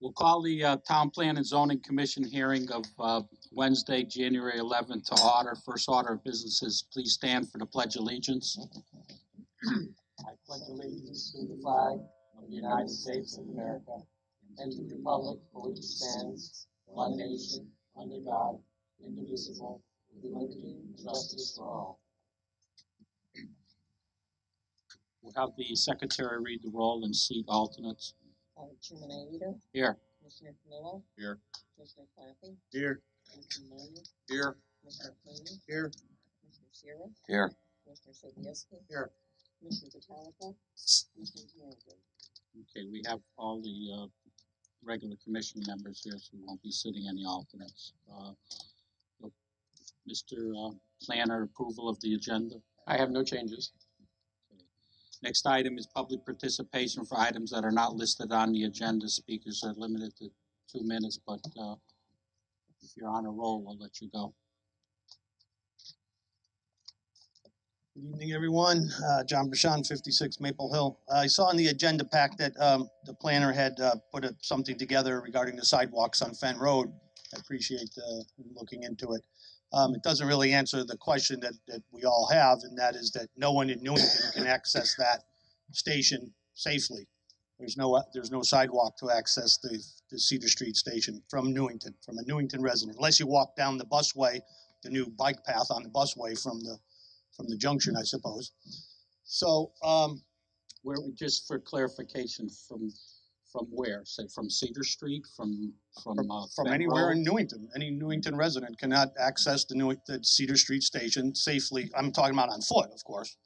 We'll call the Town Plan and Zoning Commission hearing of Wednesday, January 11th to order. First order of business is please stand for the Pledge of Allegiance. I pledge allegiance to the flag of the United States of America and to the republic for which it stands, one nation, under God, indivisible, with liberty and justice for all. We'll have the secretary read the roll and seat alternates. Chairman Aida. Here. Commissioner Camillo. Here. Commissioner Clappy. Here. Commissioner Mooney. Here. Commissioner Clooney. Here. Commissioner Sierra. Here. Commissioner Sobieski. Here. Commissioner Vitalica. Commissioner Tamarigan. Okay, we have all the regular commission members here, so we won't be sitting any alternates. Mr. Planner, approval of the agenda? I have no changes. Next item is public participation for items that are not listed on the agenda. Speakers are limited to 2 minutes, but if you're on a roll, we'll let you go. Good evening, everyone. John Brashon, 56 Maple Hill. I saw in the agenda pack that the planner had put something together regarding the sidewalks on Fenn Road. I appreciate looking into it. It doesn't really answer the question that we all have, and that is that no one in Newington can access that station safely. There's no sidewalk to access the Cedar Street station from Newington, from a Newington resident, unless you walk down the busway, the new bike path on the busway from the junction, I suppose. So, Where just for clarification, from where? Say from Cedar Street, from anywhere in Newington. Any Newington resident cannot access the Cedar Street station safely. I'm talking about on foot, of course,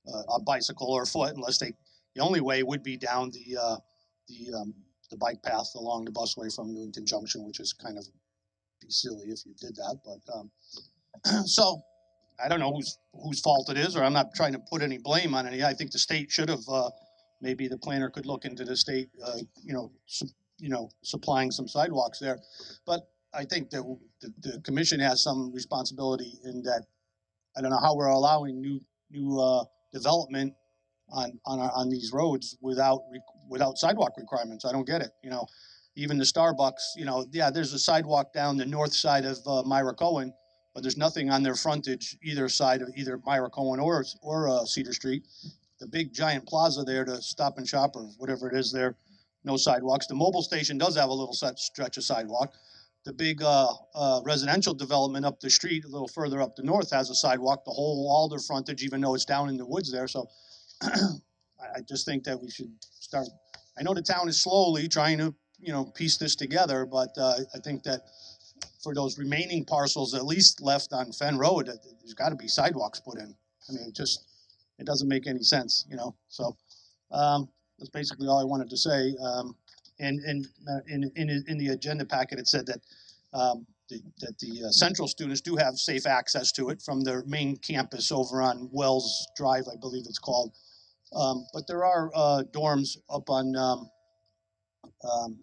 a bicycle or foot, unless the only way would be down the bike path along the busway from Newington Junction, which is kind of be silly if you did that. But so I don't know whose fault it is, or I'm not trying to put any blame on any. I think the state should have. Maybe the planner could look into the state, supplying some sidewalks there. But I think that the commission has some responsibility in that. I don't know how we're allowing new development on these roads without sidewalk requirements. I don't get it. Even the Starbucks. There's a sidewalk down the north side of Myra Cohen, but there's nothing on their frontage either side of either Myra Cohen or Cedar Street. The big giant plaza there to Stop and Shop or whatever it is there, no sidewalks. The mobile station does have a little stretch of sidewalk. The big residential development up the street, a little further up the north, has a sidewalk. The whole Alder frontage, even though it's down in the woods there. So I just think that we should start. I know the town is slowly trying to, piece this together, but I think that for those remaining parcels, at least left on Fenn Road, there's got to be sidewalks put in. I mean, it doesn't make any sense, So that's basically all I wanted to say. And in the agenda packet, it said that the central students do have safe access to it from their main campus over on Wells Drive, I believe it's called. But there are dorms up on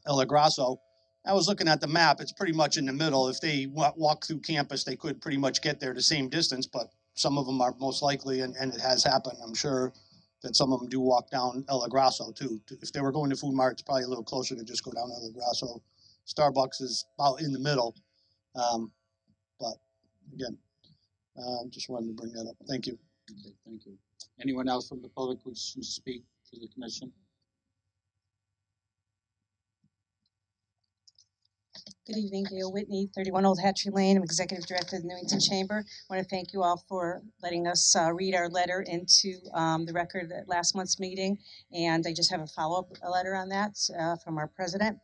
El Agrasso. I was looking at the map. It's pretty much in the middle. If they walk through campus, they could pretty much get there the same distance, but some of them are most likely, and it has happened, I'm sure, that some of them do walk down El Agrasso too. If they were going to Food Mart, it's probably a little closer to just go down El Agrasso. Starbucks is about in the middle. But again, just wanted to bring that up. Thank you. Okay, thank you. Anyone else from the public who wishes to speak to the commission? Good evening, Gail Whitney, 31 Old Hatchery Lane. I'm Executive Director of the Newington Chamber. I want to thank you all for letting us read our letter into the record at last month's meeting. And I just have a follow-up letter on that from our president.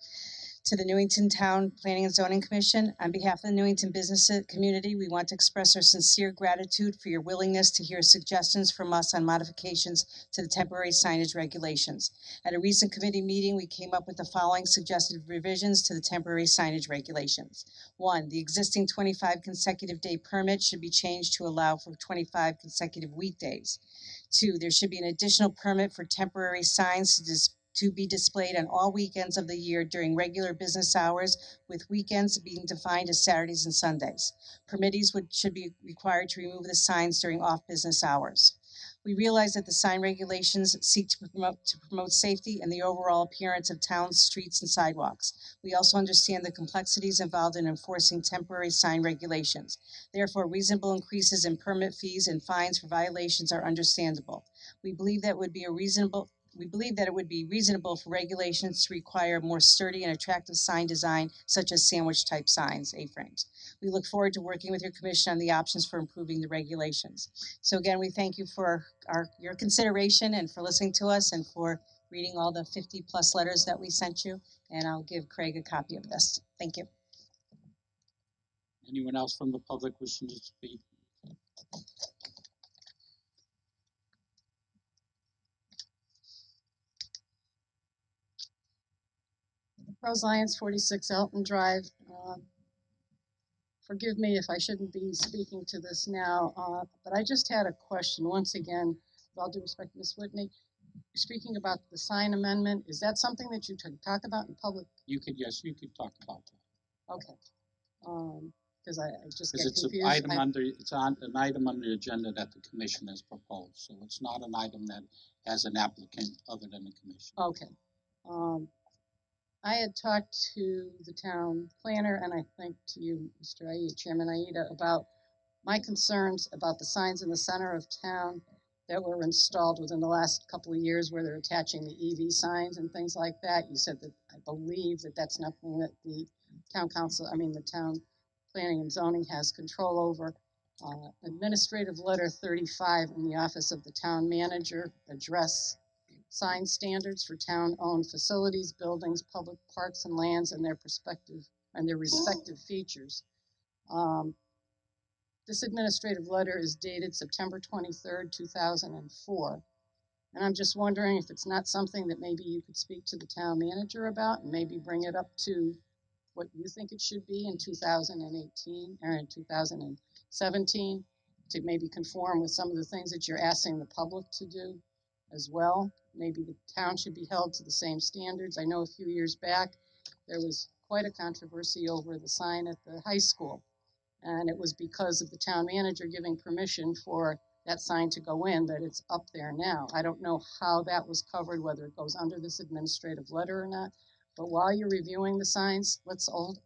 To the Newington Town Planning and Zoning Commission, on behalf of the Newington business community, we want to express our sincere gratitude for your willingness to hear suggestions from us on modifications to the temporary signage regulations. At a recent committee meeting, we came up with the following suggested revisions to the temporary signage regulations. 1, the existing 25 consecutive day permit should be changed to allow for 25 consecutive weekdays. 2, there should be an additional permit for temporary signs to be displayed on all weekends of the year during regular business hours, with weekends being defined as Saturdays and Sundays. Permittees should be required to remove the signs during off-business hours. We realize that the sign regulations seek to promote safety and the overall appearance of towns, streets, and sidewalks. We also understand the complexities involved in enforcing temporary sign regulations. Therefore, reasonable increases in permit fees and fines for violations are understandable. We believe that it would be reasonable for regulations to require more sturdy and attractive sign design, such as sandwich-type signs, A-frames. We look forward to working with your commission on the options for improving the regulations. So again, we thank you for your consideration and for listening to us and for reading all the 50-plus letters that we sent you. And I'll give Craig a copy of this. Thank you. Anyone else from the public wishing to speak? Rose Lyons, 46 Elton Drive. Forgive me if I shouldn't be speaking to this now, but I just had a question. Once again, with all due respect, Ms. Whitney, speaking about the sign amendment, is that something that you could talk about in public? Yes, you could talk about that. Okay. Because I just get Because confused. it's an item on the agenda that the commission has proposed, so it's not an item that has an applicant other than the commission. Okay. I had talked to the town planner, and I think to you, Mr. Aida, Chairman Aida, about my concerns about the signs in the center of town that were installed within the last couple of years where they're attaching the EV signs and things like that. You said that I believe that that's nothing that the town planning and zoning has control over. Administrative letter 35 in the office of the town manager address sign standards for town-owned facilities, buildings, public parks and lands and their respective features. This administrative letter is dated September 23rd, 2004. And I'm just wondering if it's not something that maybe you could speak to the town manager about and maybe bring it up to what you think it should be in 2018 or in 2017 to maybe conform with some of the things that you're asking the public to do as well. Maybe the town should be held to the same standards. I know a few years back there was quite a controversy over the sign at the high school, and it was because of the town manager giving permission for that sign to go in that it's up there now. I don't know how that was covered, whether it goes under this administrative letter or not, but while you're reviewing the signs, let's hold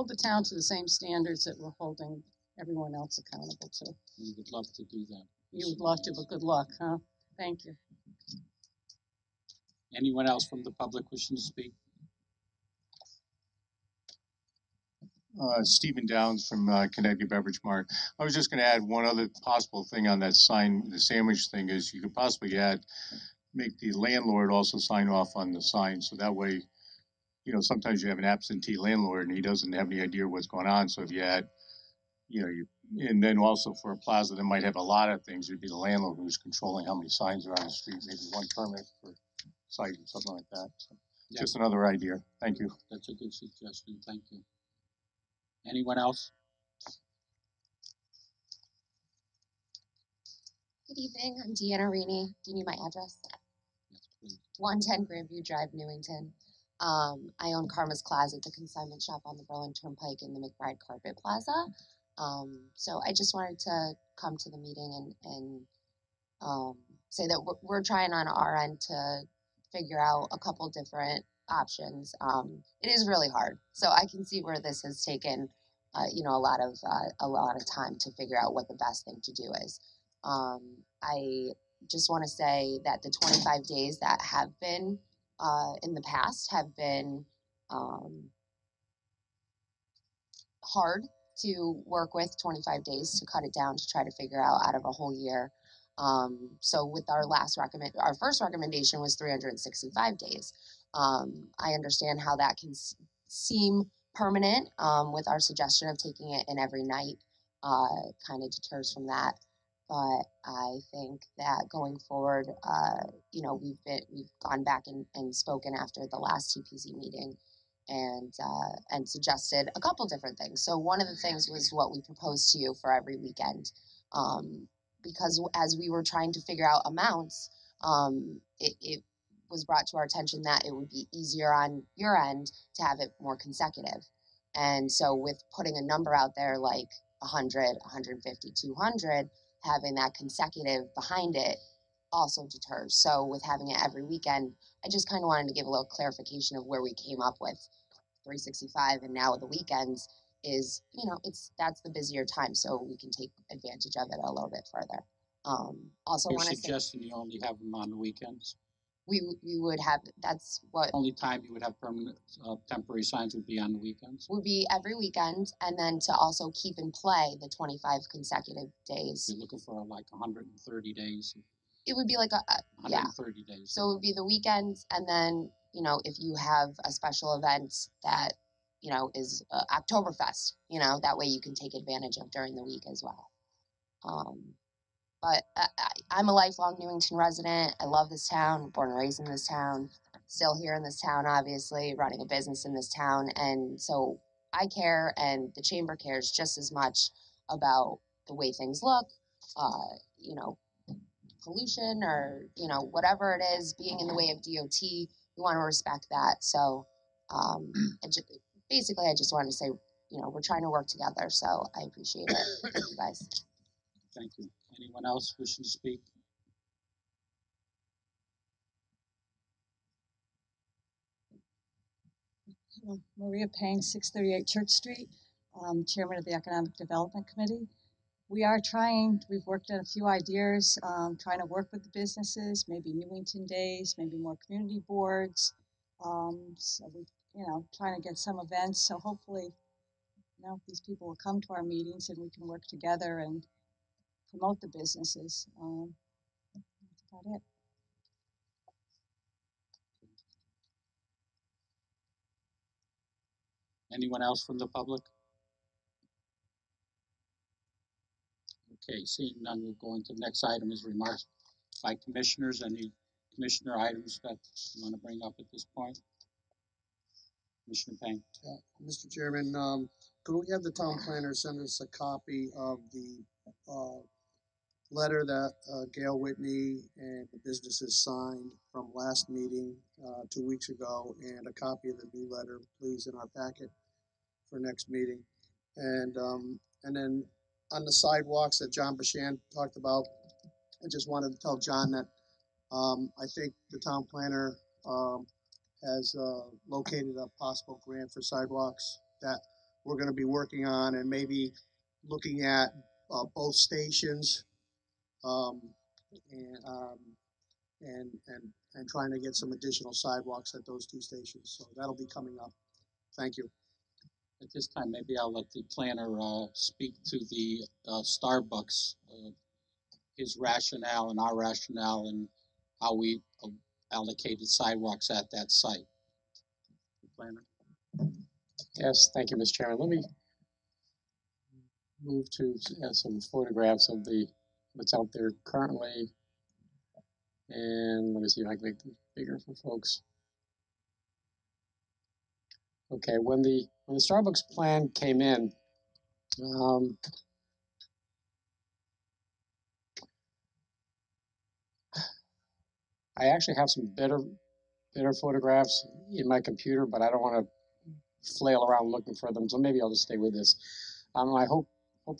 the town to the same standards that we're holding everyone else accountable to. We would love to do that. You would love to, but good luck, huh? Thank you. Anyone else from the public wishing to speak? Stephen Downs from Connecticut Beverage Mart. I was just going to add one other possible thing on that sign, the sandwich thing, is you could possibly make the landlord also sign off on the sign, so that way, you know, sometimes you have an absentee landlord and he doesn't have any idea what's going on. So if you had, and then also for a plaza that might have a lot of things, it'd be the landlord who's controlling how many signs are on the street, maybe one permit per site or something like that. So Yeah. Just another idea. Thank you. That's a good suggestion. Thank you. Anyone else? Good evening, I'm Deanna Rini. Do you need my address? Yes, please. 110 Grandview Drive, Newington. I own Karma's Closet, the consignment shop on the Berlin Turnpike in the McBride Carpet Plaza. So I just wanted to come to the meeting and say that we're trying on our end to figure out a couple different options. It is really hard, so I can see where this has taken a lot of time to figure out what the best thing to do is. I just want to say that the 25 days that have been in the past have been hard to work with. 25 days to cut it down to try to figure out of a whole year. So with our first recommendation was 365 days. I understand how that can seem permanent. With our suggestion of taking it in every night, kind of deters from that. But I think that going forward, we've gone back and spoken after the last TPZ meeting, and suggested a couple different things. So one of the things was what we proposed to you for every weekend, because as we were trying to figure out amounts, it was brought to our attention that it would be easier on your end to have it more consecutive. And so with putting a number out there like 100, 150, 200, having that consecutive behind it also deters. So with having it every weekend, I just kind of wanted to give a little clarification of where we came up with 365, and now the weekends is, that's the busier time, so we can take advantage of it a little bit further. Also You're want to say suggesting you only have them on the weekends? we would have, that's what Only time you would have permanent, temporary signs would be on the weekends? would be every weekend, and then to also keep in play the 25 consecutive days. You're looking for like 130 days, It would be like yeah. 130 days. So it would be the weekends, and then, if you have a special event that, is Oktoberfest, that way you can take advantage of during the week as well. But I'm a lifelong Newington resident. I love this town, born and raised in this town, still here in this town, obviously, running a business in this town. And so I care, and the chamber cares just as much about the way things look, you know, pollution or, whatever it is, being in the way of DOT. We want to respect that. So basically, I just wanted to say, we're trying to work together. So I appreciate it. Thank you, guys. Thank you. Anyone else wishing to speak? Maria Payne, 638 Church Street, Chairman of the Economic Development Committee. We've worked on a few ideas, trying to work with the businesses, maybe Newington Days, maybe more community boards. So we, trying to get some events. So hopefully, these people will come to our meetings and we can work together and promote the businesses. That's about it. Anyone else from the public? Okay, seeing none, we'll go into the next item is remarks by commissioners. Any commissioner items that you want to bring up at this point? Commissioner Payne. Mr. Chairman, could we have the town planner send us a copy of the letter that Gail Whitney and the businesses signed from last meeting 2 weeks ago, and a copy of the new letter, please, in our packet for next meeting. And then on the sidewalks that John Bashan talked about, I just wanted to tell John that I think the town planner has located a possible grant for sidewalks that we're going to be working on, and maybe looking at both stations, and trying to get some additional sidewalks at those two stations. So that'll be coming up. Thank you. At this time, maybe I'll let the planner speak to the Starbucks, his rationale and our rationale, and how we allocated sidewalks at that site. The planner. Yes, thank you, Mr. Chairman. Let me move to some photographs of what's out there currently, and let me see if I can make them bigger for folks. Okay, when the Starbucks plan came in, I actually have some better photographs in my computer, but I don't want to flail around looking for them, so maybe I'll just stay with this. I hope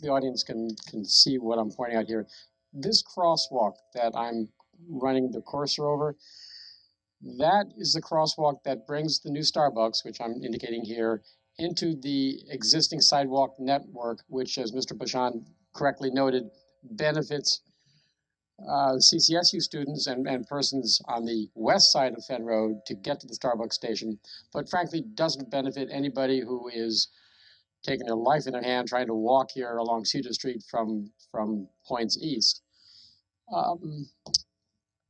the audience can see what I'm pointing out here. This crosswalk that I'm running the cursor over, that is the crosswalk that brings the new Starbucks, which I'm indicating here, into the existing sidewalk network, which, as Mr. Bashan correctly noted, benefits CCSU students and persons on the west side of Fenn Road to get to the Starbucks station, but frankly doesn't benefit anybody who is taking their life in their hand trying to walk here along Cedar Street from points east.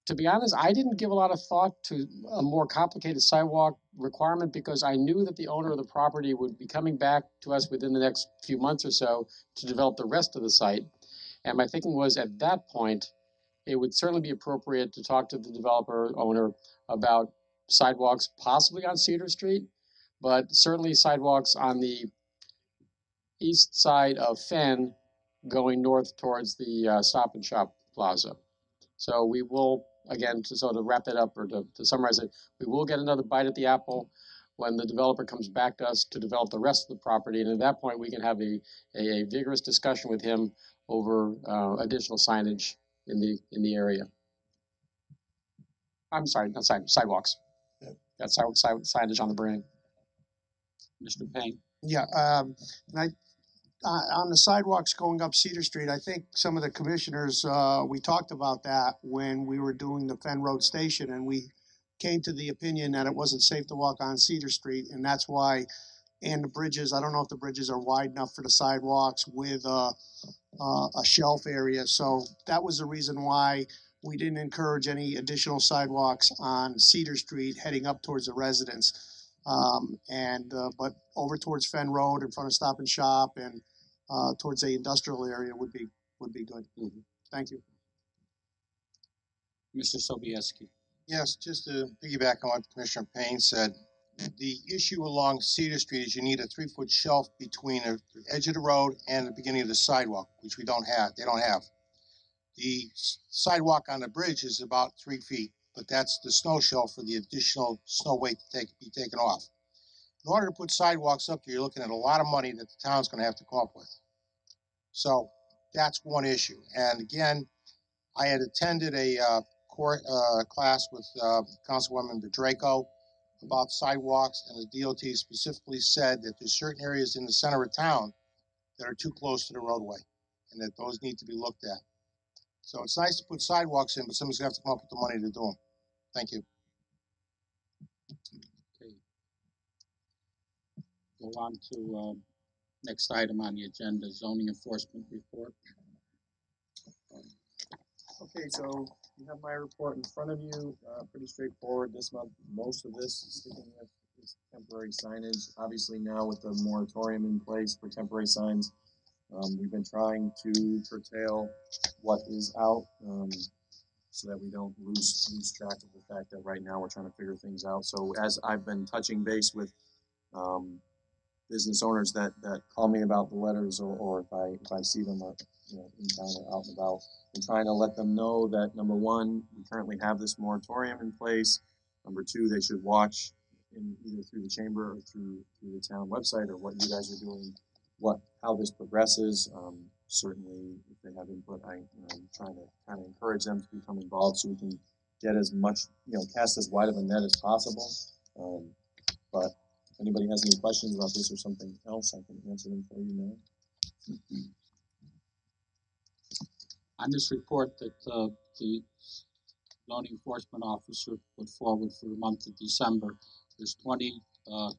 To be honest, I didn't give a lot of thought to a more complicated sidewalk requirement because I knew that the owner of the property would be coming back to us within the next few months or so to develop the rest of the site. And my thinking was, at that point, it would certainly be appropriate to talk to the developer owner about sidewalks possibly on Cedar Street, but certainly sidewalks on the east side of Fenn going north towards the Stop and Shop Plaza. So we will, again, to wrap that up or to summarize it, we will get another bite at the apple when the developer comes back to us to develop the rest of the property. And at that point, we can have a vigorous discussion with him over additional signage in the area. I'm sorry, not sidewalks. Yep. Got signage on the brink. Mr. Payne? Yeah, and on the sidewalks going up Cedar Street, I think some of the commissioners, we talked about that when we were doing the Fen Road Station, and we came to the opinion that it wasn't safe to walk on Cedar Street, and that's why, and the bridges, I don't know if the bridges are wide enough for the sidewalks with a shelf area, so that was the reason why we didn't encourage any additional sidewalks on Cedar Street heading up towards the residence. But over towards Fen Road in front of Stop and Shop and towards the industrial area would be good. Mhm. Thank you. Mr. Sobieski? Yes, just to piggyback on what Commissioner Payne said, the issue along Cedar Street is you need a 3-foot shelf between the edge of the road and the beginning of the sidewalk, which we don't have. They don't have. The sidewalk on the bridge is about 3 feet, but that's the snow shelf for the additional snow weight to be taken off. In order to put sidewalks up there, you're looking at a lot of money that the town's going to have to come up with. So that's one issue. And again, I had attended a class with Councilwoman Draco about sidewalks, and the DOT specifically said that there's certain areas in the center of town that are too close to the roadway, and that those need to be looked at. So it's nice to put sidewalks in, but somebody's going to have to come up with the money to do them. Thank you. Okay. Go on to next item on the agenda, zoning enforcement report. Okay, so you have my report in front of you, pretty straightforward this month. Most of this is sticking with is temporary signage. Obviously now with the moratorium in place for temporary signs, we've been trying to curtail what is out, so that we don't lose track of the fact that right now we're trying to figure things out. So as I've been touching base with business owners that call me about the letters, or if I see them in town or out and about, and trying to let them know that, number one, we currently have this moratorium in place. Number two, they should watch either through the chamber or through the town website, or what you guys are doing, how this progresses. Certainly, if they have input, I'm trying to kind of encourage them to become involved so we can get as much, cast as wide of a net as possible. But if anybody has any questions about this or something else, I can answer them for you now. On this report that the zoning enforcement officer put forward for the month of December, there's 20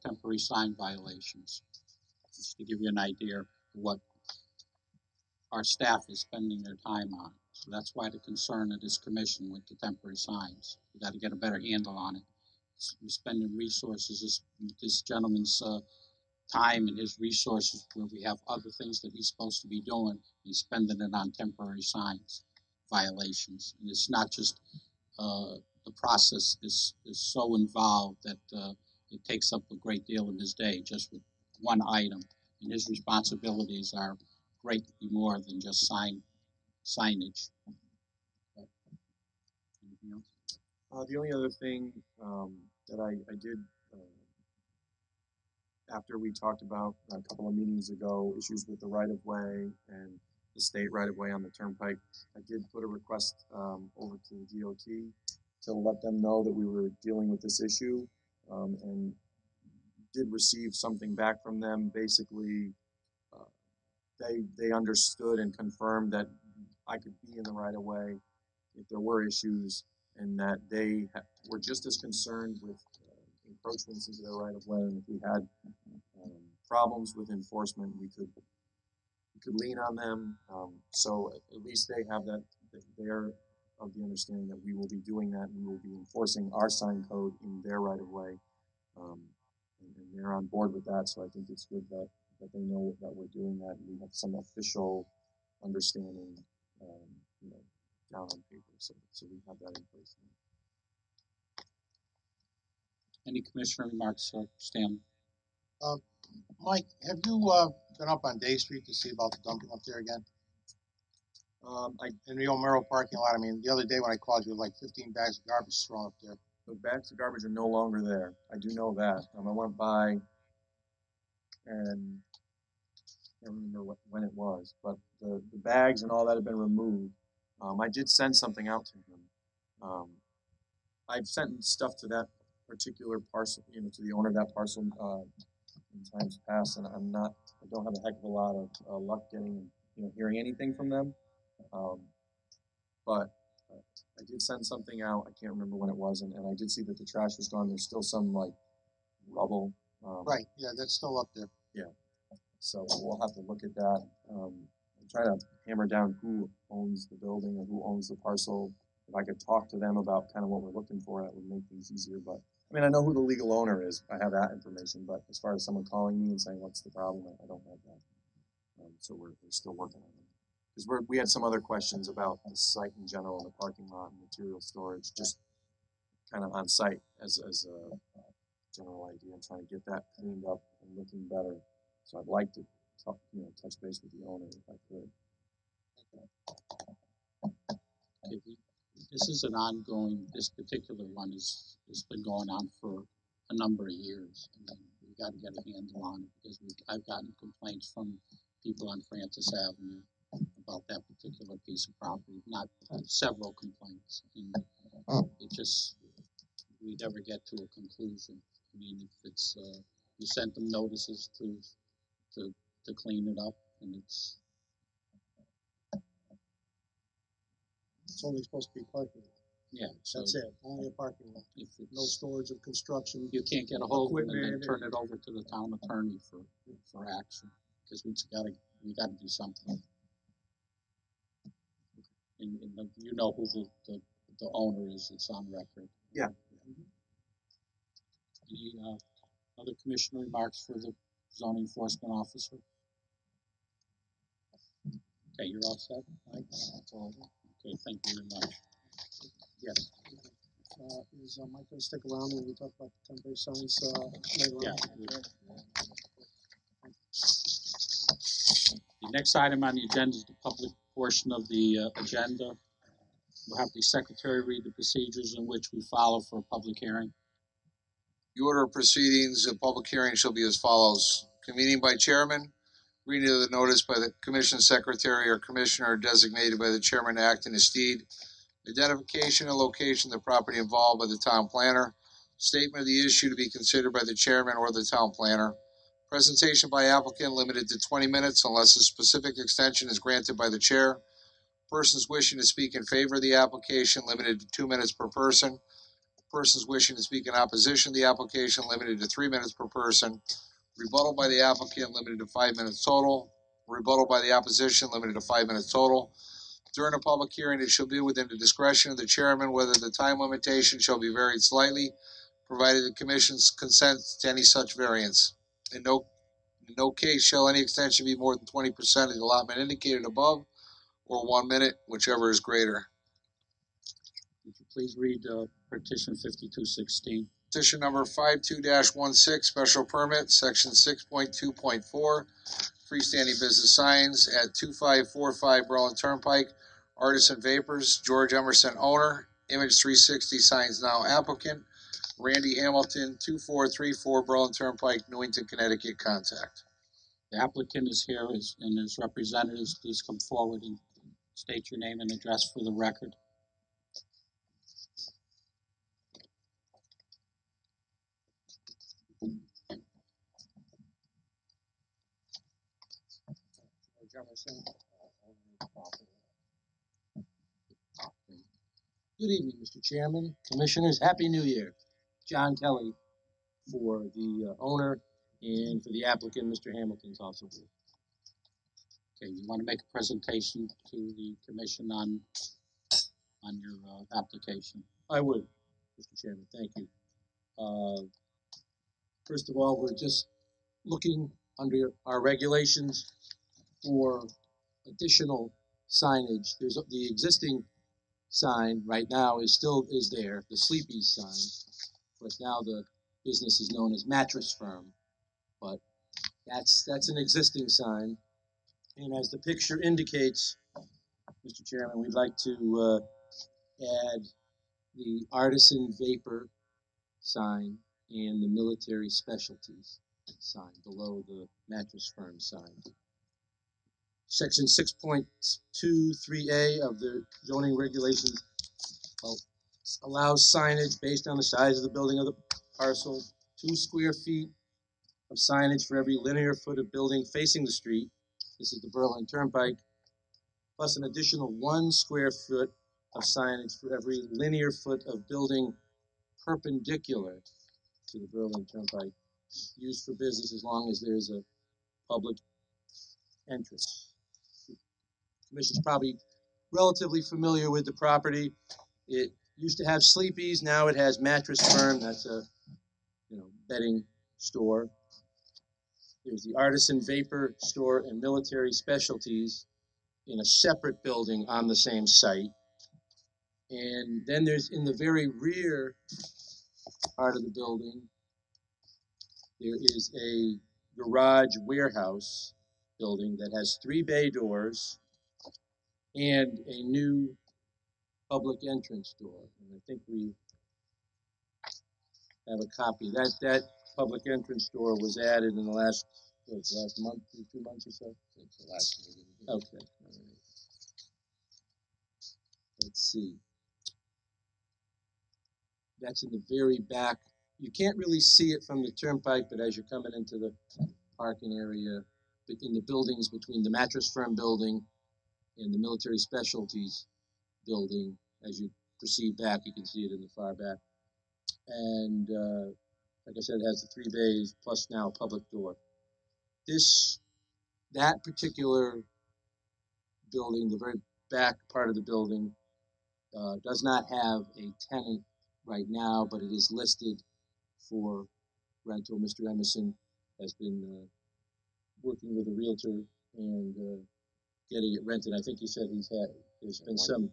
temporary sign violations. Just to give you an idea of what our staff is spending their time on. So that's why the concern of this commission with the temporary signs. We got to get a better handle on it. We're spending resources, this gentleman's time and his resources where we have other things that he's supposed to be doing. He's spending it on temporary signs violations. And it's not just the process is so involved that it takes up a great deal of his day just with one item. And his responsibilities are greatly more than just signage. But anything else? The only other thing that I did, after we talked about a couple of meetings ago, issues with the right-of-way and the state right-of-way on the turnpike, I did put a request over to the DOT to let them know that we were dealing with this issue, and did receive something back from them. Basically, they understood and confirmed that I could be in the right-of-way if there were issues, and that they were just as concerned with encroachments into their right-of-way, and if we had problems with enforcement, we could lean on them. So at least they have that, they're of the understanding that we will be doing that. We will be enforcing our sign code in their right-of-way, and they're on board with that. So I think it's good that they know that we're doing that. We have some official understanding, down on paper. So we have that in place now. Any commissioner remarks, Stan? Mike, have you been up on Day Street to see about the dumping up there again? In the old Merrill parking lot. I mean, the other day when I called you, like 15 bags of garbage thrown up there. The bags of garbage are no longer there. I do know that. I went by, and I can't remember when it was, but the bags and all that have been removed. I did send something out to him. I've sent stuff to that particular parcel, you know, to the owner of that parcel, in times past, and I don't have a heck of a lot of luck getting, you know, hearing anything from them. But I did send something out, I can't remember when it was, and I did see that the trash was gone. There's still some like rubble. Right, yeah, that's still up there. So we'll have to look at that, and try to hammer down who owns the building or who owns the parcel. If I could talk to them about kind of what we're looking for, that would make things easier. But I mean, I know who the legal owner is. I have that information. But as far as someone calling me and saying what's the problem, I don't have that. So we're still working on it. Because we had some other questions about the site in general, and the parking lot and material storage, just kind of on site as a general idea, and trying to get that cleaned up and looking better. So I'd like to touch base with the owner if I could. Okay, this is an ongoing, this particular one has been going on for a number of years. And then we got to get a handle on it because I've gotten complaints from people on Francis Avenue about that particular piece of property, not several complaints. And it just, we never get to a conclusion. I mean, if it's, you sent them notices to clean it up, and it's only supposed to be parking. yeah. So That's it, only a parking lot. if it's, No storage of construction. you can't get a hold of them and then Equipment turn it over to the town attorney for action, because we gotta do something. And you know who the owner is, it's on record. Yeah. Any other commissioner remarks for the zoning enforcement officer? Okay, you're all set, Mike? That's all. Okay, thank you very much. Yes. Is Mike gonna stick around when we talk about the temporary signs later on? Yeah. The next item on the agenda is the public portion of the agenda. We'll have the secretary read the procedures in which we follow for a public hearing. The order of proceedings of public hearing shall be as follows. Convening by chairman, reading of the notice by the commission secretary or commissioner designated by the chairman to act in his stead, identification and location of the property involved by the town planner, statement of the issue to be considered by the chairman or the town planner, presentation by applicant limited to 20 minutes unless a specific extension is granted by the chair, persons wishing to speak in favor of the application limited to 2 minutes per person, persons wishing to speak in opposition to the application limited to 3 minutes per person, rebuttal by the applicant limited to 5 minutes total, rebuttal by the opposition limited to 5 minutes total. During a public hearing, it shall be within the discretion of the chairman whether the time limitation shall be varied slightly, provided the commission's consent to any such variance. In no case shall any extension be more than 20% of the allotment indicated above, or 1 minute, whichever is greater. Would you please read petition 5216? Petition number 52-16, special permit, section 6.2.4, freestanding business signs at 2545 Berlin Turnpike, Artisan Vapors, George Emerson owner, Image 360 signs now applicant, Randy Hamilton, 2434 Berlin Turnpike, Newington, Connecticut, contact. The applicant is here and his representatives, please come forward and state your name and address for the record. Good evening, Mr. Chairman, Commissioners. Happy New Year. John Kelly for the owner and for the applicant, Mr. Hamilton's also here. Okay, you want to make a presentation to the commission on your application? I would, Mr. Chairman. Thank you. First of all, we're just looking under our regulations for additional signage. There's the existing sign right now is there, the Sleepy's sign. But now the business is known as Mattress Firm. But that's an existing sign. And as the picture indicates, Mr. Chairman, we'd like to add the Artisan Vapor sign and the Military Specialties sign below the Mattress Firm sign. Section 6.23A of the zoning regulations allows signage based on the size of the building of the parcel, 2 square feet of signage for every linear foot of building facing the street. This is the Berlin Turnpike, plus an additional 1 square foot of signage for every linear foot of building perpendicular to the Berlin Turnpike, used for business as long as there's a public entrance. The Commission's probably relatively familiar with the property. It used to have Sleepy's, now it has Mattress Firm, that's a bedding store. There's the Artisan Vapor Store and Military Specialties in a separate building on the same site. And then there's, in the very rear part of the building, there is a garage warehouse building that has 3 bay doors and a new public entrance door. And I think we have a copy. That public entrance door was added in the last month, 2 months or so? Since the last meeting. Okay, all right. Let's see. That's in the very back. You can't really see it from the turnpike, but as you're coming into the parking area, in the buildings between the Mattress Firm building and the Military Specialties building, as you proceed back, you can see it in the far back. And like I said, it has the 3 bays plus now a public door. That particular building, the very back part of the building, does not have a tenant right now, but it is listed for rental. Mr. Emerson has been working with a realtor and getting it rented. I think he said there's been some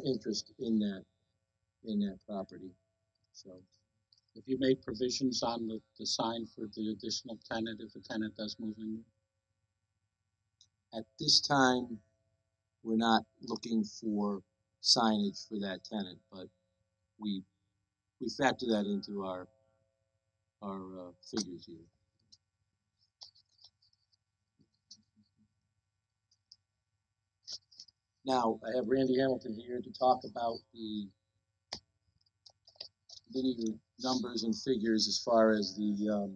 interest in that property. So, Have you made provisions on the sign for the additional tenant if a tenant does move in? at this time, we're not looking for signage for that tenant, but we factor that into our figures here. Now, I have Randy Hamilton here to talk about the linear numbers and figures as far as the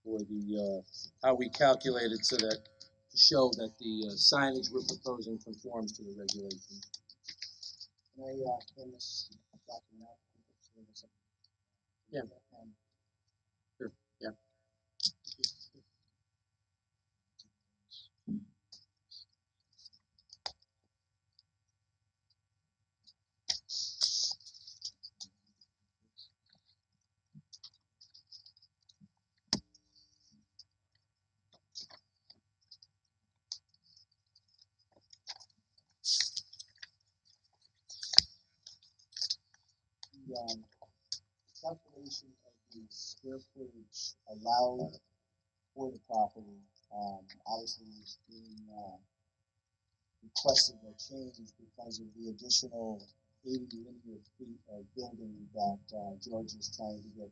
for the how we calculated so that to show that the signage we're proposing conforms to the regulation. Can I hand this document out? Yeah. Sure. Yeah. The calculation of the square footage allowed for the property, obviously is being requested a change because of the additional 80 linear feet of building that George is trying to get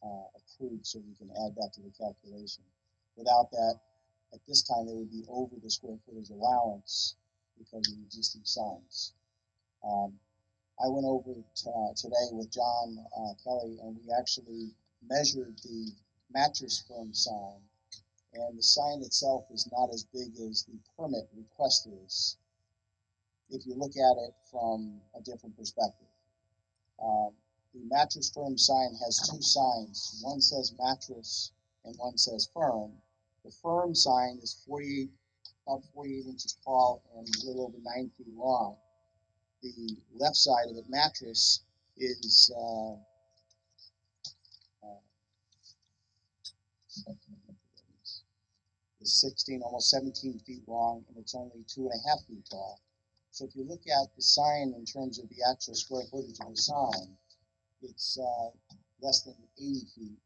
approved so we can add that to the calculation. Without that, at this time, they would be over the square footage allowance because of the existing signs. I went over today with John Kelly, and we actually measured the Mattress Firm sign, and the sign itself is not as big as the permit request is if you look at it from a different perspective. The Mattress Firm sign has 2 signs. One says mattress and one says firm. The firm sign is about 48 inches tall and a little over 9 feet long. The left side of it, mattress, is 16, almost 17 feet long, and it's only 2.5 feet tall. So if you look at the sign in terms of the actual square footage of the sign, it's less than 80 feet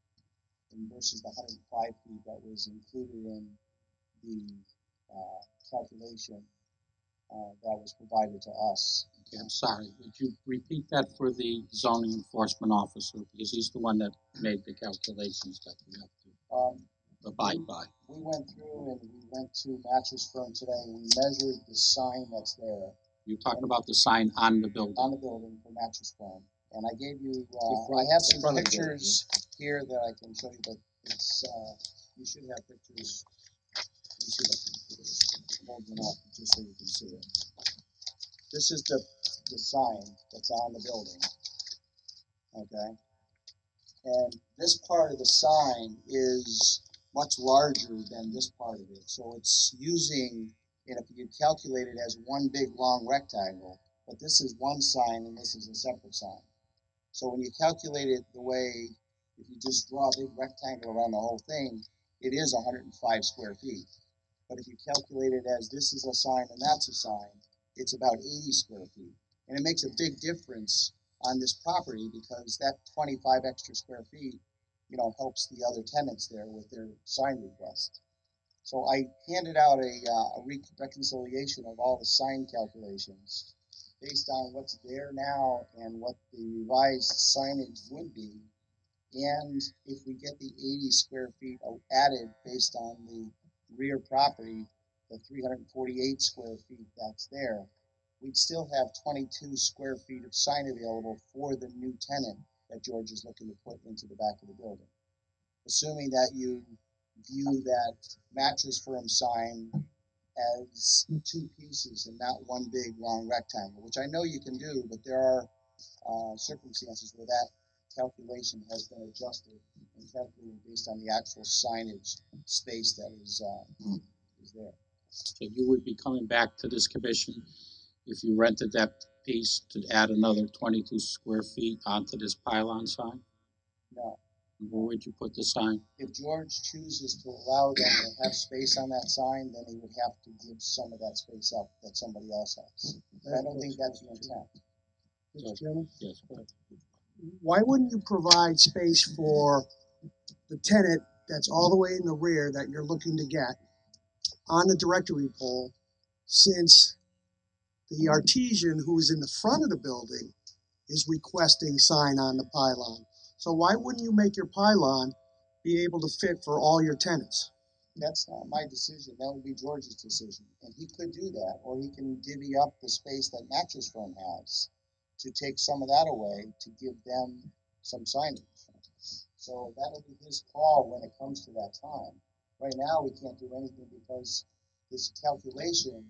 versus the 105 feet that was included in the calculation that was provided to us. Okay, I'm sorry, would you repeat that for the zoning enforcement officer, because he's the one that made the calculations that we have to. abide by? We went through and we went to Mattress Firm today and we measured the sign that's there You talk about the sign on the building. on the building for Mattress Firm. And I gave you, front- I have the some front of the building, pictures here that I can show you, but it's, you should have pictures. You should hold them up just so you can see it. This is the sign that's on the building. Okay? And this part of the sign is much larger than this part of it. So it's using, and if you calculate it as one big long rectangle, but this is one sign and this is a separate sign. So when you calculate it the way, if you just draw a big rectangle around the whole thing, it is 105 square feet. But if you calculate it as this is a sign and that's a sign, it's about 80 square feet. And it makes a big difference on this property because that 25 extra square feet, helps the other tenants there with their sign request. So I handed out a reconciliation of all the sign calculations based on what's there now and what the revised signage would be. And if we get the 80 square feet added based on the rear property, the 348 square feet that's there, we'd still have 22 square feet of sign available for the new tenant that George is looking to put into the back of the building. Assuming that you view that Mattress Firm sign as two pieces and not one big long rectangle, which I know you can do, but there are circumstances where that calculation has been adjusted and calculated based on the actual signage space that is there. So you would be coming back to this commission if you rented that piece to add another 22 square feet onto this pylon sign? No. Where would you put the sign? If George chooses to allow them to have space on that sign, then he would have to give some of that space up that somebody else has. I don't think that's the intent. So- Mr. Chairman, Yes, go ahead. why wouldn't you provide space for the tenant that's all the way in the rear that you're looking to get on the directory pole, since the artisan who's in the front of the building is requesting sign on the pylon? So why wouldn't you make your pylon be able to fit for all your tenants? That's not my decision. That would be George's decision. And he could do that, or he can divvy up the space that Mattress Firm has to take some of that away to give them some signage. So that'll be his call when it comes to that time. Right now, we can't do anything because this calculation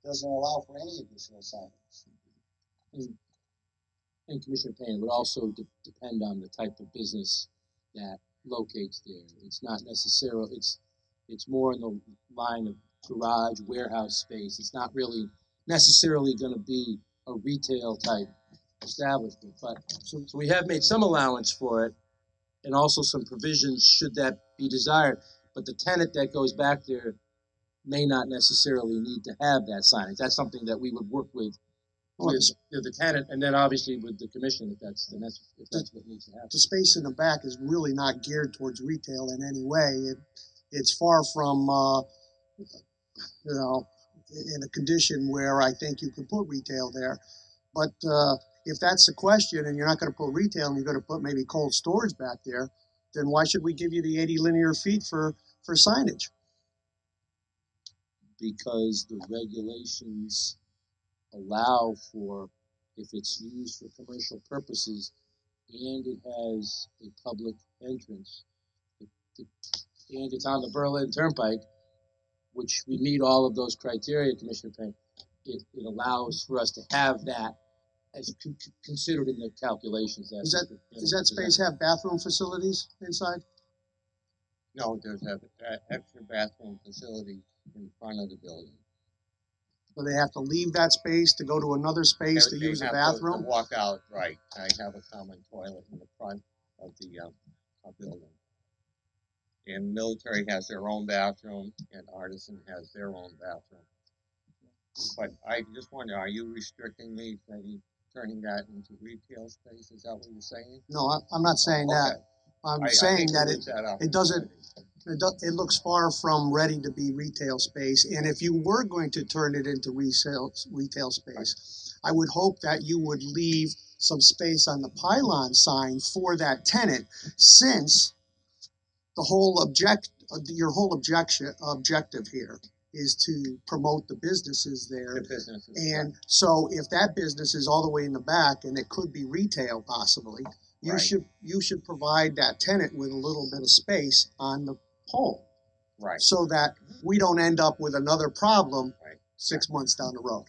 doesn't allow for any additional signage. And Commissioner Payne, it would also depend on the type of business that locates there. It's not necessarily, it's more in the line of garage, warehouse space. It's not really necessarily gonna be a retail type establishment, but, so we have made some allowance for it, and also some provisions should that be desired, but the tenant that goes back there may not necessarily need to have that signage. That's something that we would work with the tenant, and then obviously with the commission if that's what needs to happen. The space in the back is really not geared towards retail in any way. It's far from, in a condition where I think you could put retail there. But if that's the question and you're not going to put retail and you're going to put maybe cold storage back there, then why should we give you the 80 linear feet for signage? Because the regulations allow for, if it's used for commercial purposes and it has a public entrance, and it's on the Berlin Turnpike, which we meet all of those criteria, Commissioner Payne, it allows for us to have that as considered in the calculations. Does that space have bathroom facilities inside? No, there's an extra bathroom facility in front of the building. Do they have to leave that space to go to another space to use a bathroom? To walk out, right. I have a common toilet in the front of the building. And military has their own bathroom, and artisan has their own bathroom. But I just wonder, are you restricting me from turning that into retail space? Is that what you're saying? No, I'm not saying that. I'm saying that it doesn't. It looks far from ready to be retail space. And if you were going to turn it into retail space, I would hope that you would leave some space on the pylon sign for that tenant, since the whole your whole objective here is to promote the businesses there. The businesses, And so if that business is all the way in the back and it could be retail possibly, you Right. should provide that tenant with a little bit of space on the pole. Right. So that we don't end up with another problem Right. 6 months down the road.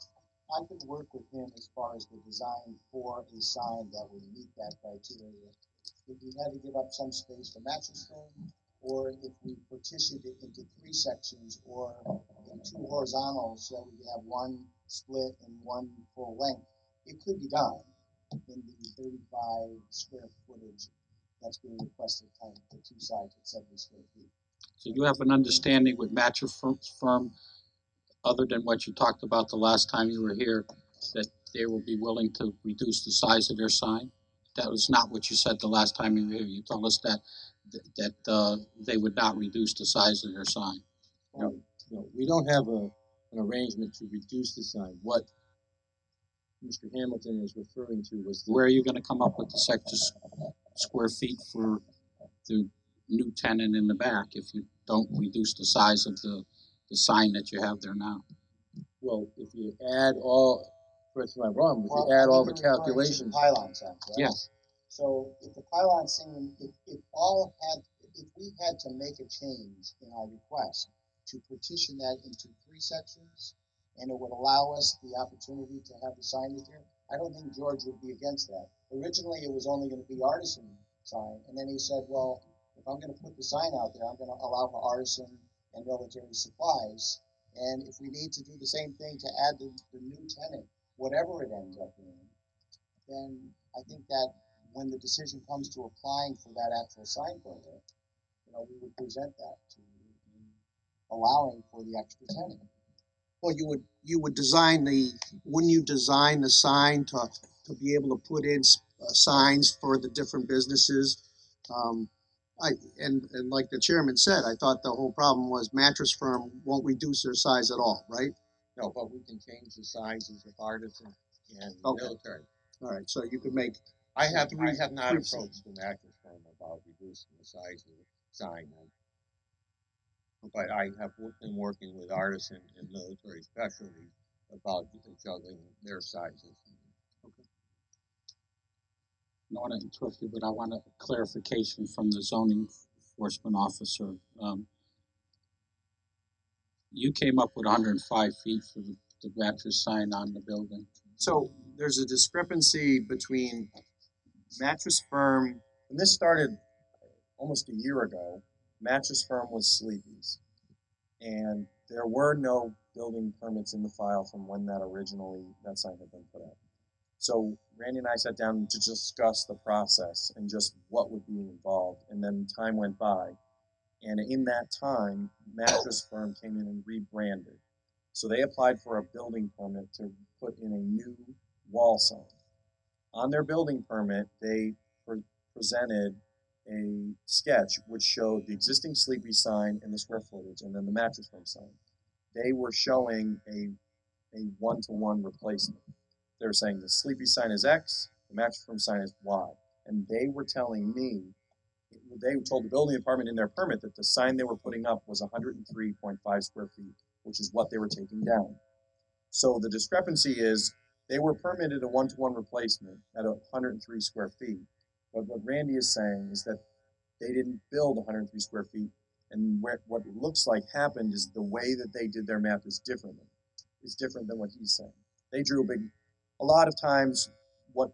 I could work with him as far as the design for a sign that would meet that criteria. If we had to give up some space for mattress firm, or if we partitioned it into 3 sections or in 2 horizontals, so we could have one split and one full length, it could be done in the 35 square footage that's being requested on the 2 sides at 70 square feet. So you have an understanding with mattress firm, other than what you talked about the last time you were here, that they will be willing to reduce the size of their sign? That was not what you said the last time you were here. You told us that they would not reduce the size of their sign. No, we don't have an arrangement to reduce the sign. What Mr. Hamilton was referring to was Where are you gonna come up with the extra square feet for the new tenant in the back if you don't reduce the size of the sign that you have there now? well, if you add all, correct me if I'm wrong, if Well, you add I all think the you're referring to calculations. Pylon sign, correct? Yes. So if the pylon sign, if we had to make a change in our request to partition that into 3 sections, and it would allow us the opportunity to have the signage there, I don't think George would be against that. Originally, it was only gonna be artisan sign, and then he said, well, if I'm gonna put the sign out there, I'm gonna allow for artisan and military supplies. And if we need to do the same thing to add the new tenant, whatever it ends up being, then I think that when the decision comes to applying for that actual sign permit, we would present that to you, in allowing for the extra tenant. Well, you would design wouldn't you design the sign to be able to put in signs for the different businesses? And like the chairman said, I thought the whole problem was mattress firm won't reduce their size at all, right? No, but we can change the sizes of artisan and Okay. military. All right, so you could make, I have not three- approached the mattress firm about reducing the size of the sign. But I have been working with artisan and military specialties about juggling their sizes. I don't want to interrupt you, but I want a clarification from the zoning enforcement officer. You came up with 105 feet for the mattress sign on the building. So there's a discrepancy between Mattress Firm, and this started almost a year ago. Mattress Firm was Sleepy's, and there were no building permits in the file from when that sign had been put up. So Randy and I sat down to discuss the process and just what would be involved, and then time went by, and in that time, Mattress Firm came in and rebranded. So they applied for a building permit to put in a new wall sign. On their building permit, they presented a sketch which showed the existing Sleepy sign and the square footage, and then the Mattress Firm sign. They were showing a one-to-one replacement. They were saying the Sleepy sign is X, the Mattress Firm sign is Y. And they were telling me, they told the building department in their permit that the sign they were putting up was 103.5 square feet, which is what they were taking down. So the discrepancy is they were permitted a one-to-one replacement at 103 square feet. But what Randy is saying is that they didn't build 103 square feet. And what it looks like happened is the way that they did their math is different than what he's saying. They drew a lot of times what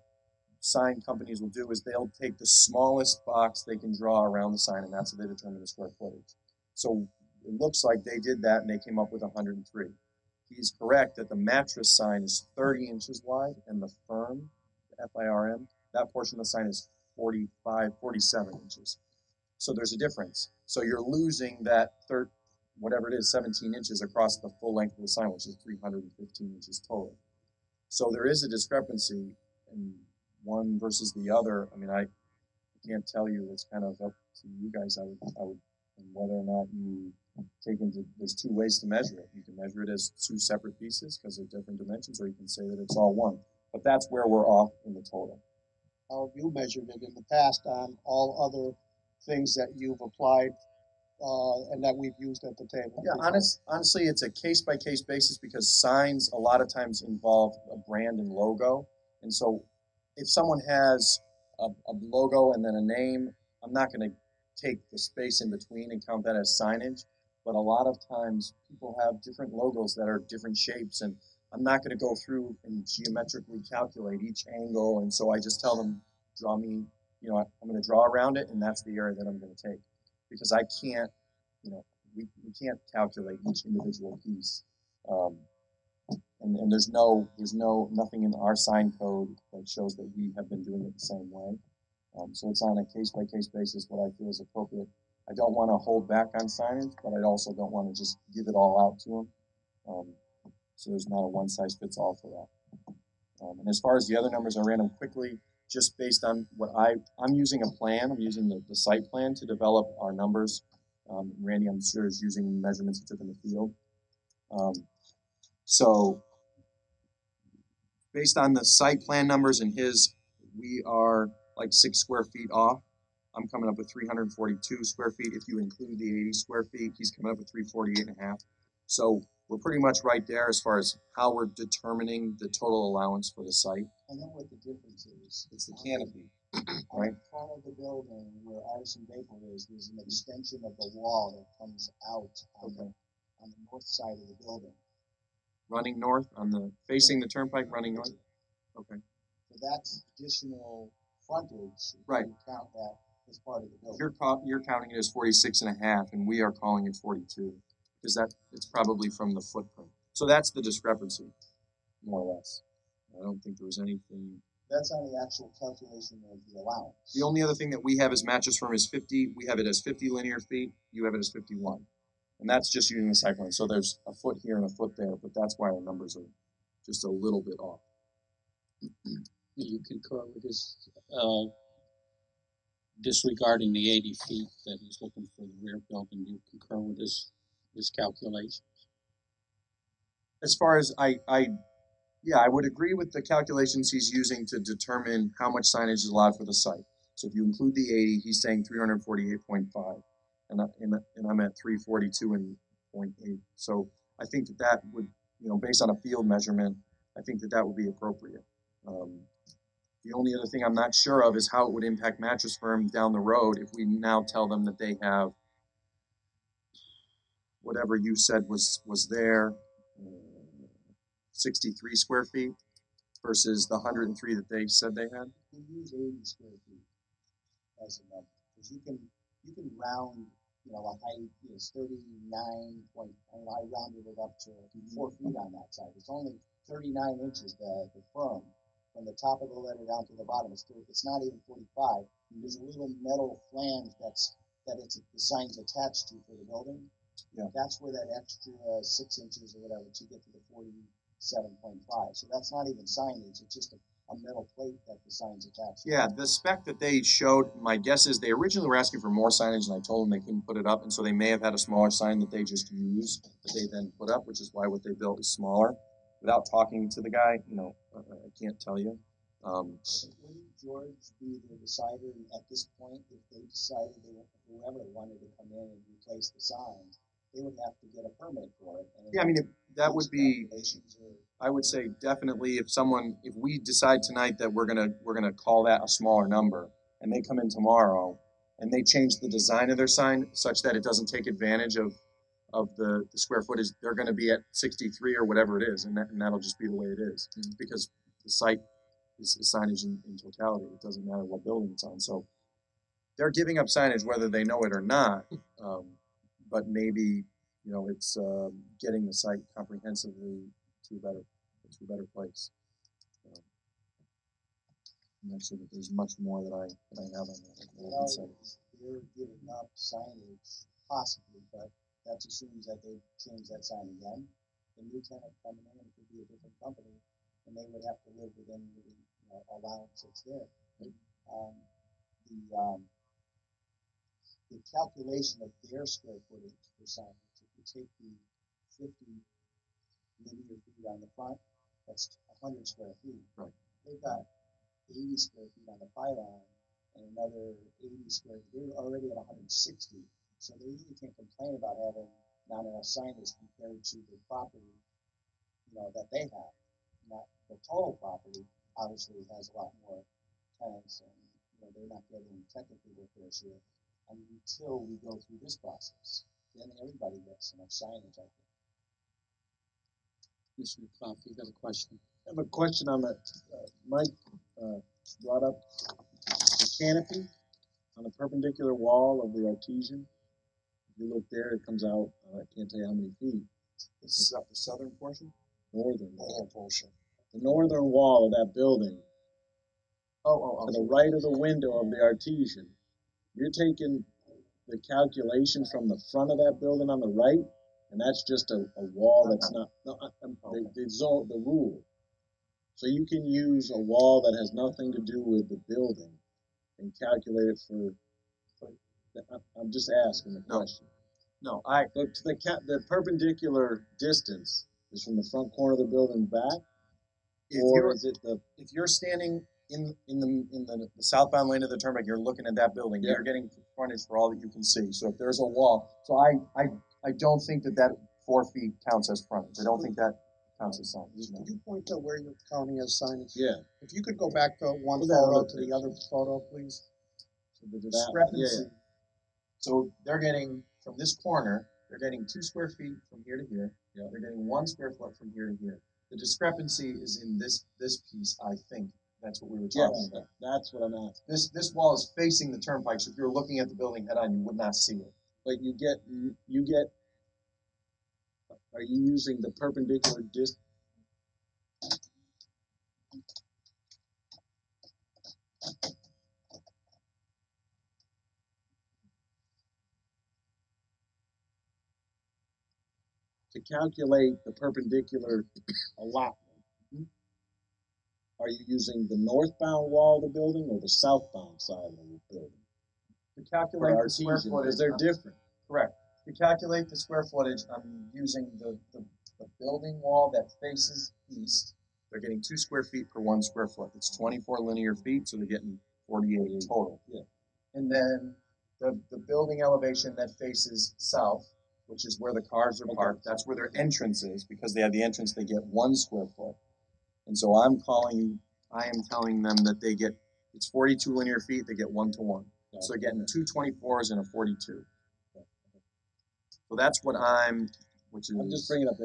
sign companies will do is they'll take the smallest box they can draw around the sign, and that's how they determine the square footage. So it looks like they did that and they came up with 103. He's correct that the mattress sign is 30 inches wide, and the firm, the FIRM, that portion of the sign is 47 inches. So there's a difference. So you're losing that whatever it is, 17 inches across the full length of the sign, which is 315 inches total. So there is a discrepancy in one versus the other. I mean, I can't tell you. It's kind of up to you guys. I would, and whether or not you take there's 2 ways to measure it. You can measure it as 2 separate pieces because they're different dimensions, or you can say that it's all one. But that's where we're off in the total. how have you measured it in the past on all other things that you've applied and that we've used at the table. Yeah, honestly, it's a case-by-case basis because signs a lot of times involve a brand and logo. And so if someone has a logo and then a name, I'm not going to take the space in between and count that as signage. But a lot of times people have different logos that are different shapes, and I'm not going to go through and geometrically calculate each angle. And so I just tell them, draw me, I'm going to draw around it, and that's the area that I'm going to take. Because I can't, we can't calculate each individual piece. And there's nothing in our sign code that shows that we have been doing it the same way. So it's on a case-by-case basis what I feel is appropriate. I don't want to hold back on signage, but I also don't want to just give it all out to them. So there's not a one-size-fits-all for that. And as far as the other numbers, I ran them quickly just based on what I'm using a plan. I'm using the site plan to develop our numbers. Randy, I'm sure, is using measurements he took in the field. So based on the site plan numbers and his, we are like 6 square feet off. I'm coming up with 342 square feet. If you include the 80 square feet, he's coming up with 348.5. So we're pretty much right there as far as how we're determining the total allowance for the site. I know what the difference is. It's the canopy, On right? the front of the building where Artisan Maple is, there's an extension of the wall that comes out on the north side of the building. Running north facing the turnpike, running north. Okay. So that's additional frontage. Right. You count that as part of the building. You're counting it as 46.5, and we are calling it 42 because it's probably from the footprint. So that's the discrepancy, more or less. I don't think there was anything. That's on the actual calculation of the allowance. The only other thing that we have as mattress firm is 50. We have it as 50 linear feet. You have it as 51. And that's just using the site plan. So there's a foot here and a foot there, but that's why our numbers are just a little bit off. You concur with this, disregarding the 80 feet that he's looking for the rear building, you concur with his calculations? As far as I would agree with the calculations he's using to determine how much signage is allowed for the site. So if you include the 80, he's saying 348.5, and I'm at 342.8. So I think that would, based on a field measurement, I think that would be appropriate. The only other thing I'm not sure of is how it would impact Mattress Firm down the road if we now tell them that they have whatever you said was there, 63 square feet versus the 103 that they said they had. You use 80 square feet as a number because you can round, a height is 39 point. I rounded it up to 4 feet on that side. It's only 39 inches the firm. From the top of the letter down to the bottom, it's not even 45. And there's a little metal flange that the sign's attached to for the building. Yeah. That's where that extra 6 inches or whatever to get to the 47.5. So that's not even signage. It's just a metal plate that the sign's attached to. Yeah, the spec that they showed, my guess is they originally were asking for more signage, and I told them they couldn't put it up, and so they may have had a smaller sign that they just used that they then put up, which is why what they built is smaller. Without talking to the guy, I can't tell you. Wouldn't George be the decider at this point if they decided whoever wanted to come in and replace the sign, they would have to get a permit for it? Yeah, I mean, that would be. I would say definitely if we decide tonight that we're gonna call that a smaller number, and they come in tomorrow and they change the design of their sign such that it doesn't take advantage of the square footage, they're going to be at 63 or whatever it is, and that'll just be the way it is because the site is signage in totality. It doesn't matter what building it's on. So they're giving up signage whether they know it or not, but maybe it's getting the site comprehensively to a better place. I'm not sure that there's much more that I have on that. Well, they're giving up signage possibly, but that assumes that they change that sign again. The new tenant coming in could be a different company, and they would have to live within the allowance that's there. The calculation of their square footage for signage, if you take the 50 linear feet on the front, that's 100 square feet. Right. They've got 80 square feet on the pylon and another 80 square feet. They're already at 160. So they really can't complain about having not enough signage compared to the property, that they have. Not the total property, obviously has a lot more tenants and, they're not getting technically their fair share. Until we go through this process, then everybody gets enough signage, I think. Commissioner Clough, you got a question? I have a question on that. Mike brought up the canopy on the perpendicular wall of the artesian. If you look there, it comes out, I can't tell you how many feet. It's the southern portion? Northern portion. The northern wall of that building, to the right of the window of the artesian, you're taking the calculation from the front of that building on the right, and that's just a wall that's not, the rule. So you can use a wall that has nothing to do with the building and calculate it for I'm just asking the question. No, the perpendicular distance is from the front corner of the building back, or is it the? If you're standing in the southbound lane of the turnpike, you're looking at that building. Yeah. You're getting frontage for all that you can see. So if there's a wall, so I don't think that 4 feet counts as frontage. I don't think that counts as signage. Could you point to where you're counting as signage? Yeah. If you could go back to one photo to the other photo, please. So the discrepancy. Yeah. So they're getting, from this corner, they're getting 2 square feet from here to here. Yeah. They're getting 1 square foot from here to here. The discrepancy is in this piece, I think. That's what we were talking about. That's what I'm asking. This wall is facing the turnpike, so if you're looking at the building head on, you would not see it. But you get, are you using the perpendicular distance? To calculate the perpendicular allotment, are you using the northbound wall of the building or the southbound side of the building? To calculate the square footage, they're different. Correct. To calculate the square footage, I'm using the building wall that faces east. They're getting 2 square feet per 1 square foot. It's 24 linear feet, so they're getting 48 total. Yeah. And then the building elevation that faces south, which is where the cars are parked, that's where their entrance is. Because they have the entrance, they get 1 square foot. And so I am telling them that they get, it's 42 linear feet, they get 1 to 1. So they're getting 2 24s and a 42. So that's what I'm just bringing up.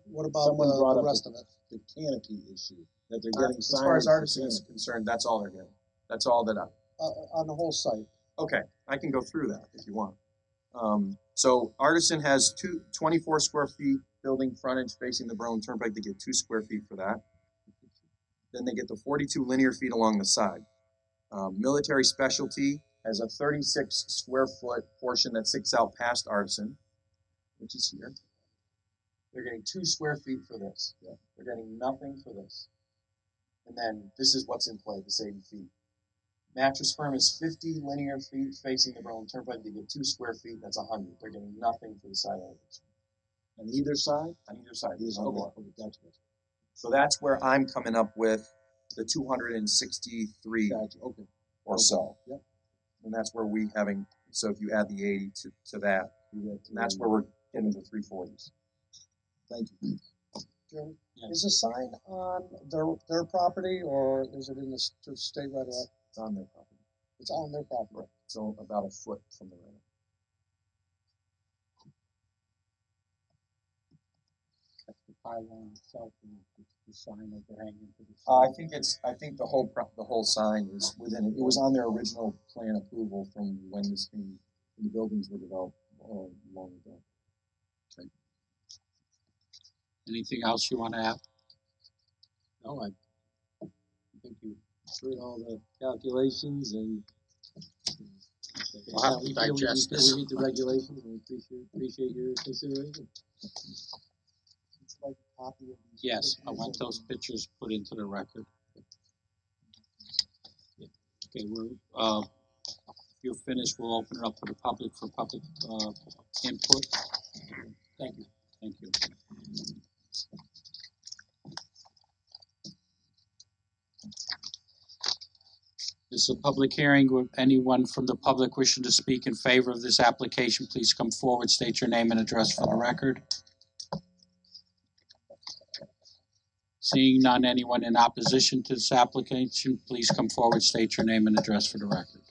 What about the rest of it? The canopy issue that they're getting. As far as Artisan is concerned, that's all they're getting. That's all that on the whole site. Okay, I can go through that if you want. So Artisan has 24 square feet building frontage facing the Berlin Turnpike. They get 2 square feet for that. Then they get the 42 linear feet along the side. Military Specialty has a 36 square foot portion that sticks out past Artisan, which is here. They're getting 2 square feet for this. Yeah. They're getting nothing for this. And then this is what's in play, this 80 feet. Mattress Firm is 50 linear feet facing the Berlin Turnpike. They get 2 square feet, that's 100. They're getting nothing for the side elevation. On either side? On either side. Okay, gotcha. So that's where I'm coming up with the 263 or so. Yep. And that's where so if you add the 80 to that, and that's where we're getting the 340s. Thank you. Jim, is the sign on their property or is it in the state right away? It's on their property. It's on their property. Right. So about a foot from the right. That's the pylon itself, and the sign overhanging to the side. I think the whole sign is within it. It was on their original plan approval from when the buildings were developed long ago. Okay. Anything else you want to add? No, I think you heard all the calculations and we'll have to digest this. We meet the regulations and we appreciate your consideration. Like a copy of these yes, I want those pictures put into the record. Yeah. Okay, if you're finished, we'll open it up to the public for public input. Thank you. Thank you. This is a public hearing. Would anyone from the public wishing to speak in favor of this application, please come forward, state your name and address for the record. Seeing none, anyone in opposition to this application, please come forward, state your name and address for the record.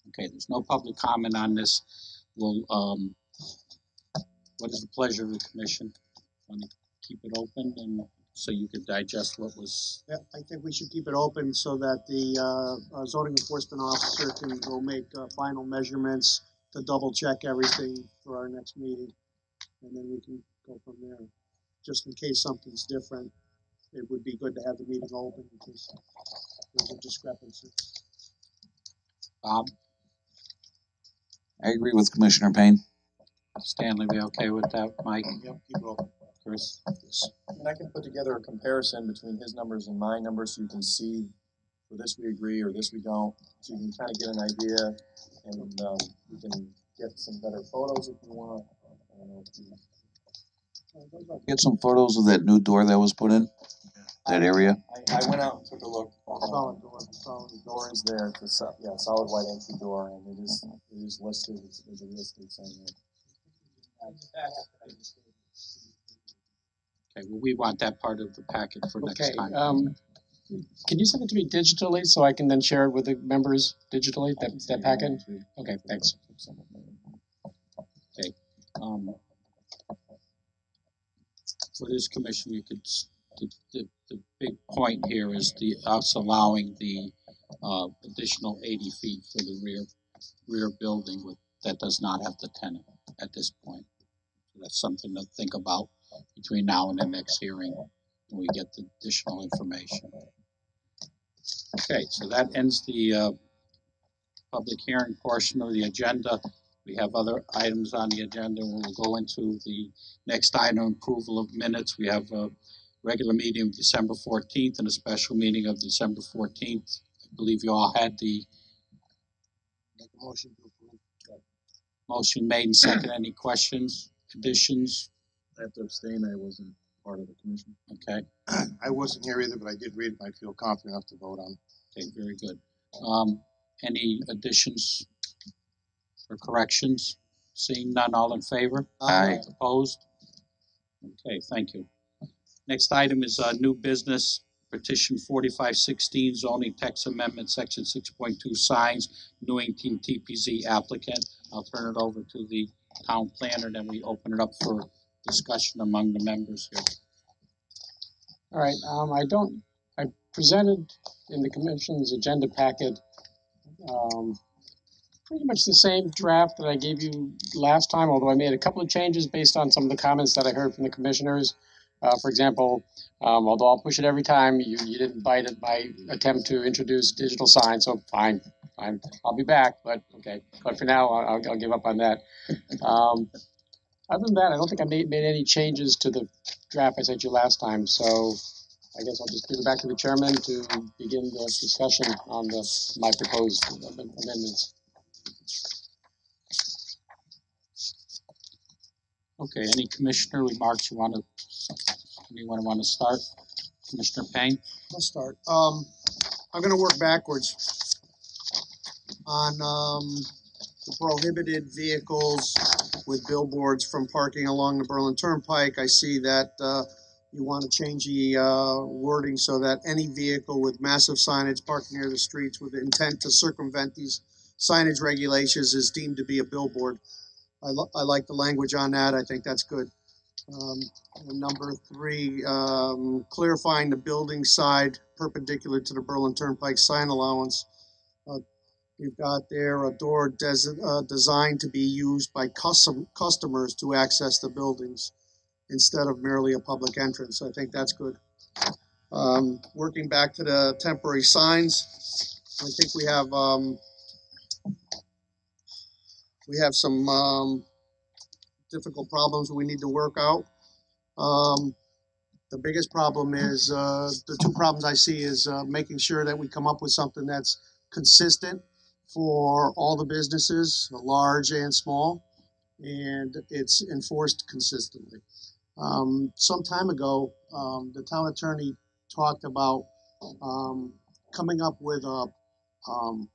Okay, there's no public comment on this. We'll, what is the pleasure of the commission? Want to keep it open and so you could digest what was? Yeah, I think we should keep it open so that the zoning enforcement officer can go make final measurements to double check everything for our next meeting. And then we can go from there. Just in case something's different, it would be good to have the meeting open in case there's a discrepancy. Bob? I agree with Commissioner Payne. Stanley, we okay with that? Mike? Yep, keep it open. Chris? Yes. And I can put together a comparison between his numbers and my numbers so you can see for this we agree or this we don't. So you can kind of get an idea and you can get some better photos if you want. I don't know if you... Get some photos of that new door that was put in, that area. I went out and took a look. Solid door. The door is there. It's a solid white entry door, and it is listed. There's a listing sign there. Okay, well, we want that part of the packet for next time. Can you send it to me digitally so I can then share it with the members digitally, that packet? Okay, thanks. Okay. For this commission, you could, the big point here is us allowing the additional 80 feet for the rear building that does not have the tenant at this point. So that's something to think about between now and the next hearing when we get the additional information. Okay, so that ends the public hearing portion of the agenda. We have other items on the agenda. We'll go into the next item, approval of minutes. We have a regular meeting of December 14th and a special meeting of December 14th. I believe you all had the Make a motion to approve. motion made and second. Any questions, additions? I have to abstain. I wasn't part of the commission. Okay. I wasn't here either, but I did read it. I feel confident enough to vote on. Okay, very good. Any additions or corrections? Seeing none, all in favor? Aye. Opposed? Okay, thank you. Next item is new business, petition 4516, zoning text amendment, section 6.2 signs, Newington TPZ applicant. I'll turn it over to the town planner, then we open it up for discussion among the members here. All right, I presented in the commission's agenda packet pretty much the same draft that I gave you last time, although I made a couple of changes based on some of the comments that I heard from the commissioners. For example, although I'll push it every time, you didn't bite at my attempt to introduce digital signs, so fine, I'll be back, but okay. But for now, I'll give up on that. Other than that, I don't think I made any changes to the draft I sent you last time, so I guess I'll just give it back to the chairman to begin the discussion on my proposed amendments. Okay, any commissioner remarks anyone want to start? Commissioner Payne? I'll start. I'm gonna work backwards on the prohibited vehicles with billboards from parking along the Berlin Turnpike. I see that you want to change the wording so that any vehicle with massive signage parked near the streets with the intent to circumvent these signage regulations is deemed to be a billboard. I like the language on that. I think that's good. And number 3, clarifying the building side perpendicular to the Berlin Turnpike sign allowance. You've got there a door designed to be used by customers to access the buildings instead of merely a public entrance. I think that's good. Working back to the temporary signs, I think we have some difficult problems we need to work out. The biggest problem is the 2 problems I see is making sure that we come up with something that's consistent for all the businesses, large and small, and it's enforced consistently. Some time ago, the town attorney talked about coming up with um,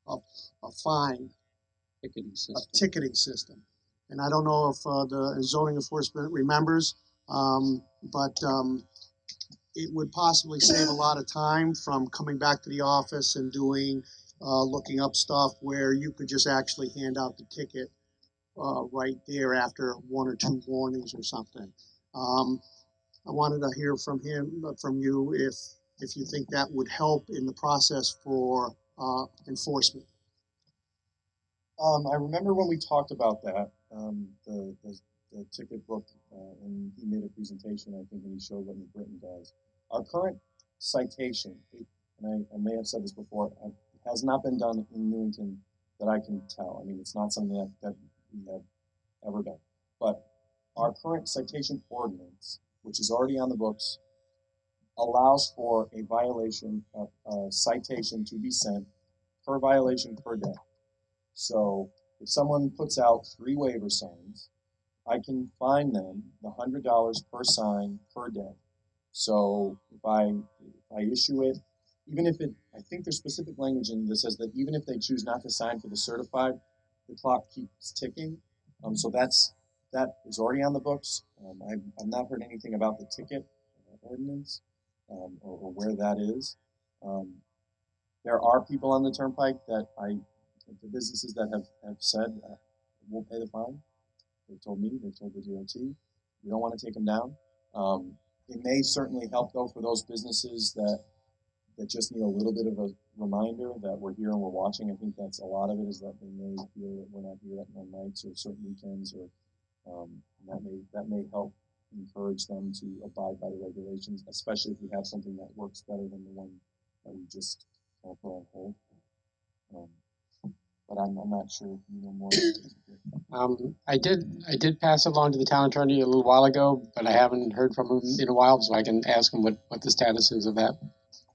a fine, Ticketing a system. ticketing system. And I don't know if the zoning enforcement remembers, but it would possibly save a lot of time from coming back to the office and doing, looking up stuff where you could just actually hand out the ticket right there after one or two warnings or something. I wanted to hear from you, if you think that would help in the process for enforcement. I remember when we talked about that, the ticket book, and he made a presentation, I think, and he showed what New Britain does. Our current citation, and I may have said this before, has not been done in Newington that I can tell. I mean, it's not something that we have ever done. But our current citation ordinance, which is already on the books, allows for a violation, a citation to be sent per violation per day. So if someone puts out 3 waiver signs, I can fine them the $100 per sign per day. So if I issue it, even if I think there's specific language in that says that even if they choose not to sign for the certified, the clock keeps ticking. So that is already on the books. I've not heard anything about the ticket ordinance or where that is. There are people on the turnpike that the businesses that have said we'll pay the fine. They've told me, they've told the DOT. We don't want to take them down. It may certainly help though for those businesses that just need a little bit of a reminder that we're here and we're watching. I think that's a lot of it, is that they may feel that we're not here on nights or certain weekends, or that may help encourage them to abide by the regulations, especially if we have something that works better than the one that we just put on hold. But I'm not sure if you know more. I did pass it along to the town attorney a little while ago, but I haven't heard from him in a while, so I can ask him what the status is of that.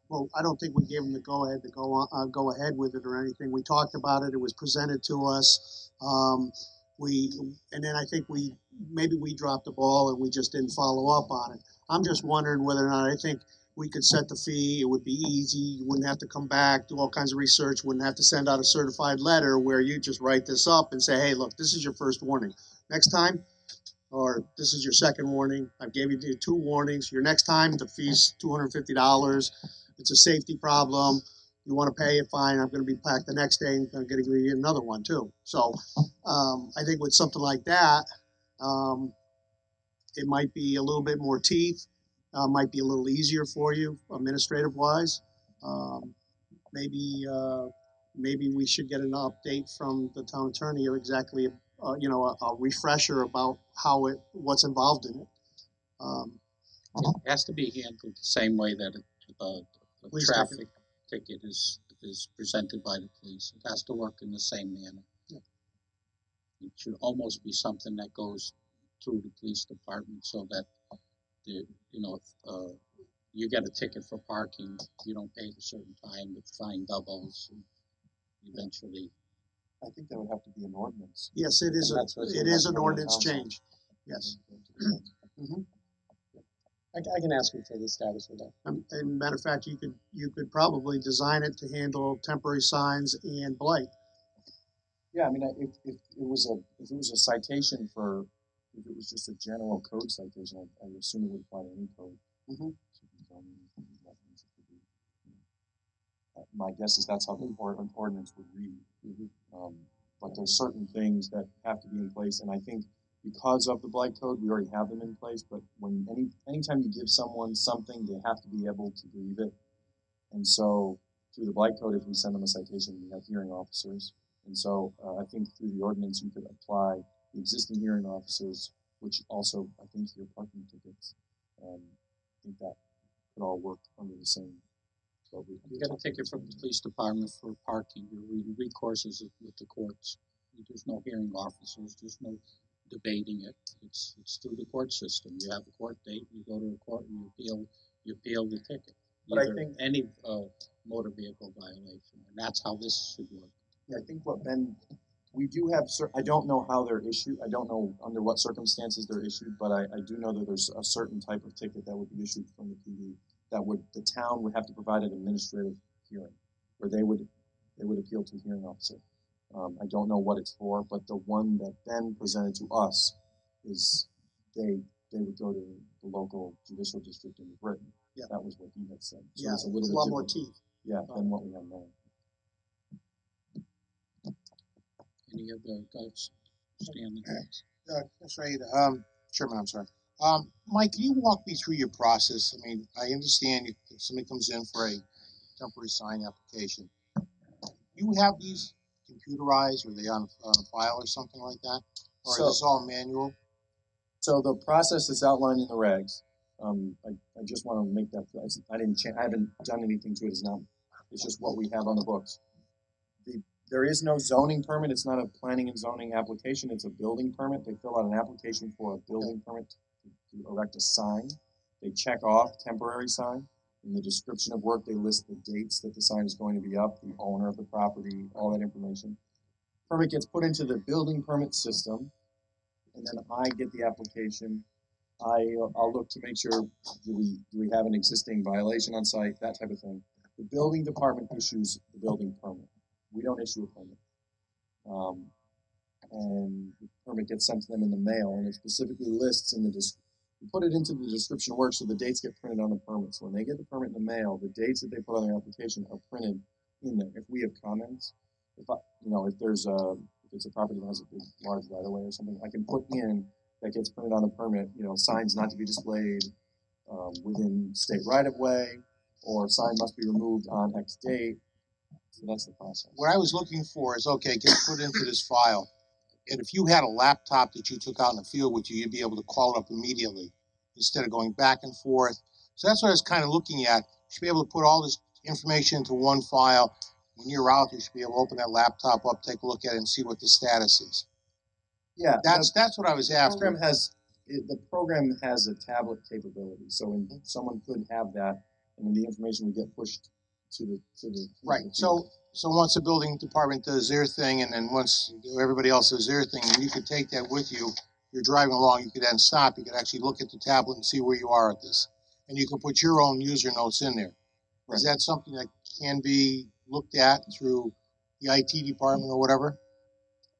Well, I don't think we gave him the go-ahead to go ahead with it or anything. We talked about it. It was presented to us. And then I think maybe we dropped the ball and we just didn't follow up on it. I'm just wondering whether or not, I think we could set the fee. It would be easy. You wouldn't have to come back, do all kinds of research, wouldn't have to send out a certified letter where you just write this up and say, hey, look, this is your first warning. Next time, or this is your second warning. I've gave you 2 warnings. Your next time, the fee's $250. It's a safety problem. You want to pay it, fine. I'm going to be back the next day and I'm going to give you another one too. So I think with something like that, it might be a little bit more teeth, might be a little easier for you administrative wise. Maybe we should get an update from the town attorney of exactly, a refresher about what's involved in it. It has to be handled the same way that a Police traffic ticket is presented by the police. It has to work in the same manner. Yeah. It should almost be something that goes through the police department, so that if you get a ticket for parking, you don't pay at a certain time, the fine doubles, and eventually. I think that would have to be an ordinance. Yes, it is. It is an ordinance change. Yes. Mm-hmm. I can ask him for the status of that. And matter of fact, you could probably design it to handle temporary signs and blight. Yeah, I mean, if it was a citation if it was just a general code citation, I assume it would apply to any code. Mm-hmm. My guess is that's how the ordinance would read. Mm-hmm. But there's certain things that have to be in place, and I think because of the blight code, we already have them in place. But anytime you give someone something, they have to be able to grieve it. And so through the blight code, if we send them a citation, we have hearing officers. And so I think through the ordinance, you could apply the existing hearing officers, which also I think your parking tickets. I think that could all work under the same. You get a ticket from the police department for parking, your recourse is with the courts. There's no hearing officers, there's no debating it. It's through the court system. You have a court date, you go to a court and you appeal the ticket. But I think any motor vehicle violation, and that's how this should work. I think we do have I don't know how they're issued. I don't know under what circumstances they're issued, but I do know that there's a certain type of ticket that would be issued from the PD the town would have to provide an administrative hearing, where they would appeal to a hearing officer. I don't know what it's for, but the one that Ben presented to us is they would go to the local judicial district in Britain. Yeah. That was what he had said. So Yeah, it's a little it's a bit lot more different. teeth. Yeah, than what we have now. Any other thoughts, Stanley? That's right. Chairman, I'm sorry. Mike, can you walk me through your process? I mean, I understand if somebody comes in for a temporary sign application, you have these computerized, or are they on a file or something like that? Or is this all manual? So the process is outlined in the regs. I just want to make that, I haven't done anything to it. It's just what we have on the books. There is no zoning permit. It's not a planning and zoning application. It's a building permit. They fill out an application for a building permit to erect a sign. They check off temporary sign. In the description of work, they list the dates that the sign is going to be up, the owner of the property, all that information. Permit gets put into the building permit system, and then I get the application. I'll look to make sure, do we have an existing violation on site, that type of thing. The building department issues the building permit. We don't issue a permit. And the permit gets sent to them in the mail, and it specifically lists in the we put it into the description of work, so the dates get printed on the permit. So when they get the permit in the mail, the dates that they put on their application are printed in there. If we have comments, if there's if it's a property that has a big, large right of way or something, I can put in that gets printed on the permit. Signs not to be displayed within state right of way, or sign must be removed on X date. So that's the process. What I was looking for is, okay, get put into this file. And if you had a laptop that you took out in the field with you, you'd be able to call it up immediately instead of going back and forth. So that's what I was kind of looking at. You should be able to put all this information into one file. When you're out, you should be able to open that laptop up, take a look at it, and see what the status is. Yeah, that's what I was after. The program has a tablet capability, so someone could have that, and then the information would get pushed to the right. So once the building department does their thing, and then once everybody else does their thing, and you could take that with you. You're driving along, you could then stop. You could actually look at the tablet and see where you are at this, and you can put your own user notes in there. Right. Is that something that can be looked at through the IT department or whatever?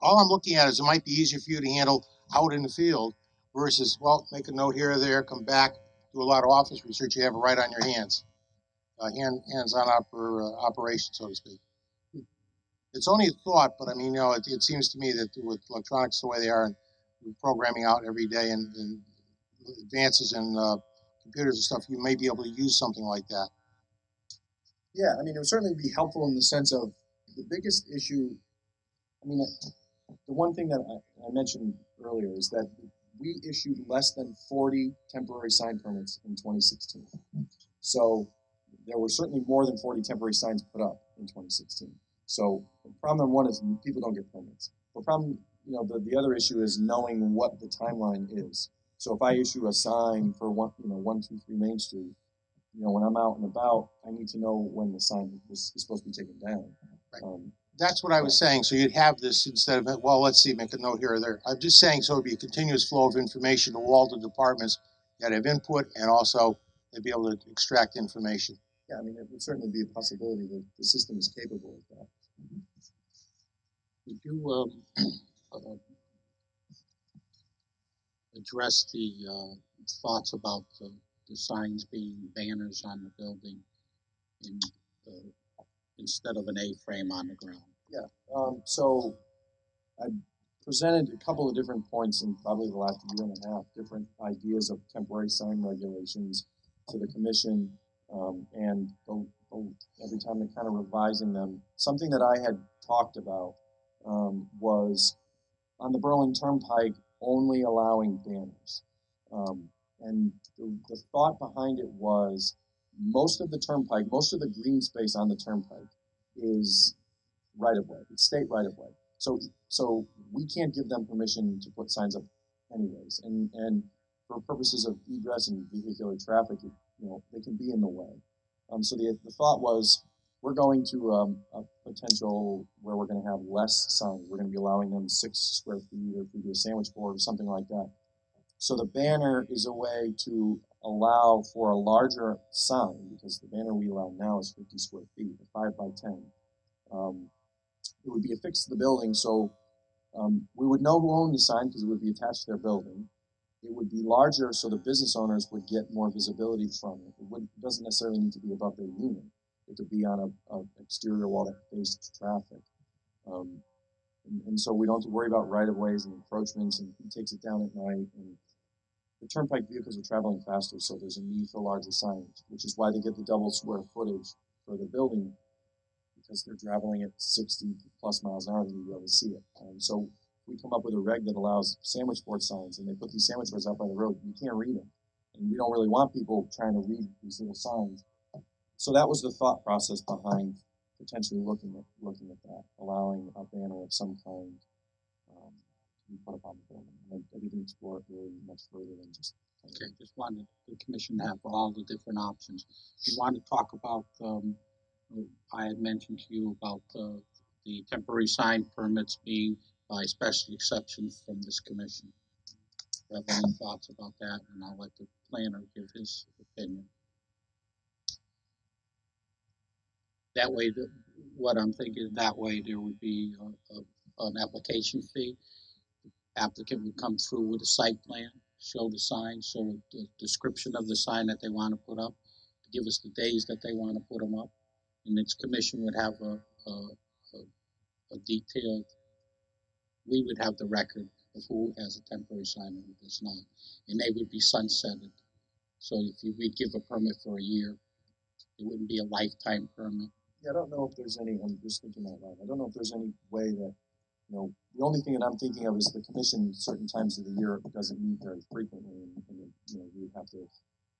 All I'm looking at is it might be easier for you to handle out in the field versus, well, make a note here or there, come back, do a lot of office research. You have it right on your hands. Hands-on operation, so to speak. It's only a thought, but I mean, it seems to me that with electronics the way they are, and programming out every day, and advances in computers and stuff, you may be able to use something like that. Yeah, I mean, it would certainly be helpful in the sense of the biggest issue. I mean, the one thing that I mentioned earlier is that we issued less than 40 temporary sign permits in 2016. So there were certainly more than 40 temporary signs put up in 2016. So problem number one is people don't get permits. The problem, the other issue is knowing what the timeline is. So if I issue a sign for 123 Main Street, when I'm out and about, I need to know when the sign is supposed to be taken down. Right. That's what I was saying. So you'd have this instead of, well, let's see, make a note here or there. I'm just saying so it would be a continuous flow of information to all the departments that have input, and also they'd be able to extract information. Yeah, I mean, it would certainly be a possibility that the system is capable of that. Did you address the thoughts about the signs being banners on the building instead of an A-frame on the ground? Yeah, so I presented a couple of different points in probably the last year and a half, different ideas of temporary sign regulations to the commission, and every time they're kind of revising them. Something that I had talked about was on the Berlin Turnpike only allowing banners. And the thought behind it was most of the turnpike, most of the green space on the turnpike is right of way. It's state right of way. So we can't give them permission to put signs up anyways. And for purposes of egress and vehicular traffic, they can be in the way. So the thought was we're going to a potential where we're going to have less signs. We're going to be allowing them 6 square feet, or if we do a sandwich board or something like that. So the banner is a way to allow for a larger sign, because the banner we allow now is 50 square feet, 5 by 10. It would be affixed to the building, so we would know who owned the sign because it would be attached to their building. It would be larger, so the business owners would get more visibility from it. It doesn't necessarily need to be above their unit. It could be on a exterior wall that faces traffic. And so we don't have to worry about right-of-ways and encroachments, and it takes it down at night. And the turnpike vehicles are traveling faster, so there's a need for larger signage, which is why they get the double square footage for the building, because they're traveling at 60 plus miles an hour, and you be able to see it. So we come up with a reg that allows sandwich board signs, and they put these sandwich boards out by the road. You can't read them, and we don't really want people trying to read these little signs. So that was the thought process behind potentially looking at that, allowing a banner of some kind to be put up on the building. And I didn't explore it really much further than just. Okay, just wanted the commission to have all the different options. You want to talk about, I had mentioned to you about the temporary sign permits being by special exception from this commission. Do you have any thoughts about that? And I'll let the planner give his opinion. That way, what I'm thinking, that way there would be an application fee. The applicant would come through with a site plan, show the sign, show the description of the sign that they want to put up, give us the days that they want to put them up, and its commission would have a detailed. We would have the record of who has a temporary sign and who does not, and they would be sunsetted. So if we'd give a permit for a year, it wouldn't be a lifetime permit. Yeah, I don't know if there's any. I'm just thinking out loud. I don't know if there's any way that, the only thing that I'm thinking of is the commission. Certain times of the year doesn't meet very frequently, and we would have to,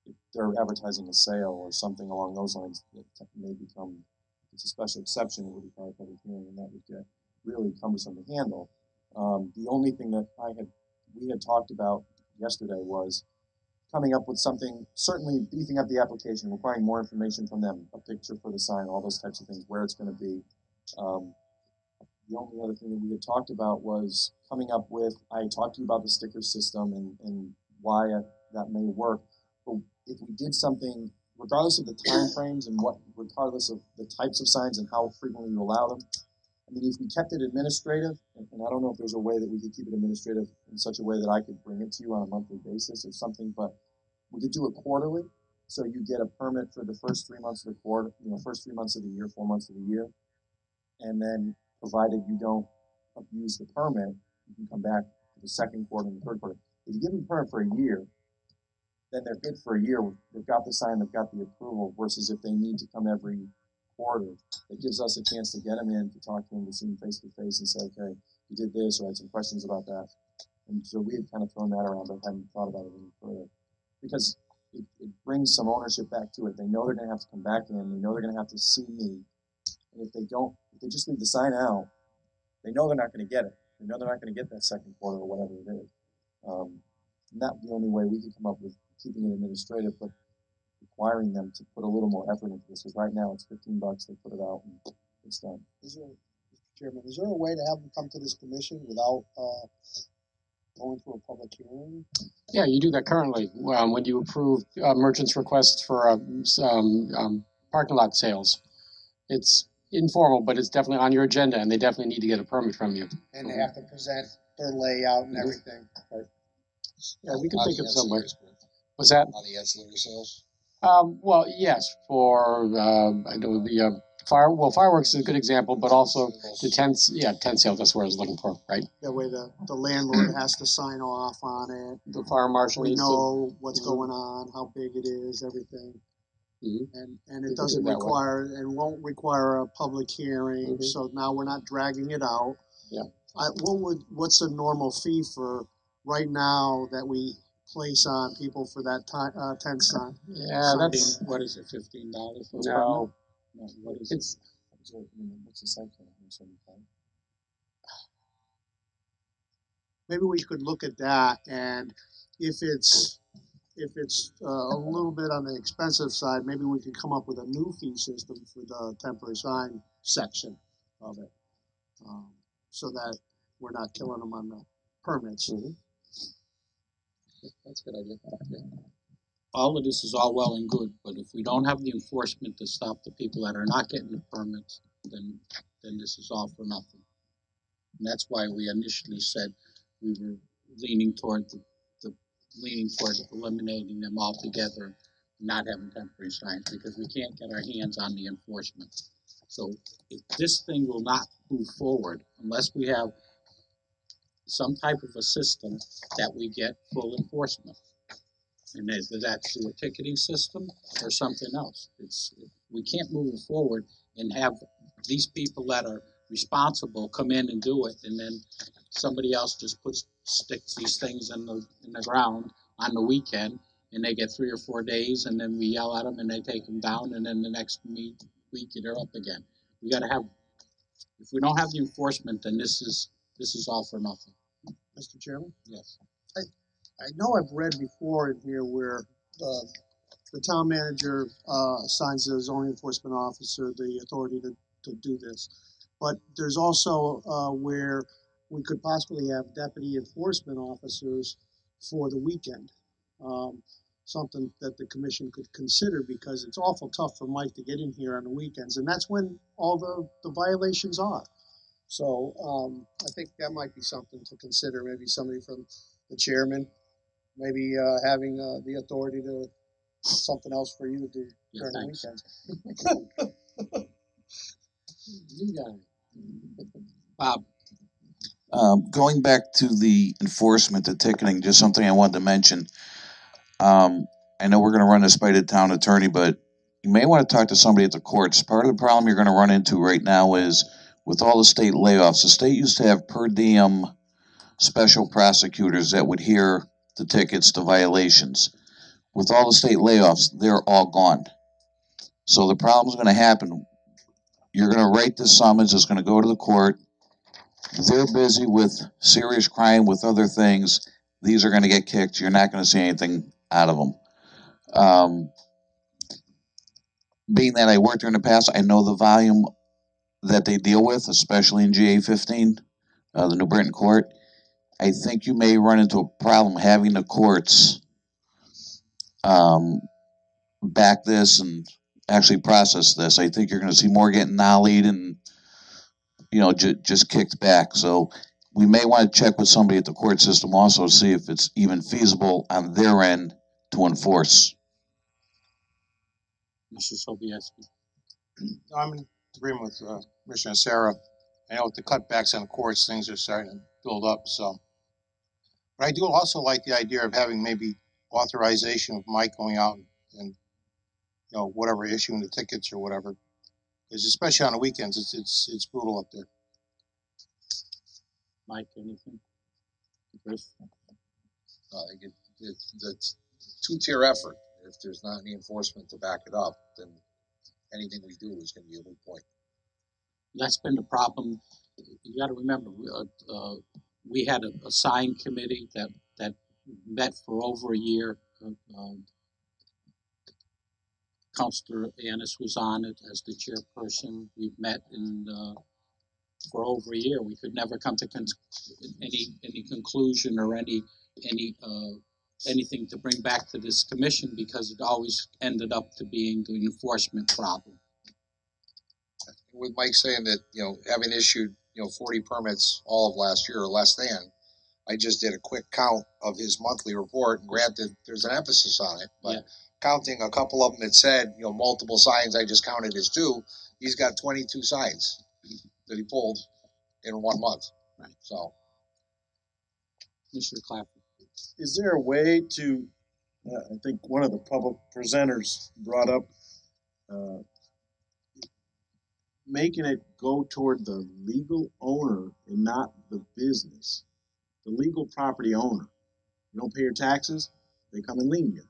if they're advertising a sale or something along those lines, that may become. It's a special exception. It would require a public hearing, and that would get really cumbersome to handle. The only thing that we had talked about yesterday was coming up with something, certainly beefing up the application, requiring more information from them, a picture for the sign, all those types of things, where it's going to be. The only other thing that we had talked about was coming up with, I talked to you about the sticker system and why that may work. But if we did something, regardless of the time frames and regardless of the types of signs and how frequently you allow them, I mean, if we kept it administrative, and I don't know if there's a way that we could keep it administrative in such a way that I could bring it to you on a monthly basis or something, but we could do it quarterly. So you get a permit for the first 3 months of the quarter, first 3 months of the year, 4 months of the year. And then provided you don't abuse the permit, you can come back to the second quarter and the third quarter. If you give them a permit for a year, then they're good for a year. They've got the sign, they've got the approval, versus if they need to come every quarter, it gives us a chance to get them in, to talk to them, to see them face to face and say, okay, you did this, or I had some questions about that. And so we had kind of thrown that around, but hadn't thought about it any further. Because it brings some ownership back to it. They know they're going to have to come back in. They know they're going to have to see me. And if they just leave the sign out, they know they're not going to get it. They know they're not going to get that second quarter or whatever it is. And that's the only way we can come up with keeping it administrative, but requiring them to put a little more effort into this. Because right now it's $15, they put it out, and it's done. Mr. Chairman, is there a way to have them come to this commission without going through a public hearing? Yeah, you do that currently when you approve merchants' requests for parking lot sales. It's informal, but it's definitely on your agenda, and they definitely need to get a permit from you. And they have to present their layout and everything. Right. Yeah, we can think of some way. What's On that? the ancillary sales? Well, yes, for I know the fireworks is a good example, but also the tent sales. That's what I was looking for, right? That way the landlord has to sign off on it. The fire marshal We needs know what's going on, how big it is, everything. And it doesn't require, and won't require a public hearing, so now we're not dragging it out. Yeah. What's the normal fee for right now that we place on people for that tent sign? Yeah, that's what is it? $15 for no. No, what is It's what's the site plan? 175. Maybe we could look at that, and if it's a little bit on the expensive side, maybe we could come up with a new fee system for the temporary sign section of it, so that we're not killing them on the permits. That's a good idea. Yeah. all of this is all well and good, but if we don't have the enforcement to stop the people that are not getting the permits, then this is all for nothing. And that's why we initially said we were leaning toward leaning toward eliminating them altogether, not having temporary signs, because we can't get our hands on the enforcement. So if this thing will not move forward unless we have some type of a system that we get full enforcement. And that's through a ticketing system or something else. We can't move forward and have these people that are responsible come in and do it, and then somebody else just sticks these things in the ground on the weekend, and they get 3 or 4 days, and then we yell at them and they take them down, and then the next week they're up again. We got to have. If we don't have the enforcement, then this is all for nothing. Mr. Chairman? Yes. I know I've read before in here where the town manager assigns the zoning enforcement officer the authority to do this. But there's also where we could possibly have deputy enforcement officers for the weekend. Something that the commission could consider, because it's awful tough for Mike to get in here on the weekends, and that's when all the violations are. So I think that might be something to consider. Maybe somebody from the chairman, maybe having the authority to something else for you to do during the weekends. You got it. Bob. Going back to the enforcement, the ticketing, just something I wanted to mention. I know we're going to run this by the town attorney, but you may want to talk to somebody at the courts. Part of the problem you're going to run into right now is with all the state layoffs. The state used to have per diem special prosecutors that would hear the tickets, the violations. With all the state layoffs, they're all gone. So the problem's going to happen. You're going to write this summons. It's going to go to the court. They're busy with serious crime, with other things. These are going to get kicked. You're not going to see anything out of them. Being that I worked there in the past, I know the volume that they deal with, especially in GA 15, the New Britain Court. I think you may run into a problem having the courts back this and actually process this. I think you're going to see more getting nollied and just kicked back. So we may want to check with somebody at the court system also to see if it's even feasible on their end to enforce. Mr. Sobieski. I'm in agreement with Commissioner Sarah. I know with the cutbacks on the courts, things are starting to build up. So, but I do also like the idea of having maybe authorization of Mike going out and whatever, issuing the tickets or whatever. Because especially on the weekends, it's brutal up there. Mike, anything? Chris? It's two-tier effort. If there's not any enforcement to back it up, then anything we do is going to be a moot point. That's been the problem. You got to remember, we had a sign committee that met for over a year. Councilor Annis was on it as the chairperson. We've met for over a year. We could never come to any conclusion or anything to bring back to this commission, because it always ended up to being the enforcement problem. With Mike saying that, having issued, 40 permits all of last year or less than, I just did a quick count of his monthly report, and granted, there's an emphasis on it, but counting a couple of them that said, multiple signs, I just counted as 2, he's got 22 signs that he pulled in 1 month. Right. So. Mr. Clapper. Is there a way to, I think one of the public presenters brought up, making it go toward the legal owner and not the business, the legal property owner. You don't pay your taxes, they come and lien you.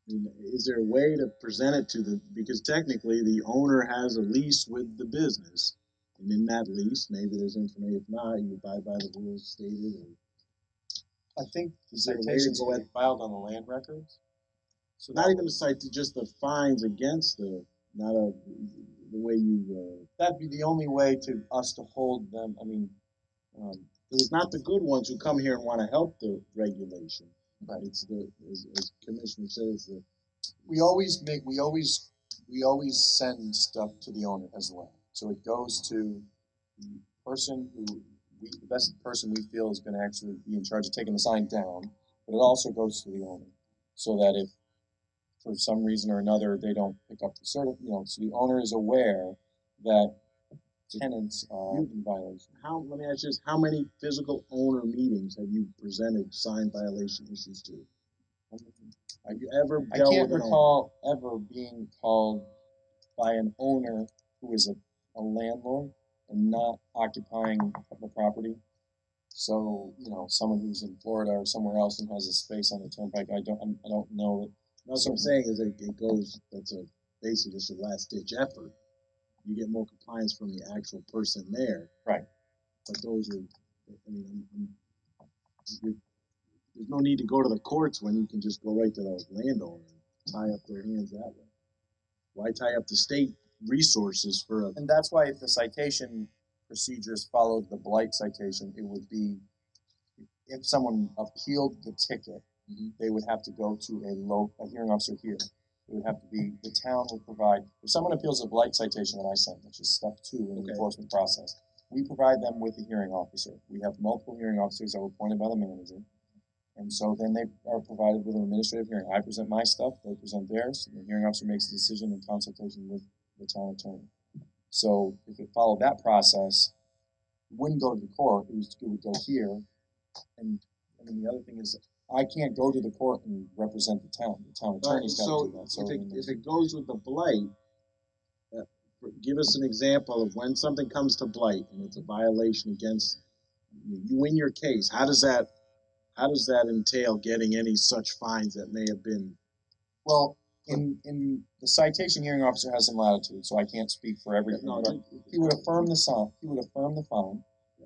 I mean, is there a way to present it to because technically the owner has a lease with the business, and in that lease, maybe there's information. If not, you abide by the rules stated. I think is there a way to go ahead filed on the land records? So not even to cite to just the fines against the way you. That'd be the only way to us to hold them. I mean, because it's not the good ones who come here and want to help the regulation. Right. It's the, as Commissioner says, the We always send stuff to the owner as well. So it goes to the person the best person we feel is gonna actually be in charge of taking the sign down, but it also goes to the owner. So that if for some reason or another they don't pick up the so the owner is aware that tenants are in violation. let me ask you this, how many physical owner meetings have you presented sign violation issues to? Have you ever I dealt can't with an recall ever being called by an owner who is a landlord and not occupying the property. So, someone who's in Florida or somewhere else and has a space on the turnpike, I don't know. That's what I'm saying is that it goes, that's a basically just a last ditch effort. You get more compliance from the actual person there. Right. But those are, I mean, there's no need to go to the courts when you can just go right to the landowner and tie up their hands that way. Why tie up the state resources for a? And that's why if the citation procedures followed the blight citation, it would be if someone appealed the ticket, they would have to go to a hearing officer here. It would have to be the town would provide. If someone appeals a blight citation that I sent, which is step 2 in the enforcement process, we provide them with a hearing officer. We have multiple hearing officers that were appointed by the manager. And so then they are provided with an administrative hearing. I present my stuff, they present theirs, and the hearing officer makes a decision in consultation with the town attorney. So if it followed that process, it wouldn't go to the court, it would go here. And then the other thing is, I can't go to the court and represent the town attorney's got to do that. So if it goes with the blight, give us an example of when something comes to blight and it's a violation against, you win your case, how does that entail getting any such fines that may have been? Well, in the citation hearing officer has some latitude, so I can't speak for everything. No, but he would affirm the fine,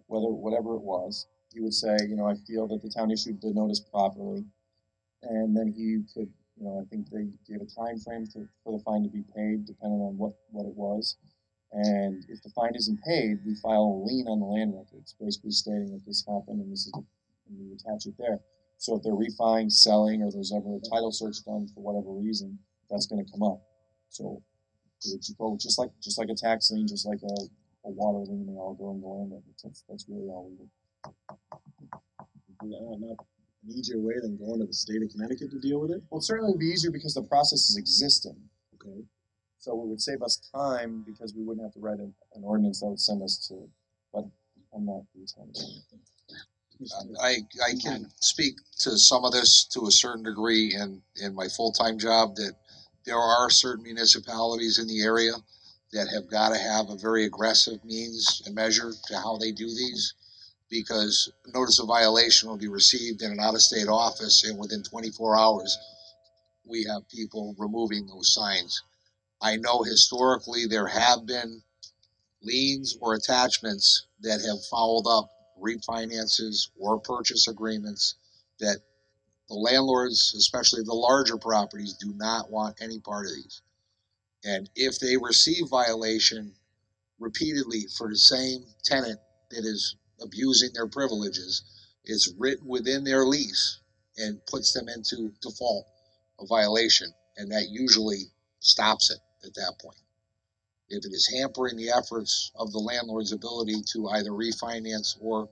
whatever it was. He would say, I feel that the town issued the notice properly, and then he could, I think they gave a time frame for the fine to be paid, depending on what it was. And if the fine isn't paid, we file a lien on the land records, basically stating that this happened and we attach it there. So if they're refining, selling, or there's ever a title search done for whatever reason, that's going to come up. So it would go just like a tax lien, just like a water lien, they all go in the land records. That's really all we do. Not an easier way than going to the state of Connecticut to deal with it? Well, it certainly would be easier because the process is existing. Okay. So it would save us time because we wouldn't have to write an ordinance that would send us to, but I'm not the attorney. I can speak to some of this to a certain degree in my full-time job, that there are certain municipalities in the area that have got to have a very aggressive means and measure to how they do these, because notice of violation will be received in an out-of-state office, and within 24 hours, we have people removing those signs. I know historically there have been liens or attachments that have followed up refinances or purchase agreements that the landlords, especially the larger properties, do not want any part of these. And if they receive violation repeatedly for the same tenant that is abusing their privileges, it's written within their lease and puts them into default of violation, and that usually stops it at that point. If it is hampering the efforts of the landlord's ability to either refinance or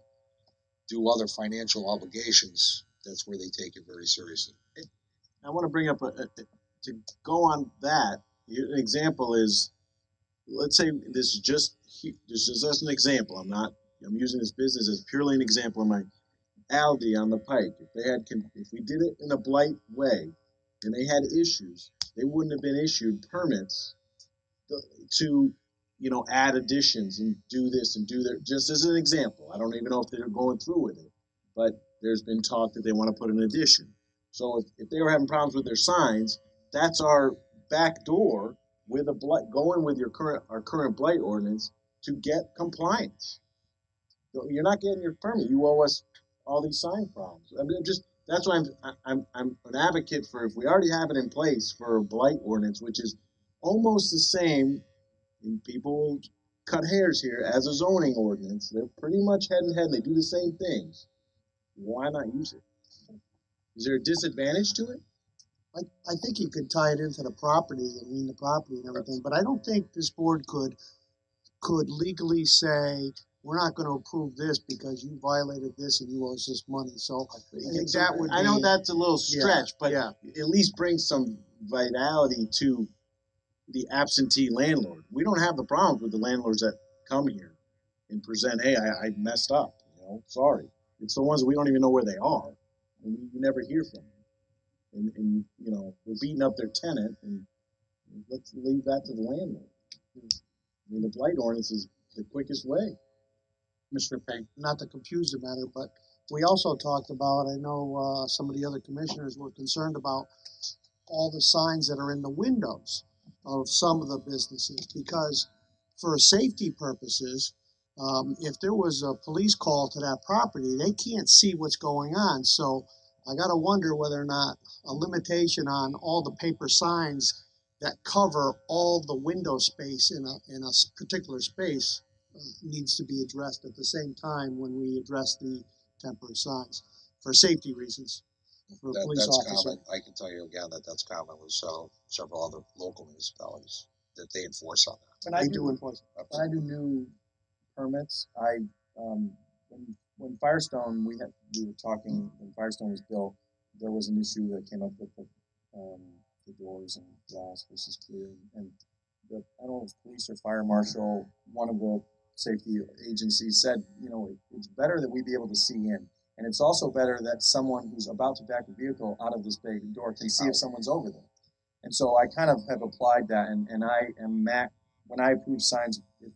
do other financial obligations, that's where they take it very seriously. I want to bring up to go on that. An example is, let's say this is just an example. I'm using this business as purely an example of my Aldi on the Pike. If we did it in a blight way, and they had issues, they wouldn't have been issued permits to add additions and do this and do that. Just as an example, I don't even know if they're going through with it, but there's been talk that they want to put an addition. So if they were having problems with their signs, that's our back door with going with our current blight ordinance to get compliance. You're not getting your permit. You owe us all these sign problems. I mean, that's why I'm an advocate for, if we already have it in place for a blight ordinance, which is almost the same, and people cut hairs here, as a zoning ordinance. They're pretty much head and head, and they do the same things. Why not use it? Is there a disadvantage to it? I think you could tie it into the property and mean the property and everything, but I don't think this board could legally say, we're not gonna approve this because you violated this and you owe us this money, so I think that would be. I know that's a little Yeah, stretch, but yeah. at least bring some vitality to the absentee landlord. We don't have the problems with the landlords that come here and present, hey, I messed up, sorry. It's the ones that we don't even know where they are, and we never hear from them. And we're beating up their tenant, and let's leave that to the landlord. I mean, the blight ordinance is the quickest way. Mr. Payne. Not to confuse the matter, but we also talked about, I know some of the other commissioners were concerned about all the signs that are in the windows of some of the businesses, because for safety purposes, if there was a police call to that property, they can't see what's going on. So I gotta wonder whether or not a limitation on all the paper signs that cover all the window space in a particular space needs to be addressed at the same time when we address the temporary signs for safety reasons for a police That's officer. common. I can tell you again that that's common with several other local municipalities that they enforce on that. When I They do do enforce it. when I do new permits, when Firestone we were talking when Firestone was built, there was an issue that came up with the doors and glass versus clear, and I don't know if it's police or fire marshal, one of the safety agencies said, it's better that we be able to see in, and it's also better that someone who's about to back a vehicle out of this big door can see if someone's over there. And so I kind of have applied that, and I am when I approve signs, if,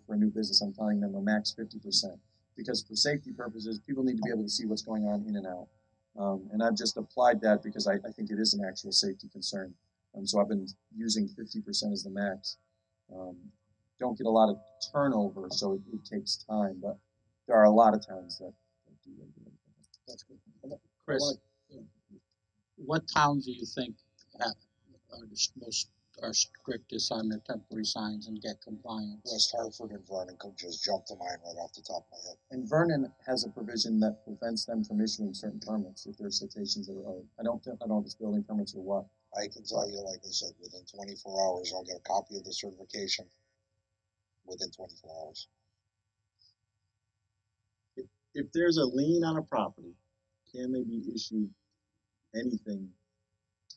for a new business, I'm telling them a max 50%, because for safety purposes, people need to be able to see what's going on in and out. And I've just applied that because I think it is an actual safety concern. So I've been using 50% as the max. Don't get a lot of turnover, so it takes time, but there are a lot of towns that do regulate that. That's good. Chris, what towns do you think are are strictest on their temporary signs and get compliance? West Hartford and Vernon could just jump to mind right off the top of my head. And Vernon has a provision that prevents them from issuing certain permits if there's citations that are owed. I don't know if it's building permits or what. I can tell you, like I said, within 24 hours, I'll get a copy of the certification within 24 hours. If there's a lien on a property, can they be issued anything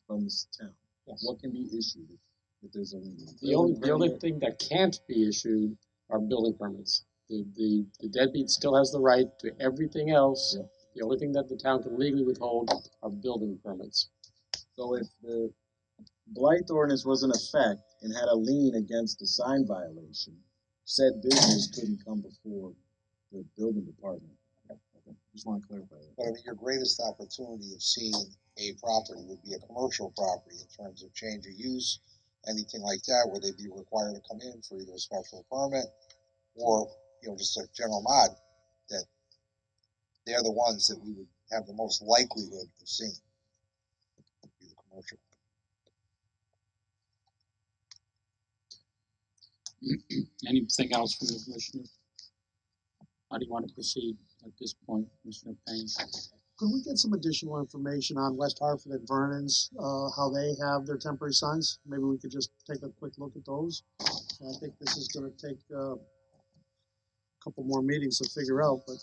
from this town? Yes. What can be issued if there's a lien? The only thing that can't be issued are building permits. The deadbeat still has the right to everything else. Yeah. The only thing that the town can legally withhold are building permits. So if the blight ordinance was in effect and had a lien against a sign violation, said business couldn't come before the building department. Just want to clarify that. But I mean, your greatest opportunity of seeing a property would be a commercial property in terms of change of use, anything like that, where they'd be required to come in for either a special permit or, just a general mod, that they're the ones that we would have the most likelihood of seeing. Be the commercial. Anything else from the commissioner? How do you want to proceed at this point, Mr. Payne? Could we get some additional information on West Hartford and Vernon's, how they have their temporary signs? Maybe we could just take a quick look at those. I think this is gonna take a couple more meetings to figure out, but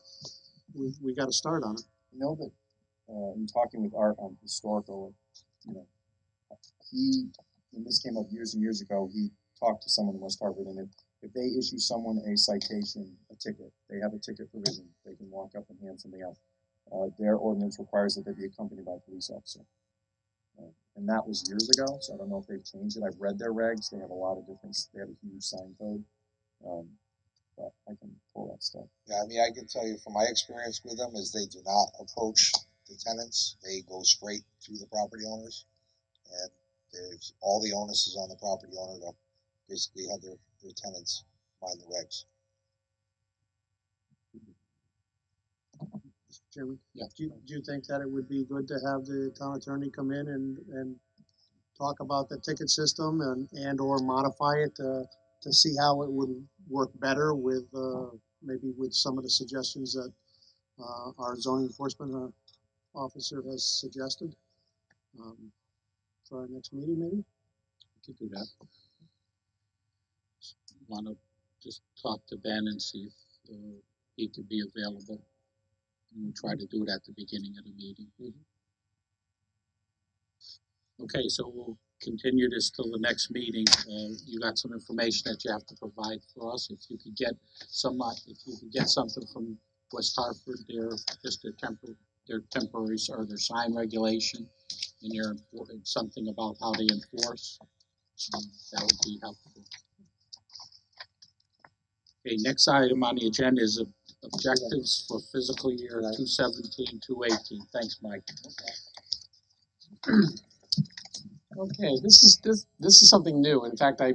we got to start on it. I know that in talking with Art on historical, and this came up years and years ago, he talked to someone in West Hartford, and if they issue someone a citation, a ticket, they have a ticket provision, they can walk up and hand something out. Their ordinance requires that they be accompanied by a police officer. And that was years ago, so I don't know if they've changed it. I've read their regs, they have a lot of different, they have a huge sign code. But I can pull that stuff. Yeah, I mean, I can tell you from my experience with them is they do not approach the tenants. They go straight to the property owners, and there's all the onus is on the property owner to basically have their tenants mind the regs. Mr. Chairman? Yeah. Do you think that it would be good to have the town attorney come in and talk about the ticket system and or modify it to see how it would work better with maybe with some of the suggestions that our zoning enforcement officer has suggested, for our next meeting, maybe? We could do that. Want to just talk to Ben and see if he could be available. And we'll try to do it at the beginning of the meeting. Okay, so we'll continue this till the next meeting. You got some information that you have to provide for us. If you could get something from West Hartford, their temporaries or their sign regulation, and something about how they enforce, that would be helpful. Okay, next item on the agenda is objectives for fiscal year 2017-2018. Thanks, Mike. Okay, this is something new. In fact, I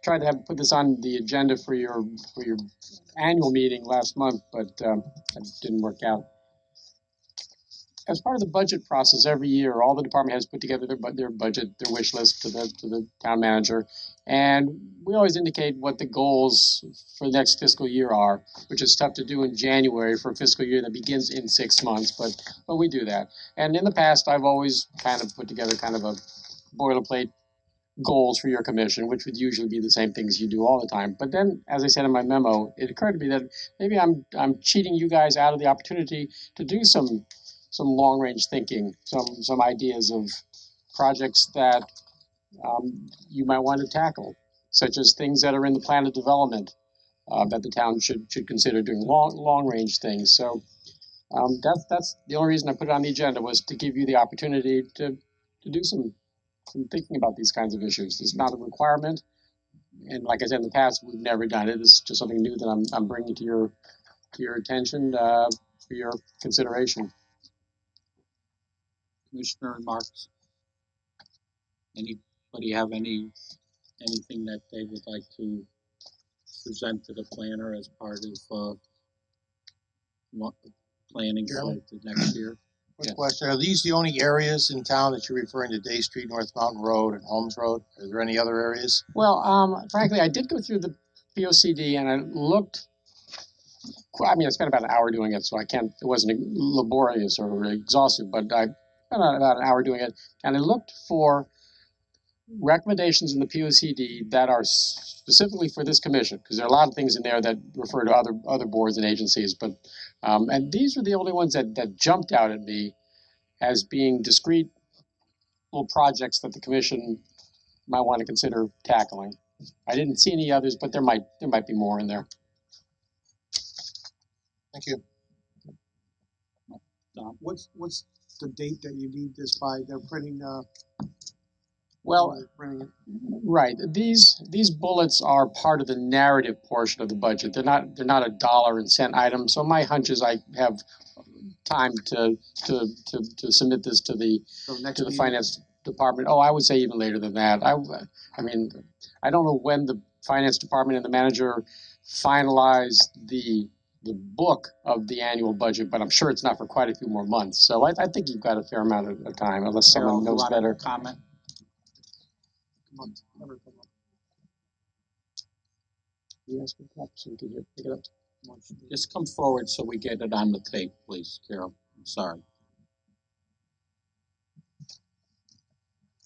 tried to put this on the agenda for your annual meeting last month, but it didn't work out. As part of the budget process every year, all the department heads put together their budget, their wish list to the town manager, and we always indicate what the goals for the next fiscal year are, which is tough to do in January for a fiscal year that begins in 6 months, but we do that. And in the past, I've always kind of put together kind of a boilerplate goals for your commission, which would usually be the same things you do all the time. But then, as I said in my memo, it occurred to me that maybe I'm cheating you guys out of the opportunity to do some long range thinking, some ideas of projects that you might want to tackle, such as things that are in the plan of development that the town should consider doing, long range things. So that's the only reason I put it on the agenda, was to give you the opportunity to do some thinking about these kinds of issues. It's not a requirement, and like I said in the past, we've never done it. It's just something new that I'm bringing to your attention for your consideration. Commissioner remarks. Anybody have anything that they would like to present to the planner as part of planning for the next year? Quick question, are these the only areas in town that you're referring to, Day Street, North Mountain Road, and Holmes Road? Are there any other areas? Well, frankly, I did go through the POCD and I looked. I mean, I spent about an hour doing it, so it wasn't laborious or exhaustive, but I spent about an hour doing it, and I looked for recommendations in the POCD that are specifically for this commission, because there are a lot of things in there that refer to other boards and agencies, but and these were the only ones that jumped out at me as being discrete little projects that the commission might want to consider tackling. I didn't see any others, but there might be more in there. Thank you. What's the date that you need this by? They're printing. Well, right. These bullets are part of the narrative portion of the budget. They're not a dollar and cent item. So my hunch is I have time to submit this to the finance department. Oh, I would say even later than that. I mean, I don't know when the finance department and the manager finalize the book of the annual budget, but I'm sure it's not for quite a few more months. So I think you've got a fair amount of time, unless someone knows better. Comment? Yes, could you pick it up? Just come forward so we get it on the tape, please, Carol. I'm sorry.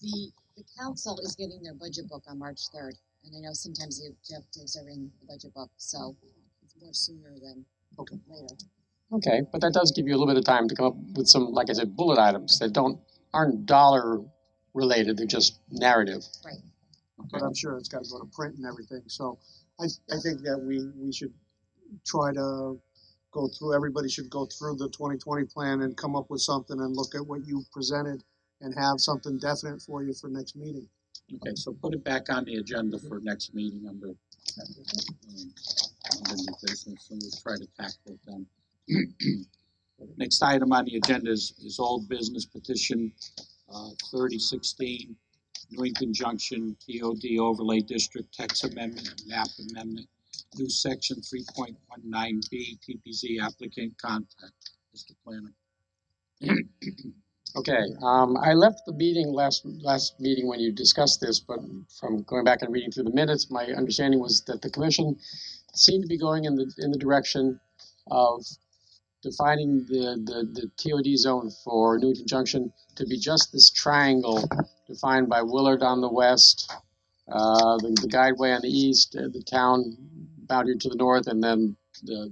The council is getting their budget book on March 3rd, and I know sometimes the objectives are in the budget book, so it's more sooner than later. Okay, but that does give you a little bit of time to come up with some, like I said, bullet items that aren't dollar related, they're just narrative. Right. But I'm sure it's got to go to print and everything. So I think that we should try to go through, everybody should go through the 2020 plan and come up with something and look at what you presented and have something definite for you for next meeting. Okay, so put it back on the agenda for next meeting under new business, and we'll try to tackle it then. Next item on the agenda is old business petition 3016, Newington Junction TOD Overlay District Text Amendment, Map Amendment, new section 3.19B, TPZ applicant contact. Mr. Planner. Okay, I left the meeting last meeting when you discussed this, but from going back and reading through the minutes, my understanding was that the commission seemed to be going in the direction of defining the TOD zone for Newington Junction to be just this triangle defined by Willard on the west, the guideway on the east, the town boundary to the north, and then the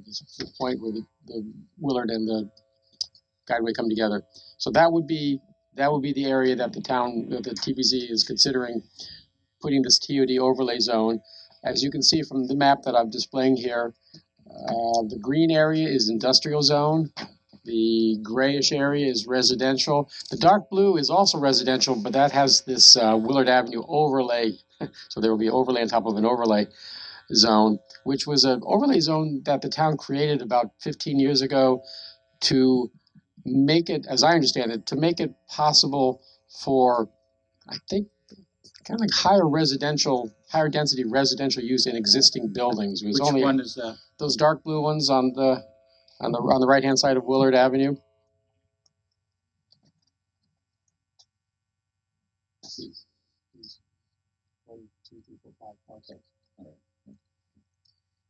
point where the Willard and the guideway come together. So that would be the area that the TBZ is considering putting this TOD overlay zone. As you can see from the map that I'm displaying here, the green area is industrial zone. The grayish area is residential. The dark blue is also residential, but that has this Willard Avenue overlay. So there will be overlay on top of an overlay zone, which was an overlay zone that the town created about 15 years ago to make it, as I understand it, to make it possible for, I think, kind of like higher density residential use in existing buildings. It was Which only one is that? those dark blue ones on the right hand side of Willard Avenue.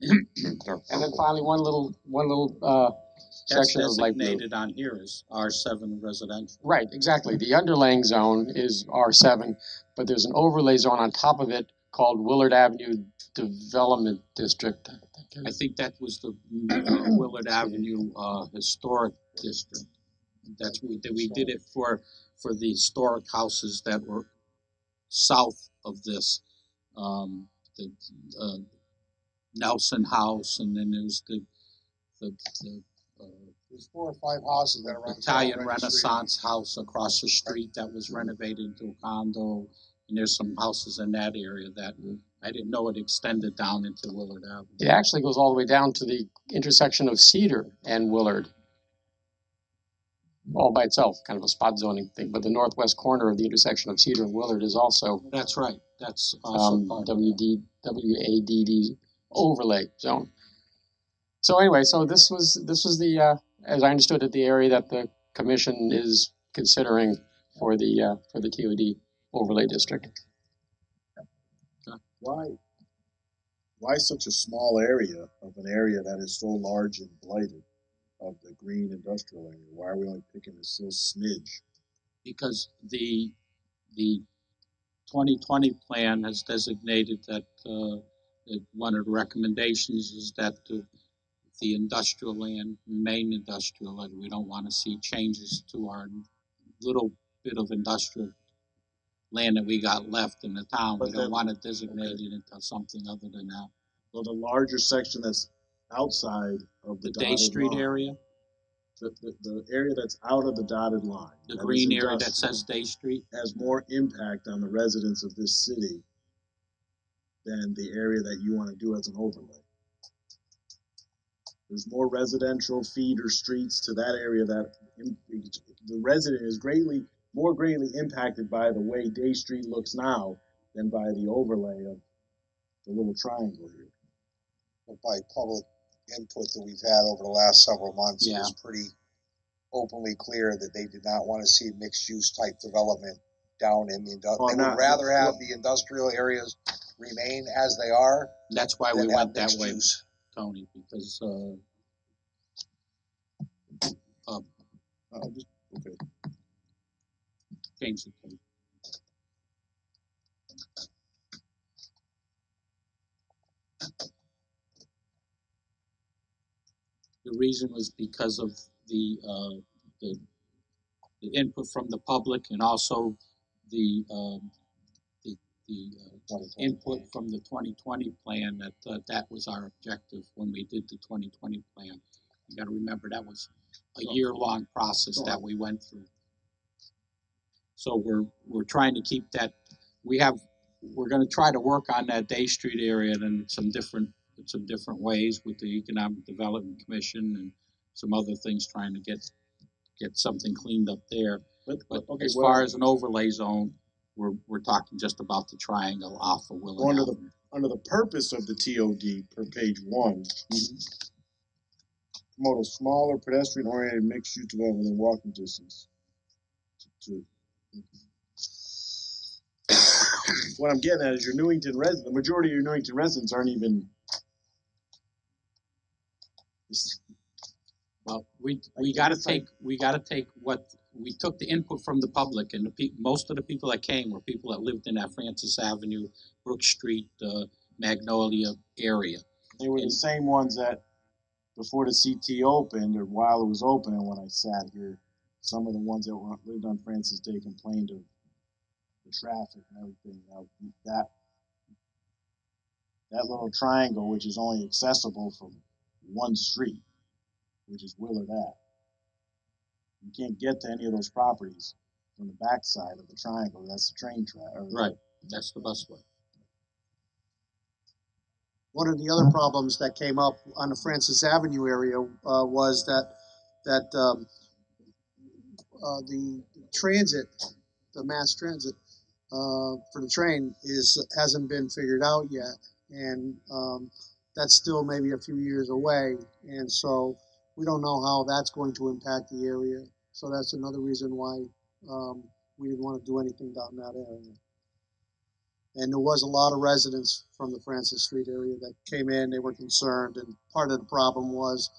And then finally, one little That's section of light blue. designated on here as R7 residential. Right, exactly. The underlaying zone is R7, but there's an overlay zone on top of it called Willard Avenue Development District. I think that was the Willard Avenue Historic District. We did it for the historic houses that were south of this. The Nelson House, and then there's There's 4 or 5 houses that are on Italian South Redding Street. Renaissance house across the street that was renovated into a condo, and there's some houses in that area that I didn't know it extended down into Willard Avenue. It actually goes all the way down to the intersection of Cedar and Willard, all by itself, kind of a spot zoning thing. But the northwest corner of the intersection of Cedar and Willard is also That's right. That's also part of it. WADD overlay zone. So anyway, so this was the as I understood it, the area that the commission is considering for the TOD overlay district. Why such a small area of an area that is so large and blighted of the green industrial area? Why are we only picking this little smidge? Because the 2020 plan has designated that one of the recommendations is that the industrial land remain industrial, and we don't want to see changes to our little bit of industrial land that we got left in the town. But We don't then- want to designate it into something other than that. Well, the larger section that's outside of The the Day dotted Street line, area, the area that's out of the dotted line, the that is green area that industrial, says Day Street, has more impact on the residents of this city than the area that you want to do as an overlay. There's more residential feeder streets to that area that the resident is more greatly impacted by the way Day Street looks now than by the overlay of the little triangle here. But by public input that we've had over the last several months, it Yeah. was pretty openly clear that they did not want to see mixed-use type development down in the industrial. They would rather have the industrial areas remain as they are that's why we than have went that mixed way, use. Tony, because Okay. change the thing. The reason was because of the input from the public, and also the input from the 2020 plan, that was our objective when we did the 2020 plan. You gotta remember, that was a year-long process that we went through. So we're trying to keep that, we're gonna try to work on that Day Street area in some different ways with the Economic Development Commission and some other things, trying to get something cleaned up there. But okay, as well- far as an overlay zone, we're talking just about the triangle off of Willard Avenue. Under the purpose of the TOD per page 1, promote a smaller pedestrian-oriented mixed-use development in walking distance. What I'm getting at is your Newington residents, the majority of your Newington residents aren't even Well, we gotta take what, we took the input from the public, and most of the people that came were people that lived in that Francis Avenue, Brook Street, Magnolia area. They were the same ones that, before the CT opened, or while it was open, and when I sat here, some of the ones that lived on Francis Day complained of the traffic and everything. Now, that little triangle, which is only accessible from one street, which is Willard Ave. You can't get to any of those properties from the backside of the triangle. That's the train track. Right, that's the best way. One of the other problems that came up on the Francis Avenue area was that the transit, the mass transit for the train hasn't been figured out yet, and that's still maybe a few years away, and so we don't know how that's going to impact the area. So that's another reason why we didn't want to do anything down that area. And there was a lot of residents from the Francis Street area that came in. They were concerned, and part of the problem was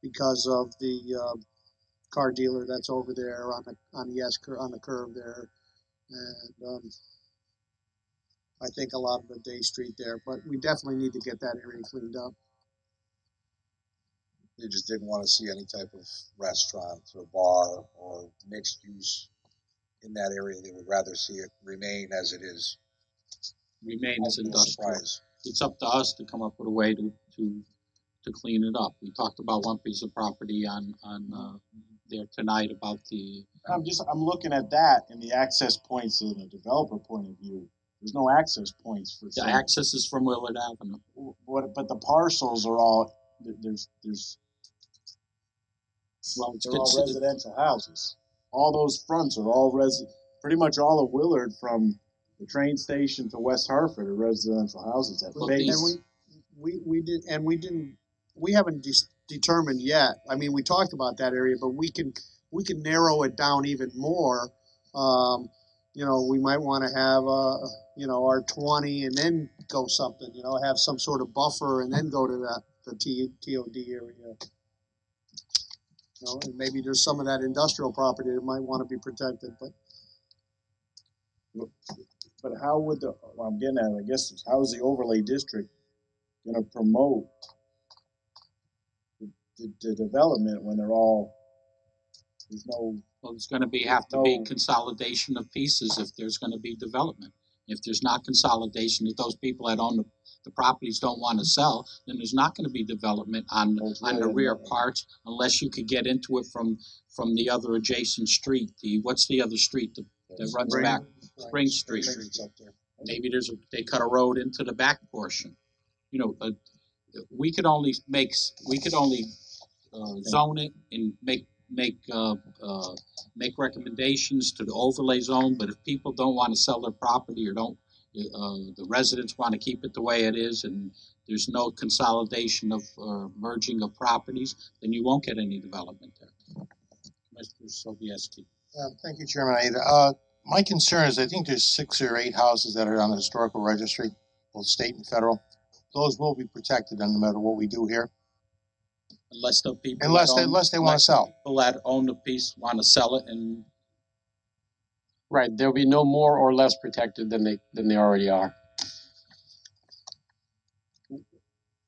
because of the car dealer that's over there on the curve there, and I think a lot of the Day Street there. But we definitely need to get that area cleaned up. They just didn't want to see any type of restaurant or bar or mixed use in that area. They would rather see it remain as it is. Remain as industrial. Surprise. It's up to us to come up with a way to clean it up. We talked about one piece of property on there tonight about the. I'm looking at that and the access points in a developer point of view. There's no access points for. The access is from Willard Avenue. But the parcels are all there's. Well, it's they're all residential houses. All those fronts are all pretty much all of Willard from the train station to West Hartford are residential houses. At base. And we haven't determined yet. I mean, we talked about that area, but we can narrow it down even more. We might want to have our 20 and then go something. Have some sort of buffer and then go to the TOD area. And maybe there's some of that industrial property that might want to be protected, but how would what I'm getting at, I guess, is how is the overlay district going to promote the development when there's no. Well, it's going to have to be consolidation of pieces if there's going to be development. If there's not consolidation, if those people that own the properties don't want to sell, then there's not going to be development on the rear parts unless you could get into it from the other adjacent street. What's the other street that runs back? Spring Street. Maybe they cut a road into the back portion. We could only zone it and make recommendations to the overlay zone, but if people don't want to sell their property or the residents want to keep it the way it is and there's no consolidation of merging of properties, then you won't get any development there. Mr. Sobieski. Thank you, Chairman Aida. My concern is I think there's 6 or 8 houses that are on the historical registry, both state and federal. Those will be protected no matter what we do here. Unless the people unless they want to sell. People that own the piece want to sell it, and right, there'll be no more or less protected than they already are.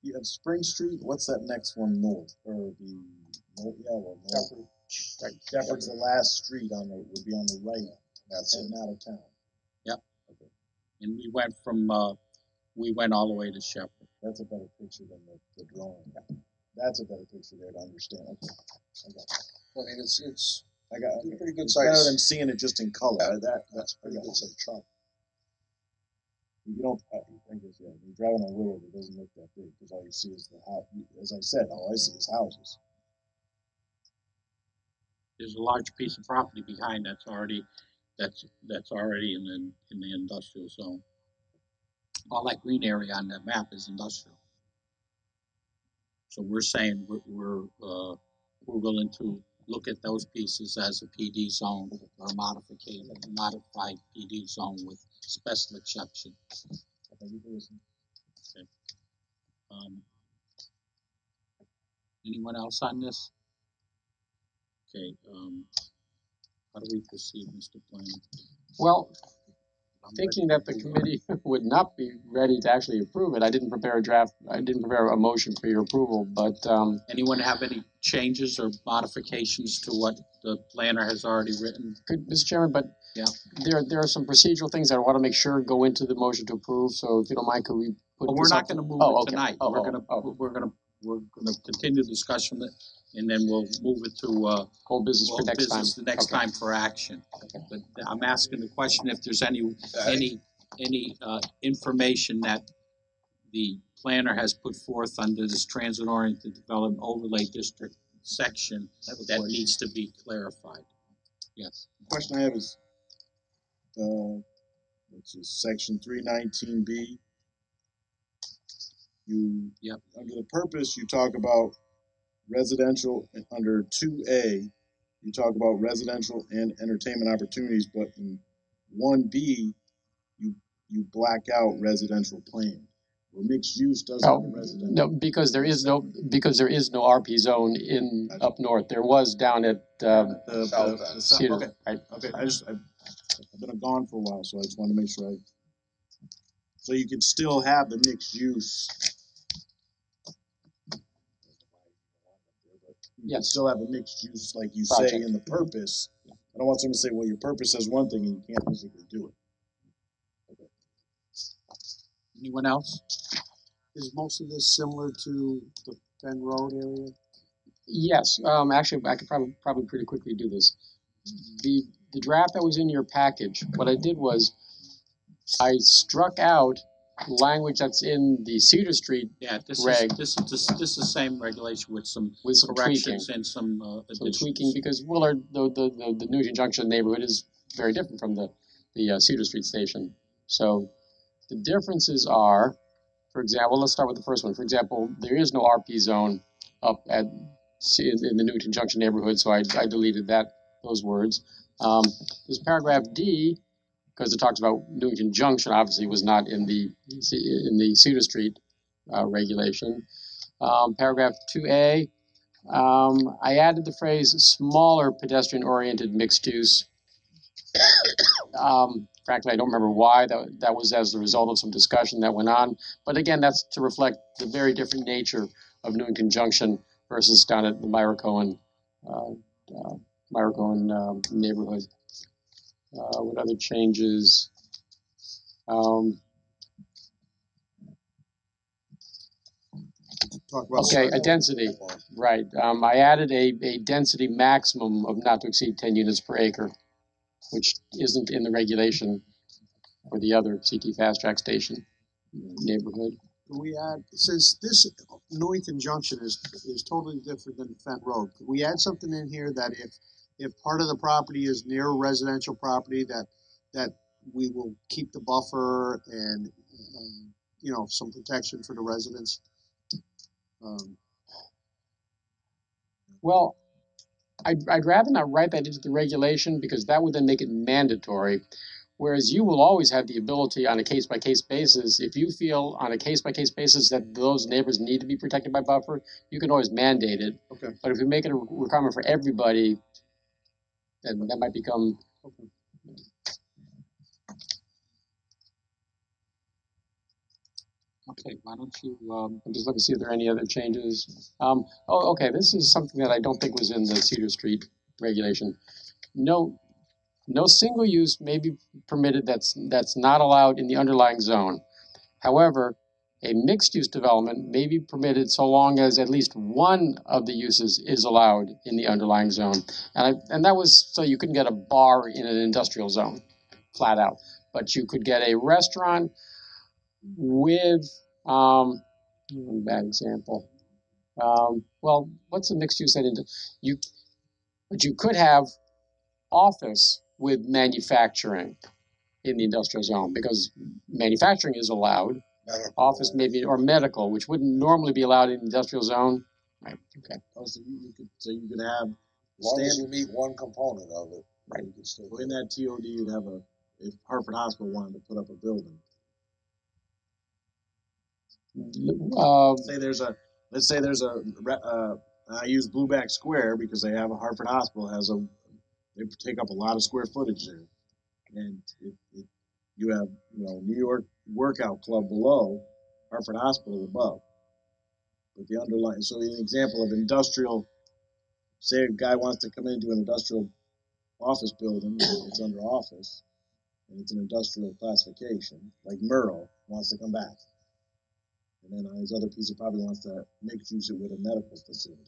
You have Spring Street. What's that next one north? Or north. Shepherd's the last street would be on the right. That's it. Out of town. Yep. Okay. And we went all the way to Shepherd. That's a better picture than the drawing. That's a better picture there to understand. Okay. I got it. I mean, it's I got a pretty good better size. than seeing it just in color. Yeah, that's pretty good size truck. You don't. I guess yeah. When you're driving on Willard, it doesn't look that big because all you see is the house. As I said, all I see is houses. There's a large piece of property behind that's already in the industrial zone. All that green area on that map is industrial. So we're saying we're willing to look at those pieces as a PD zone or a modified PD zone with special exception. Okay. Anyone else on this? Okay, how do we proceed, Mr. Planner? Well, thinking that the committee would not be ready to actually approve it, I didn't prepare a motion for your approval, but, Anyone have any changes or modifications to what the planner has already written? could, Mr. Chairman, but Yeah. there are some procedural things that I want to make sure go into the motion to approve, so if you don't mind, could we put But this we're up? not gonna move Oh, it okay. tonight. Oh, We're gonna continue discussion and then we'll move it to, whole business for next time. the next Okay. time for action. But I'm asking the question if there's any information that the planner has put forth under this transit-oriented development overlay district section that needs to be clarified. Yes. The question I have is, which is section 319B. Under the purpose, you talk about residential, and under 2A, you talk about residential and entertainment opportunities, but in 1B, you black out residential plan. Well, mixed use doesn't have a residential. No, because there is no RP zone up north. There was down at, the Cedar. okay. Right. Okay, I've been gone for a while, so I just want to make sure so you can still have the mixed use. You can still have a mixed use, like you say, in the purpose. I don't want someone to say, well, your purpose says one thing and you can't physically do it. Okay. Anyone else? Is most of this similar to the Fen Road area? Yes, actually, I could probably pretty quickly do this. The draft that was in your package, what I did was I struck out language that's in the Cedar Street reg. This is the same regulation with some corrections tweaking. and some additions. Some tweaking, because Willard, the Newington Junction neighborhood is very different from the Cedar Street station. So the differences are, for example, let's start with the first one. For example, there is no RP zone up at in the Newington Junction neighborhood, so I deleted those words. There's paragraph D, because it talks about Newington Junction, obviously was not in the Cedar Street regulation. Paragraph 2A, I added the phrase smaller pedestrian-oriented mixed use. Frankly, I don't remember why. That was as a result of some discussion that went on. But again, that's to reflect the very different nature of Newington Junction versus down at the Myra Cohen neighborhood. What other changes? Okay, a density, right. I added a density maximum of not to exceed 10 units per acre, which isn't in the regulation for the other CT Fast Track station neighborhood. Can we add, since this Newington Junction is totally different than Fen Road, could we add something in here that if part of the property is near residential property, that we will keep the buffer and some protection for the residents? Well, I'd rather not write that into the regulation because that would then make it mandatory. Whereas you will always have the ability on a case-by-case basis, if you feel on a case-by-case basis that those neighbors need to be protected by buffer, you can always mandate it. Okay. But if you make it a requirement for everybody, then that might become... Okay. Okay, why don't you... I'm just looking to see if there are any other changes. Okay, this is something that I don't think was in the Cedar Street regulation. No single use may be permitted that's not allowed in the underlying zone. However, a mixed use development may be permitted so long as at least one of the uses is allowed in the underlying zone. And that was so you couldn't get a bar in an industrial zone, flat out. But you could get a restaurant with, bad example. Well, what's a mixed use that into? But you could have office with manufacturing in the industrial zone because manufacturing is allowed. Office maybe, or medical, which wouldn't normally be allowed in the industrial zone. Right. Okay. So you could have, as long as you meet one component of it, right? You can still in that TOD, you'd have if Hartford Hospital wanted to put up a building. Let's say there's a I use Blueback Square because they have a Hartford Hospital they take up a lot of square footage there, and you have New York Workout Club below, Hartford Hospital above, but the underlying. So an example of industrial, say a guy wants to come into an industrial office building, it's under office, and it's an industrial classification, like Murrow wants to come back. And then on his other piece, he probably wants to mix use it with a medical facility.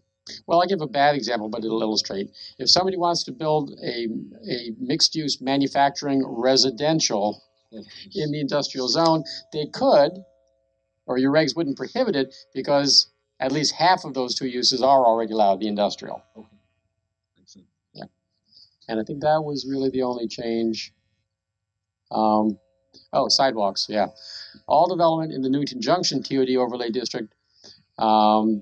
Well, I'll give a bad example, but it'll illustrate. If somebody wants to build a mixed-use manufacturing residential in the industrial zone, they could, or your regs wouldn't prohibit it, because at least half of those two uses are already allowed, the industrial. Okay. Makes sense. Yeah. And I think that was really the only change. Sidewalks, yeah. All development in the Newington Junction TOD overlay district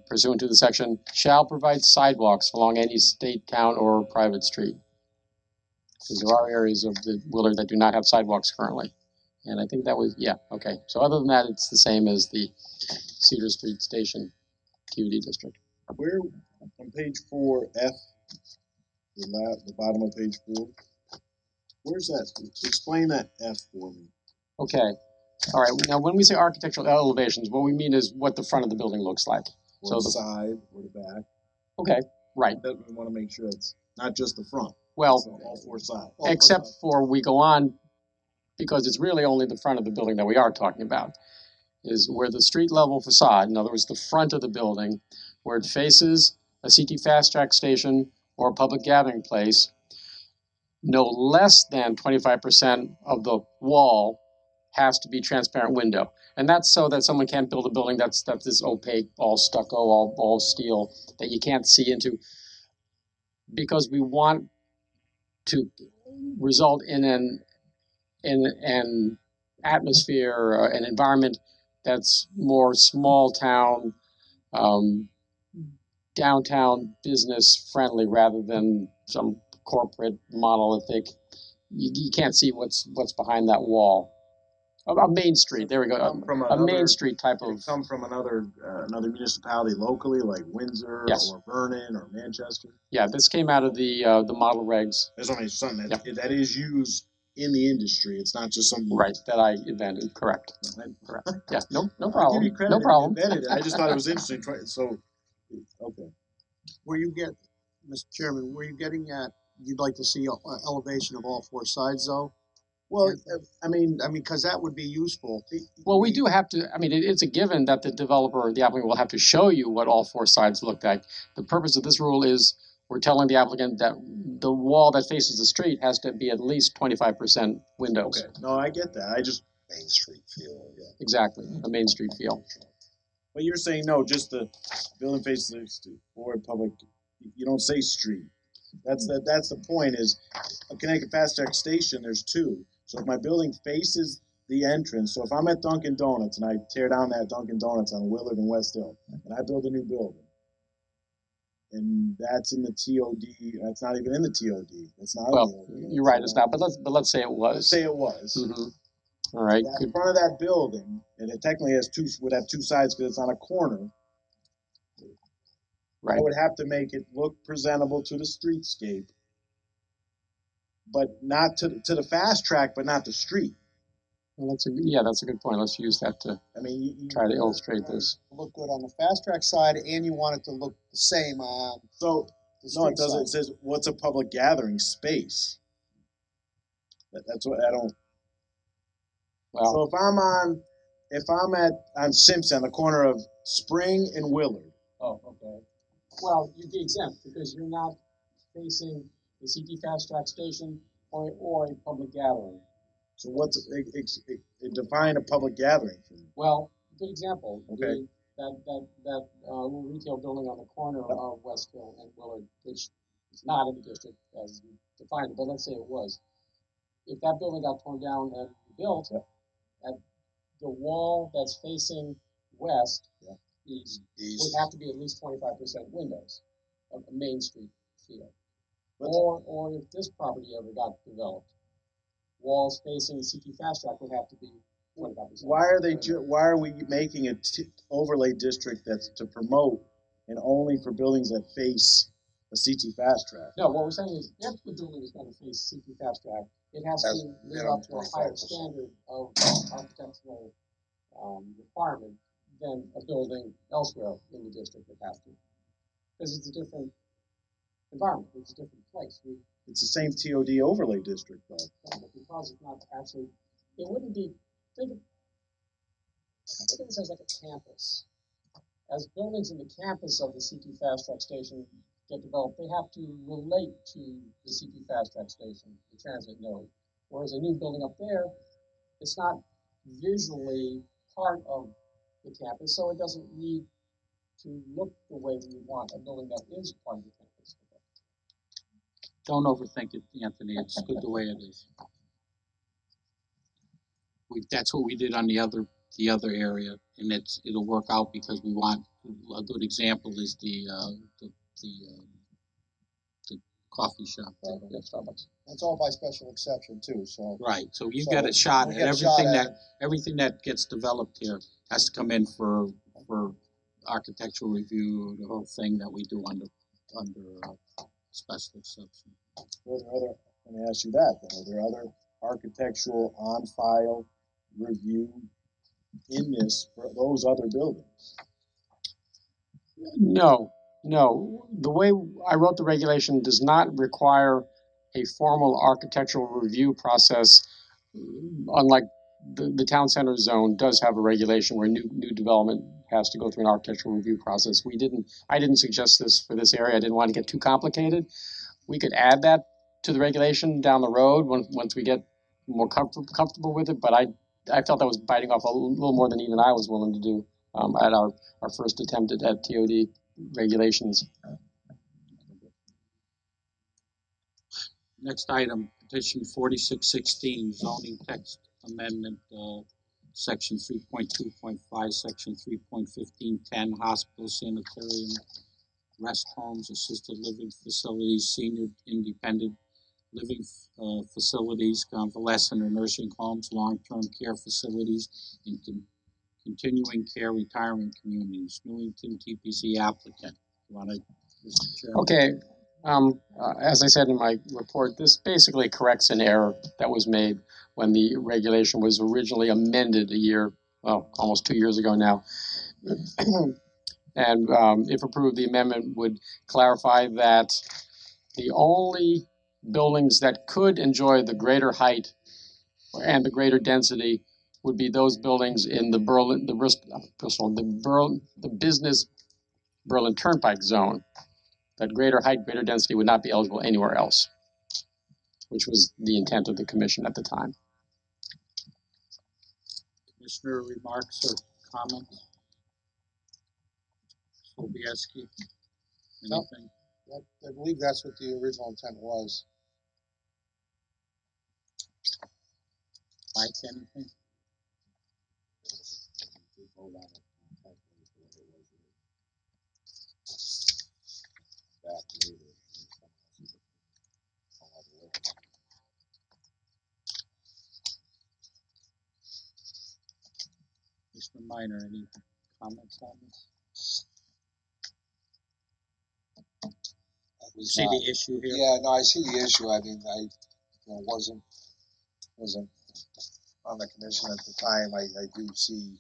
pursuant to the section shall provide sidewalks along any state, town, or private street. Because there are areas of the Willard that do not have sidewalks currently. And I think that was, yeah, okay. So other than that, it's the same as the Cedar Street Station TOD district. Where, on page 4F, the bottom of page 4, where's that? Explain that F for me. Okay. All right. Now, when we say architectural elevations, what we mean is what the front of the building looks like. Or So the side, or the back. Okay, right. We want to make sure it's not just the front. Well, all four sides. except for we go on, because it's really only the front of the building that we are talking about, is where the street level facade, in other words, the front of the building, where it faces a CT fast track station or a public gathering place, no less than 25% of the wall has to be transparent window. And that's so that someone can't build a building that's this opaque, all stucco, all steel, that you can't see into. Because we want to result in an atmosphere, an environment that's more small town, downtown business friendly rather than some corporate monolithic. You can't see what's behind that wall. A main street, there we go. A main street type of. Come from another municipality locally, like Windsor or Vernon or Manchester. Yeah, this came out of the model regs. There's only something that is used in the industry. It's not just something that I invented. Correct. Correct. Yeah. No problem. I'll give you credit. No problem. You invented it. I just thought it was interesting. So, okay. Mr. Chairman, were you getting at, you'd like to see elevation of all four sides though? Well, I mean, because that would be useful. Well, we do have to, it's a given that the developer or the applicant will have to show you what all four sides look like. The purpose of this rule is we're telling the applicant that the wall that faces the street has to be at least 25% windows. Okay, no, I get that. I just Main Street feel, yeah. Exactly, a Main Street feel. But you're saying no, just the building faces the street or public. You don't say street. That's the point. Is a Connecticut Fast Track station. There's two. So if my building faces the entrance, so if I'm at Dunkin' Donuts and I tear down that Dunkin' Donuts on Willard and West Hill, and I build a new building, and that's in the TOD, that's not even in the TOD. It's not. Well, you're right. It's not. But let's say it was. Let's say it was. Mm-hmm. All right. In front of that building, and it technically would have two sides because it's on a corner. Right. I would have to make it look presentable to the streetscape, but not to the fast track, but not the street. Well, that's a good point. Let's use that to try to illustrate this. Look good on the fast track side, and you want it to look the same on. So no, it doesn't. It says what's a public gathering space. That's what I don't. Well, so if I'm on Simpson, the corner of Spring and Willard. Oh, okay. Well, you'd be exempt because you're not facing the CT Fast Track station or a public gathering. So define a public gathering for me? Well, good example. Okay. That little retail building on the corner of West Hill and Willard, which is not in the district as you defined it, but let's say it was. If that building got torn down and rebuilt, at the wall that's facing west would have to be at least 25% windows of a Main Street feel. Or if this property ever got developed, walls facing CT Fast Track would have to be 25%. Why are we making an overlay district that's to promote and only for buildings that face a CT fast track. No, what we're saying is if the building is going to face CP fast track, it has to live up to a higher standard of architectural requirement than a building elsewhere in the district would have to. Because it's a different environment, it's a different place. It's the same TOD overlay district though. But because it's not actually, it wouldn't be, think of this as like a campus. As buildings in the campus of the CT Fast Track station get developed, they have to relate to the CT Fast Track station, the transit node. Whereas a new building up there, it's not visually part of the campus, so it doesn't need to look the way we want a building that is part of the campus. Don't overthink it, Anthony. It's good the way it is. That's what we did on the other area, and it'll work out because we want a good example is the coffee shop. Starbucks. That's all by special exception too, so. Right, so you get a shot at everything that gets developed here has to come in for architectural review, the whole thing that we do under special exception. Let me ask you that, then. Are there other architectural on file review in this for those other buildings? No. The way I wrote the regulation does not require a formal architectural review process, unlike the town center zone does have a regulation where new development has to go through an architectural review process. I didn't suggest this for this area. I didn't want to get too complicated. We could add that to the regulation down the road once we get more comfortable with it, but I felt that was biting off a little more than even I was willing to do at our first attempt at TOD regulations. Next item, petition 4616, zoning text amendment, section 3.2.5, section 3.1510, hospital, sanitarium, rest homes, assisted living facilities, senior independent living facilities, convalescent or nursing homes, long-term care facilities, and continuing care retirement communities. Newington TPC applicant. You want to, Mr. Chairman? Okay. As I said in my report, this basically corrects an error that was made when the regulation was originally amended almost 2 years ago now. And if approved, the amendment would clarify that the only buildings that could enjoy the greater height and the greater density would be those buildings in the business Berlin Turnpike zone. That greater height, greater density would not be eligible anywhere else, which was the intent of the commission at the time. Commissioner remarks or comments? Sobieski, anything? I believe that's what the original intent was. Mike, anything? Mr. Minor, any comments on this? We see the issue here? Yeah, no, I see the issue. I mean, I wasn't on the commission at the time. I do see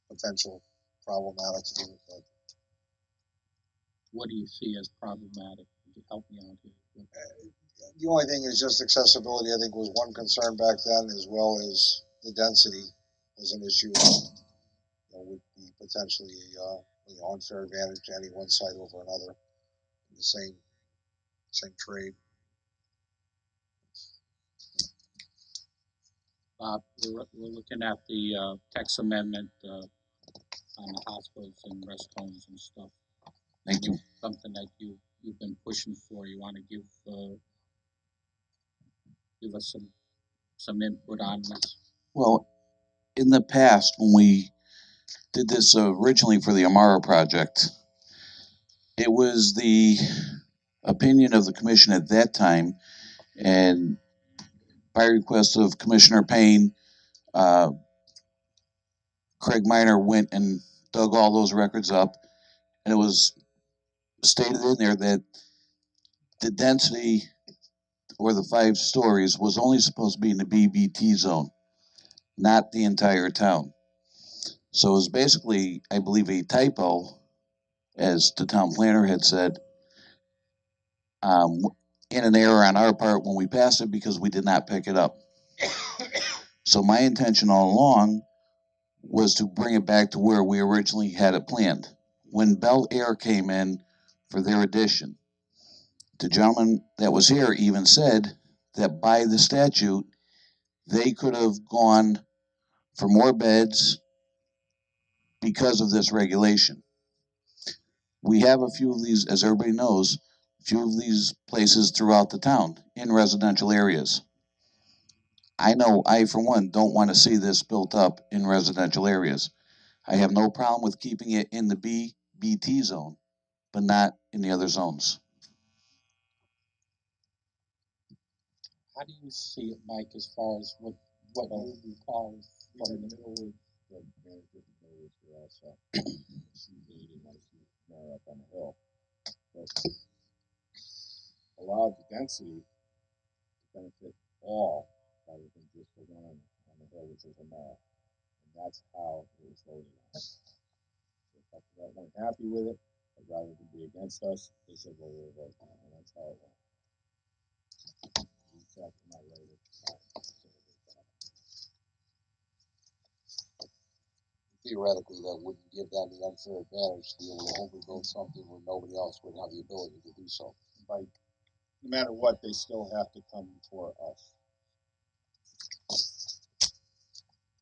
potential problematics to it, but What do you see as problematic? Could you help me out here? the only thing is just accessibility. I think was one concern back then, as well as the density was an issue. Would be potentially unfair advantage to any one side over another in the same trade. We're looking at the text amendment on the hospitals and rest homes and stuff. Thank you. Something that you've been pushing for. You want to give us some input on this? Well, in the past, when we did this originally for the Amara project, it was the opinion of the commission at that time, and by request of Commissioner Payne, Craig Minor went and dug all those records up, and it was stated in there that the density or the 5 stories was only supposed to be in the BBT zone, not the entire town. So it was basically, I believe, a typo, as the town planner had said, in an error on our part when we passed it because we did not pick it up. So my intention all along was to bring it back to where we originally had it planned. When Bel Air came in for their addition, the gentleman that was here even said that by the statute, they could have gone for more beds because of this regulation. We have a few of these, as everybody knows, a few of these places throughout the town in residential areas. I know I, for one, don't want to see this built up in residential areas. I have no problem with keeping it in the BT zone, but not in the other zones. How do you see it, Mike, as far as what you recall from the middle of the management areas were also C8 and IC up on the hill? But allow the density to benefit all rather than just the one on the hill, which is a mall. And that's how it was voted on. So if I weren't happy with it, but rather than be against us, they said, well, we'll vote on it, and that's how it went. Theoretically, that wouldn't give them the unfair advantage to be able to overbuild something where nobody else would have the ability to do so. By, no matter what, they still have to come before us.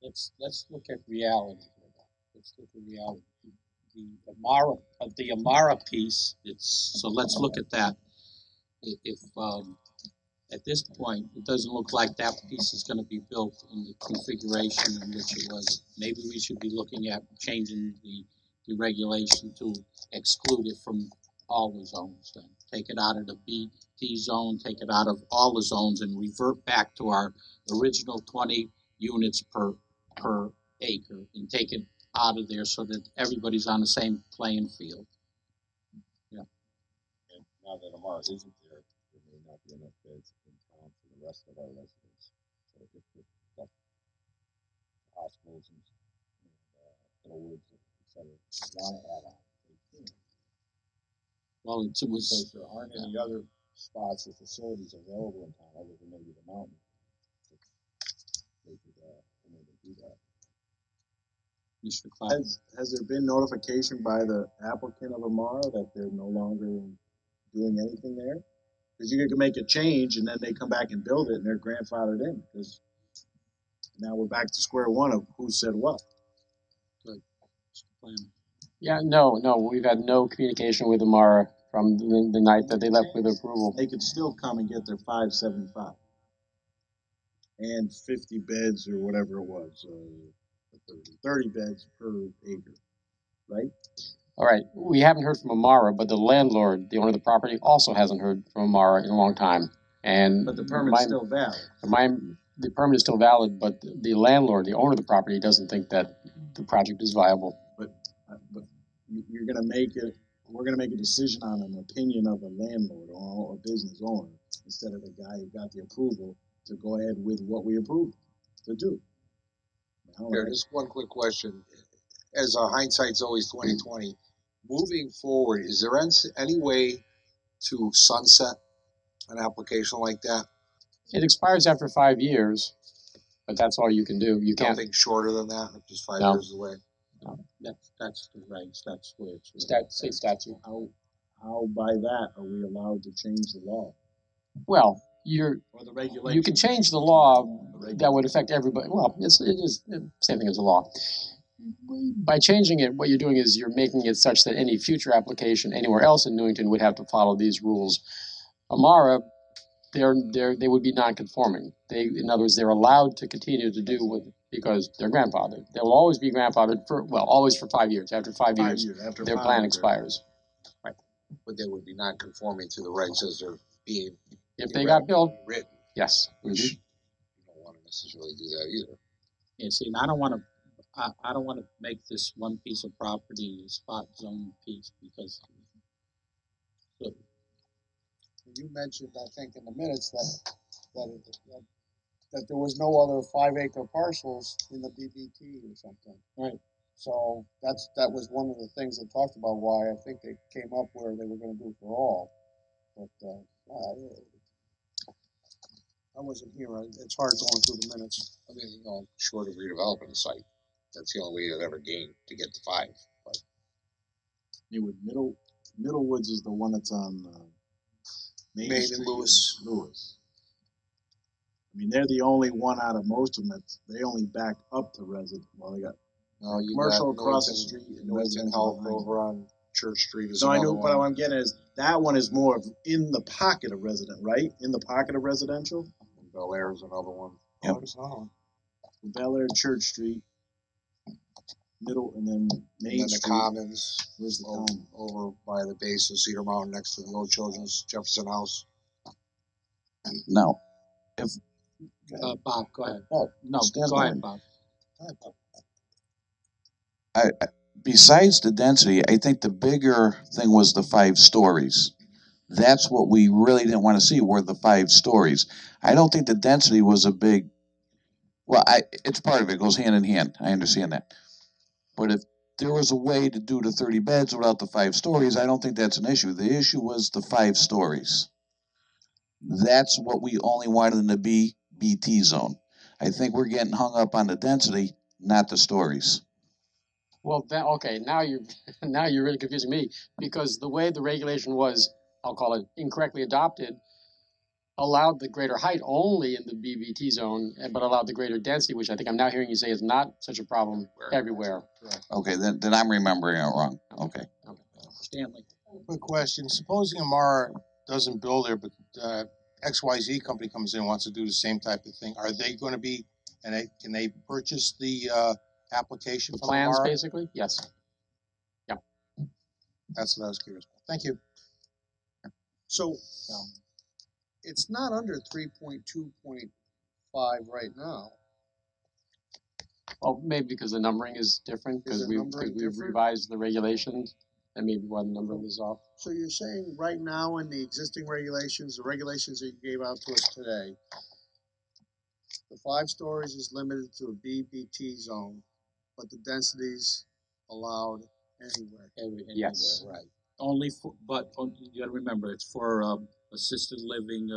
Let's look at reality here. Let's look at reality. The Amara piece. So let's look at that. If at this point, it doesn't look like that piece is going to be built in the configuration in which it was. Maybe we should be looking at changing the regulation to exclude it from all the zones then. Take it out of the BT zone, take it out of all the zones, and revert back to our original 20 units per acre, and take it out of there so that everybody's on the same playing field. Yeah. And now that Amara isn't there, there may not be enough beds in town for the rest of our residents. So if the hospitals and Woods, etc., want to add on, they can. Well, it was because there aren't any other spots or facilities available in town other than maybe the mountain. They could do that. Mr. Cloud. Has there been notification by the applicant of Amara that they're no longer doing anything there? Because you can make a change and then they come back and build it and they're grandfathered in. Because now we're back to square one of who said what. Good. Yeah, no, we've had no communication with Amara from the night that they left with approval. They could still come and get their 575 and 50 beds or whatever it was, 30 beds per acre, right? All right, we haven't heard from Amara, but the landlord, the owner of the property, also hasn't heard from Amara in a long time. And but the permit's still valid. The permit is still valid, but the landlord, the owner of the property, doesn't think that the project is viable. But you're going to make it. We're going to make a decision on an opinion of a landlord or a business owner instead of the guy who got the approval to go ahead with what we approved to do. Here, just one quick question. As hindsight's always 2020, moving forward, is there any way to sunset an application like that? It expires after 5 years, but that's all you can do. You can't. Nothing shorter than that, just 5 years away. No, that's the regs. That's where it's state statute. How by that are we allowed to change the law? Well, or the regulation. You can change the law that would affect everybody. Well, it is the same thing as the law. By changing it, what you're doing is you're making it such that any future application anywhere else in Newington would have to follow these rules. Amara, they would be non-conforming. In other words, they're allowed to continue to do with because they're grandfathered. They will always be grandfathered always for 5 years. After 5 years, their plan expires. Right. But they would be non-conforming to the regs as they're being. If they got built, written, yes. Which you don't want to necessarily do that either. Yeah, see, and I don't want to I don't wanna make this one piece of property a spot zone piece because You mentioned, I think, in the minutes that there was no other 5 acre parcels in the BBT or something. Right. So that was one of the things they talked about, why I think they came up where they were gonna do it for all. But, I wasn't here, it's hard going through the minutes. I mean, short of redeveloping the site, that's the only way you'll ever gain to get to 5. But Middlewoods is the one that's on Main Main Street and in Lewis. Lewis. I mean, they're the only one out of most of them they only back up to resident. Well, they got No, you commercial got across the Newington- street and Newington residential Health behind it. over on Church Street is No, I another know, one. but what I'm getting is that one is more of in the pocket of resident, right? In the pocket of residential. And Bel Air is another one. Yep. There's another one. Bel Air, Church Street, middle, and then Main And then Street. the Commons. Where's the over, Common? over by the base of Cedar Mountain next to the old Children's Jefferson House. Now, Bob, go ahead. Oh, No, Stan's go ahead, going. Bob. Besides the density, I think the bigger thing was the 5 stories. That's what we really didn't want to see, were the 5 stories. I don't think the density was a big, well, it's part of it, goes hand in hand, I understand that. But if there was a way to do the 30 beds without the 5 stories, I don't think that's an issue. The issue was the 5 stories. That's what we only wanted in the BT zone. I think we're getting hung up on the density, not the stories. Well, okay, now you're now you're really confusing me, because the way the regulation was, I'll call it incorrectly adopted, allowed the greater height only in the BBT zone, but allowed the greater density, which I think I'm now hearing you say is not such a problem everywhere. Okay, then I'm remembering it wrong. Okay. Stanley. Quick question, supposing Amara doesn't build there, but XYZ company comes in and wants to do the same type of thing, are they gonna be, and can they purchase the application from Plans, Amara? basically, yes. Yeah. That's what I was curious about. Thank you. So, it's not under 3.2.5 right now. Well, maybe because the numbering is different, Is because the we've numbering different? revised the regulations, and maybe why the numbering is off. So you're saying right now in the existing regulations, the regulations that you gave out to us today, the 5 stories is limited to a BBT zone, but the density's allowed anywhere. Yes. Right. Only for, but you gotta remember, it's for assisted living,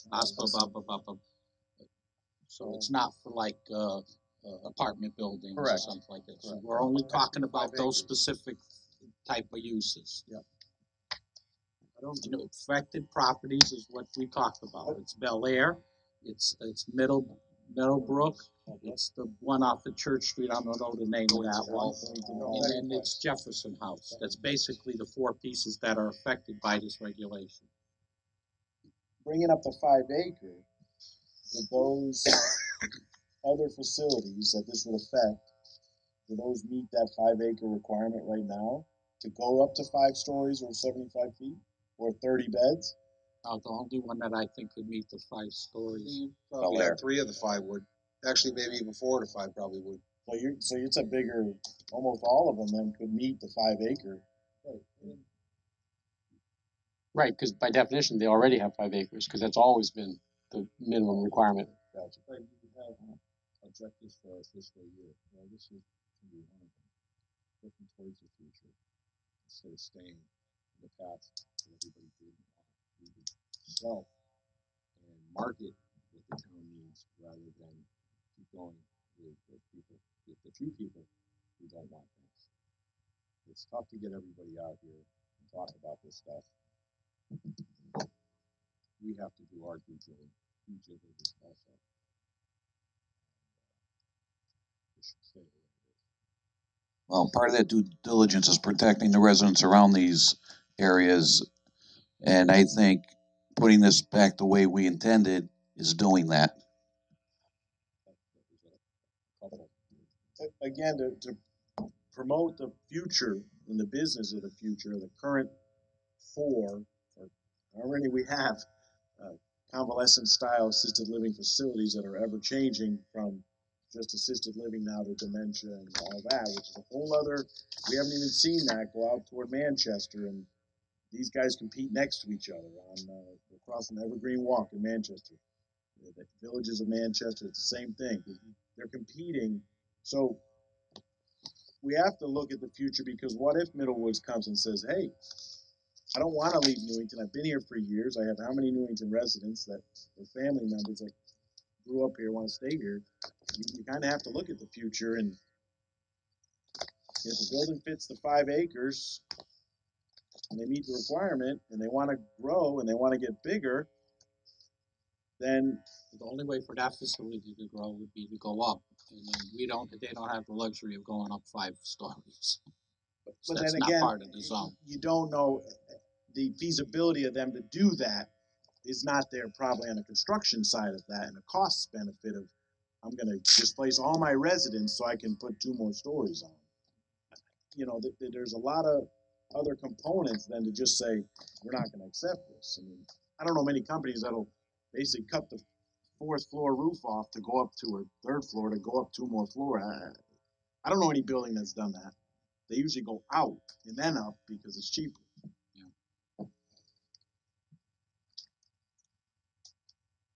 hospital, blah, blah, blah, blah. So it's not for like apartment buildings or Correct. something like that. So Correct. we're only That's talking 5 about those acres. specific type of uses. Yep. I don't You know, affected properties is what we talked about. It's Bel Air, it's Meadowbrook, it's the one off of Church Street, I don't know the name of that one. And then it's Jefferson House. That's basically the 4 pieces that are affected by this regulation. Bringing up the 5 acre, with those other facilities that this would affect, do those meet that 5 acre requirement right now to go up to 5 stories or 75 feet or 30 beds? The only one that I think could meet the 5 stories. Probably got 3 of the 5 would. Actually, maybe even 4 of the 5 probably would. So it's a bigger, almost all of them then could meet the 5 acre. Right, because by definition, they already have 5 acres, because that's always been the minimum requirement. Gotcha. But you have objectives for our fiscal year. Well, this is to be one of them. Looking towards the future instead of staying in the past that everybody did. We would sell and market what the town needs rather than keep going with people, with the few people who don't want things. It's tough to get everybody out here and talk about this stuff. We have to do our due diligence also. We should say it. Well, part of that due diligence is protecting the residents around these areas. And I think putting this back the way we intended is doing that. Again, to promote the future and the business of the future, the current 4, or already we have convalescent style assisted living facilities that are ever changing from just assisted living now to dementia and all that, which is a whole other, we haven't even seen that go out toward Manchester, and these guys compete next to each other on, across from Evergreen Walk in Manchester. The villages of Manchester, it's the same thing. They're competing. So we have to look at the future, because what if Middlewoods comes and says, hey, I don't want to leave Newington. I've been here for years. I have how many Newington residents that are family members that grew up here, want to stay here. You kind of have to look at the future, and if the building fits the 5 acres and they meet the requirement and they want to grow and they want to get bigger, then the only way for that facility to grow would be to go up. And they don't have the luxury of going up 5 stories. So but that's then not again, part of the zone. you don't know the feasibility of them to do that is not there probably on the construction side of that, and the cost benefit of I'm going to displace all my residents so I can put 2 more stories on. You know, there's a lot of other components than to just say we're not going to accept this. I mean, I don't know many companies that'll basically cut the 4th floor roof off to go up to a 3rd floor to go up 2 more floors. I don't know any building that's done that. They usually go out and then up because it's cheaper.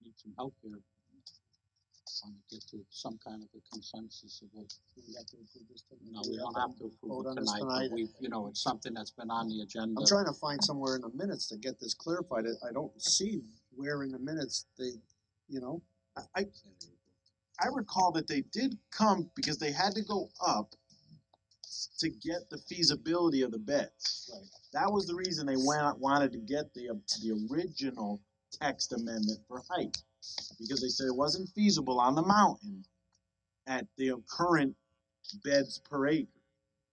Need some help here. Trying to get to some kind of a consensus of what. No, we don't have to approve it tonight, but we, it's something that's been on the agenda. I'm trying to find somewhere in the minutes to get this clarified. I don't see where in the minutes they, I recall that they did come because they had to go up to get the feasibility of the beds. Right. That was the reason they wanted to get the original text amendment for height, because they said it wasn't feasible on the mountain at the current beds per acre.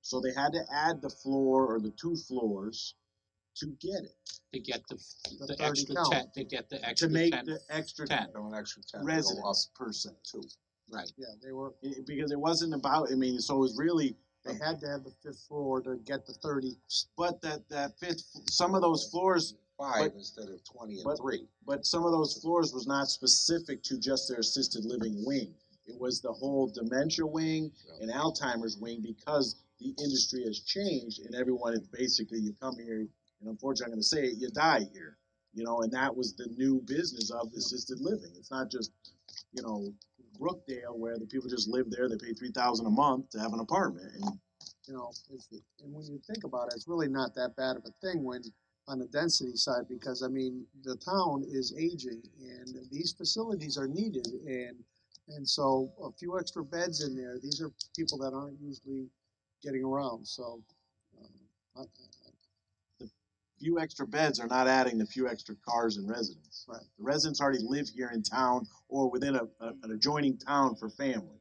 So they had to add the floor or the 2 floors to get it. To get the 30 extra count. 10, to get the extra To make 10, the extra 10. An extra 10 residents per se too. Right. Yeah, they were. Because it wasn't about. I mean, so it was really. They had to have the 5th floor to get the 30. But that 5th, some of those floors. 5 instead of 20 and 3. But some of those floors was not specific to just their assisted living wing. It was the whole dementia wing and Alzheimer's wing, because the industry has changed and everyone is basically, you come here and unfortunately I'm going to say it, you die here. And that was the new business of assisted living. It's not just, Brookdale where the people just live there, they pay $3,000 a month to have an apartment. And And when you think about it, it's really not that bad of a thing when on the density side, because the town is aging and these facilities are needed, and so a few extra beds in there. These are people that aren't usually getting around. So the few extra beds are not adding the few extra cars and residents. Right. The residents already live here in town or within an adjoining town for family.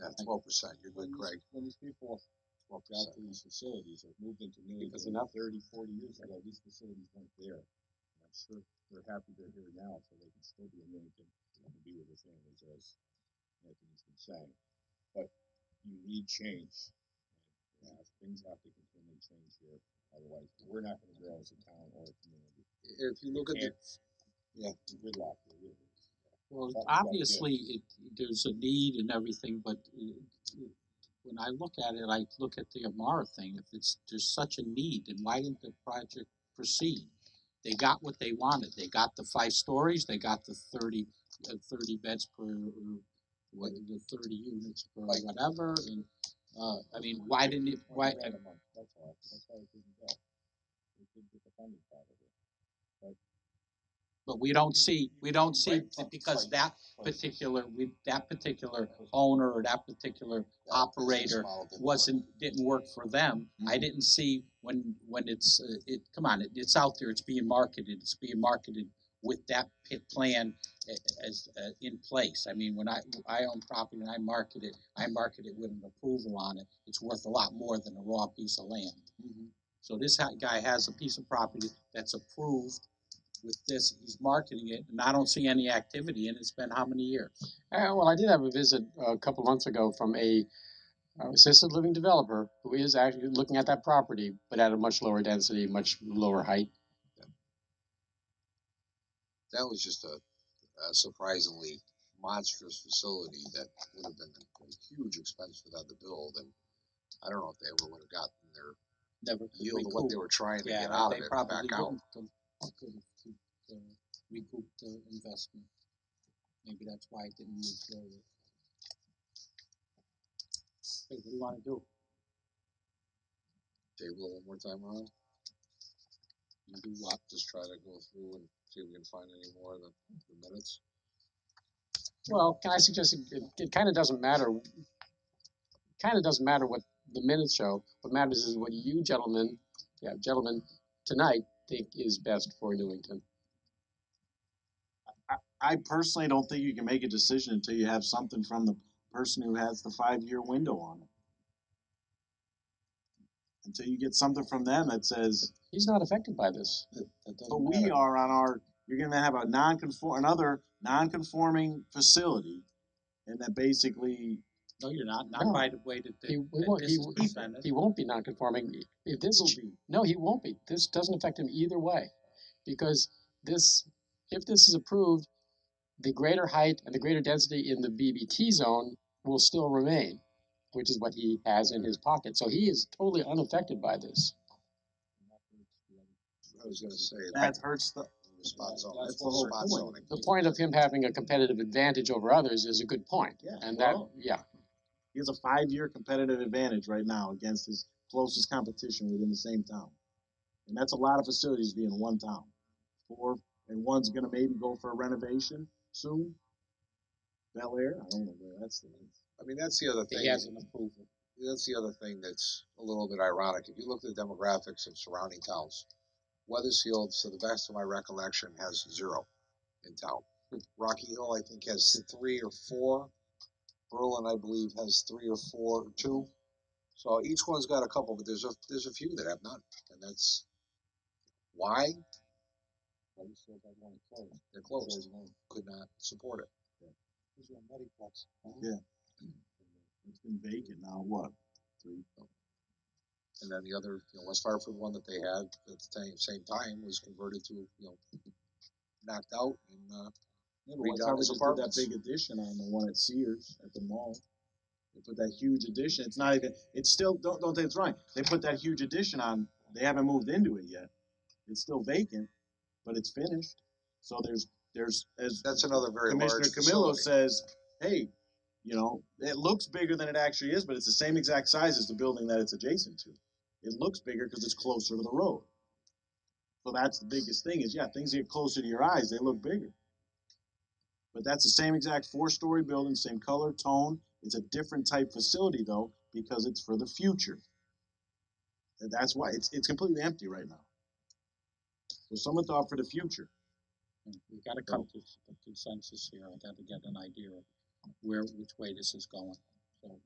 Yeah, 12%. You're good, Craig. When these people walked out to these facilities or moved into Newington 30, 40 years ago, these facilities weren't there. And I'm sure they're happy they're here now, so they can still be in Newington and be with their families, as Anthony's been saying. But you need change. And things have to continue to change here. Otherwise, we're not going to grow as a town or a community. If you look at the, Good luck. Well, obviously, there's a need and everything, but when I look at it, I look at the Amara thing. If there's such a need, then why didn't the project proceed? They got what they wanted. They got the 5 stories. They got the 30 beds per, the 30 units per whatever. And I mean, why didn't it? Why? That's all. That's why it didn't go. It didn't get the funding part of it. But we don't see because that particular owner or that particular operator didn't work for them. Mm-hmm. I didn't see when it's it's out there. It's being marketed. It's being marketed with that pit plan as in place. I mean, when I own property and I market it with an approval on it. It's worth a lot more than a raw piece of land. Mm-hmm. So this guy has a piece of property that's approved. With this, he's marketing it, and I don't see any activity, and it's been how many years? Well, I did have a visit a couple of months ago from a assisted living developer who is actually looking at that property, but at a much lower density, much lower height. that was just a surprisingly monstrous facility that would have been a huge expense for them to build, and I don't know if they ever would have gotten their Never could yield of what they were trying to Yeah, get out they of it probably back out. wouldn't recoup the investment. Maybe that's why it didn't move forward. Hey, what do you wanna do? Table it one more time around. You do what? Just try to go through and see if we can find any more of the minutes. Well, can I suggest it kind of doesn't matter. Kind of doesn't matter what the minutes show. What matters is what you gentlemen, tonight think is best for Newington. I personally don't think you can make a decision until you have something from the person who has the 5-year window on it. Until you get something from them that says he's not affected by this. But we are on our. You're going to have another non-conforming facility, and that basically. No, you're not. Not by the way that He won't be non-conforming. If this no, he won't be. This doesn't affect him either way, because if this is approved, the greater height and the greater density in the BBT zone will still remain, which is what he has in his pocket. So he is totally unaffected by this. I was going to say that hurts the spot zone. That's the whole point. Zoning. The point of him having a competitive advantage over others is a good point. Yeah, and he has a 5-year competitive advantage right now against his closest competition within the same town, and that's a lot of facilities to be in one town. And one's going to maybe go for a renovation soon. Bel Air, I don't know where that's the. I mean, that's the other thing. He has an approval. That's the other thing that's a little bit ironic. If you look at the demographics of surrounding towns, Weathersfield, to the best of my recollection, has 0 in town. Rocky Hill, I think, has 3 or 4. Berlin, I believe, has 3 or 4, 2. So each one's got a couple, but there's a few that have none, and that's why they're closed. Could not support it. Yeah, it's been vacant now. What? 3. And then the other, West Hartford one that they had at the same time was converted to, knocked out and West Hartford just did that big addition on the one at Sears at the mall. They put that huge addition. It's not even. It's still. Don't think it's right. They put that huge addition on. They haven't moved into it yet. It's still vacant, but it's finished. So there's as that's another very Commissioner large Camillo facility. says, hey, it looks bigger than it actually is, but it's the same exact size as the building that it's adjacent to. It looks bigger because it's closer to the road. So that's the biggest thing is, things get closer to your eyes, they look bigger. But that's the same exact 4-story building, same color, tone. It's a different type facility though, because it's for the future. And that's why it's completely empty right now. So someone thought for the future. We've got to come to a consensus here. I got to get an idea of which way this is going. So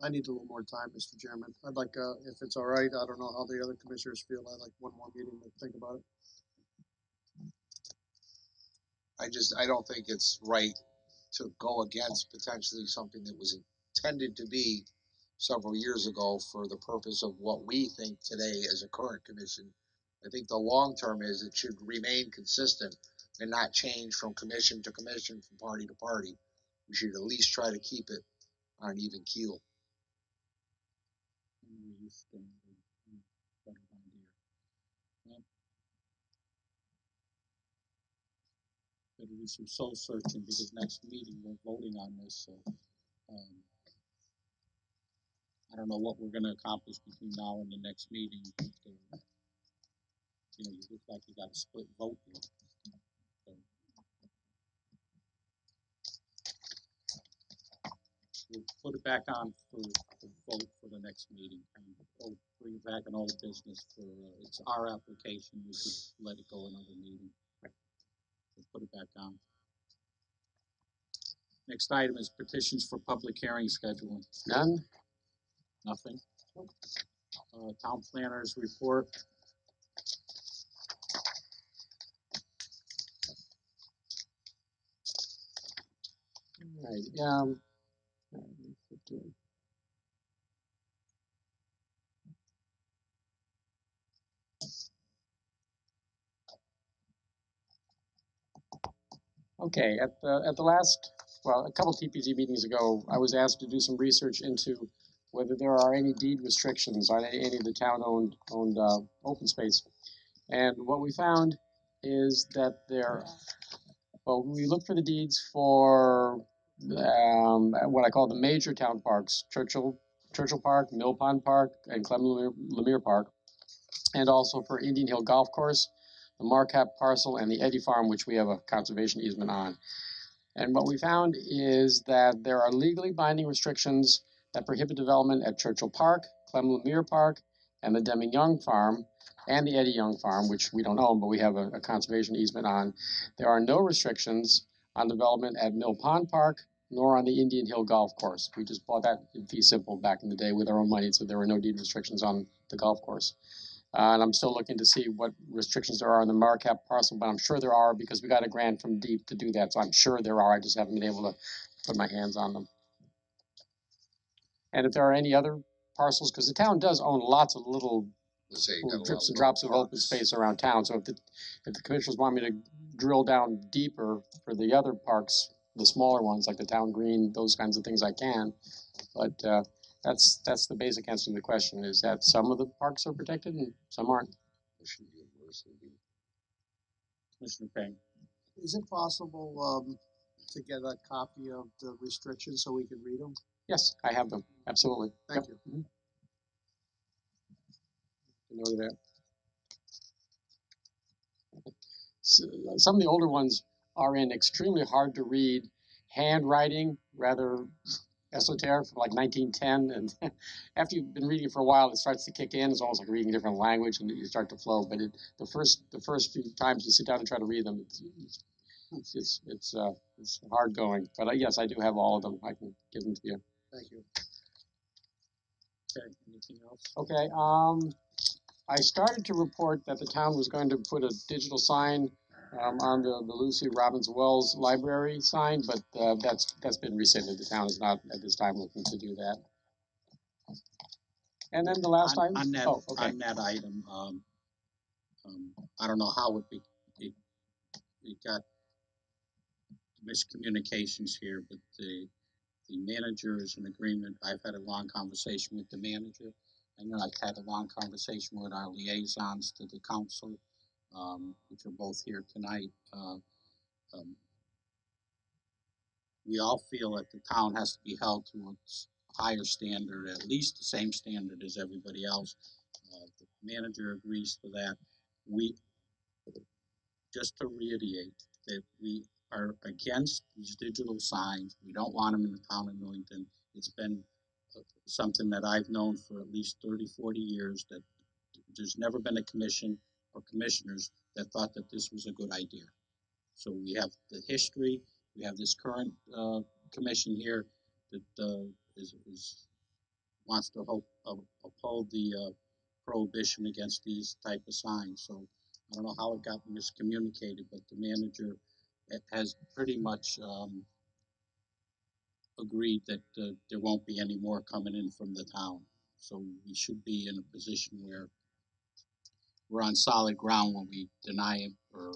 I need a little more time, Mr. Chairman. I'd like, if it's all right, I don't know how the other commissioners feel. I'd like one more meeting to think about it. I don't think it's right to go against potentially something that was intended to be several years ago for the purpose of what we think today as a current commission. I think the long term is it should remain consistent and not change from commission to commission, from party to party. We should at least try to keep it on an even keel. Better do some soul searching because next meeting we're voting on this. So I don't know what we're going to accomplish between now and the next meeting. But, you look like you got a split vote here. So, we'll put it back on for vote for the next meeting. And we'll bring it back on old business for it's our application. We could let it go another meeting. We'll put it back on. Next item is petitions for public hearing scheduling. None. Nothing. Town planners report. All right. Okay, at the last, well, a couple TPZ meetings ago, I was asked to do some research into whether there are any deed restrictions on any of the town-owned open space. And what we found is that well, we looked for the deeds for what I call the major town parks, Churchill Park, Mill Pond Park, and Clem Lemire Park, and also for Indian Hill Golf Course, the Marquette parcel, and the Eddy Farm, which we have a conservation easement on. And what we found is that there are legally binding restrictions that prohibit development at Churchill Park, Clem Lemire Park, and the Deming Young Farm, and the Eddie Young Farm, which we don't own, but we have a conservation easement on. There are no restrictions on development at Mill Pond Park, nor on the Indian Hill Golf Course. We just bought that in fee simple back in the day with our own money, so there were no deed restrictions on the golf course. And I'm still looking to see what restrictions there are on the Marquette parcel, but I'm sure there are because we got a grant from DEEP to do that, so I'm sure there are. I just haven't been able to put my hands on them. And if there are any other parcels, because the town does own lots of little drips and drops of open space around town, so if the commissioners want me to drill down deeper for the other parks, the smaller ones like the town green, those kinds of things, I can. But that's the basic answer to the question, is that some of the parks are protected and some aren't. Commissioner Payne. Is it possible to get a copy of the restrictions so we can read them? Yes, I have them. Absolutely. Thank you. Mm-hmm. Note that. So, some of the older ones are in extremely hard to read handwriting, rather esoteric, from like 1910, and after you've been reading it for a while, it starts to kick in. It's almost like reading a different language, and you start to flow. But the first few times you sit down and try to read them, it's hard going. But yes, I do have all of them. I can give them to you. Thank you. Okay, anything else? Okay. I started to report that the town was going to put a digital sign on the Lucy Robbins Wells Library sign, but that's been rescinded. The town is not at this time looking to do that. And then the last item? On that, oh, okay. On that item, I don't know how it got miscommunications here, but the manager is in agreement. I've had a long conversation with the manager. And then I've had a long conversation with our liaisons to the council, which are both here tonight. We all feel that the town has to be held to a higher standard, at least the same standard as everybody else. The manager agrees to that. Just to reiterate, that we are against these digital signs. We don't want them in the town of Newington. It's been something that I've known for at least 30, 40 years, that there's never been a commission or commissioners that thought that this was a good idea. So we have the history, we have this current commission here that wants to uphold the prohibition against these type of signs. So I don't know how it got miscommunicated, but the manager has pretty much agreed that there won't be any more coming in from the town. So we should be in a position where we're on solid ground when we deny it, or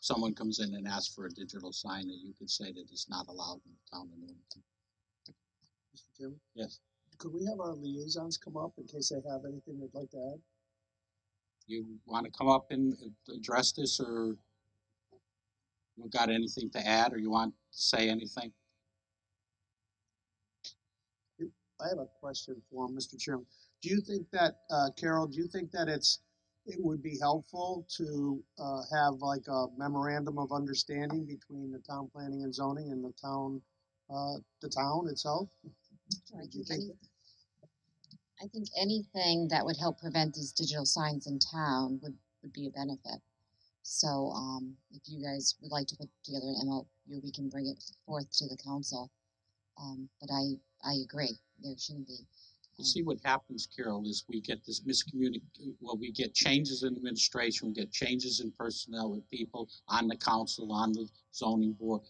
someone comes in and asks for a digital sign, that you could say that it's not allowed in the town of Newington. Mr. Chairman? Yes. Could we have our liaisons come up in case they have anything they'd like to add? You want to come up and address this, or you got anything to add, or you want to say anything? I have a question for Mr. Chairman. Do you think that, Carol, do you think that it would be helpful to have like a memorandum of understanding between the town planning and zoning and the town itself? I think anything that would help prevent these digital signs in town would be a benefit. So if you guys would like to put together an MOU, we can bring it forth to the council. But I agree, there shouldn't be. You see what happens, Carol, is we get this we get changes in administration, we get changes in personnel with people on the council, on the zoning board.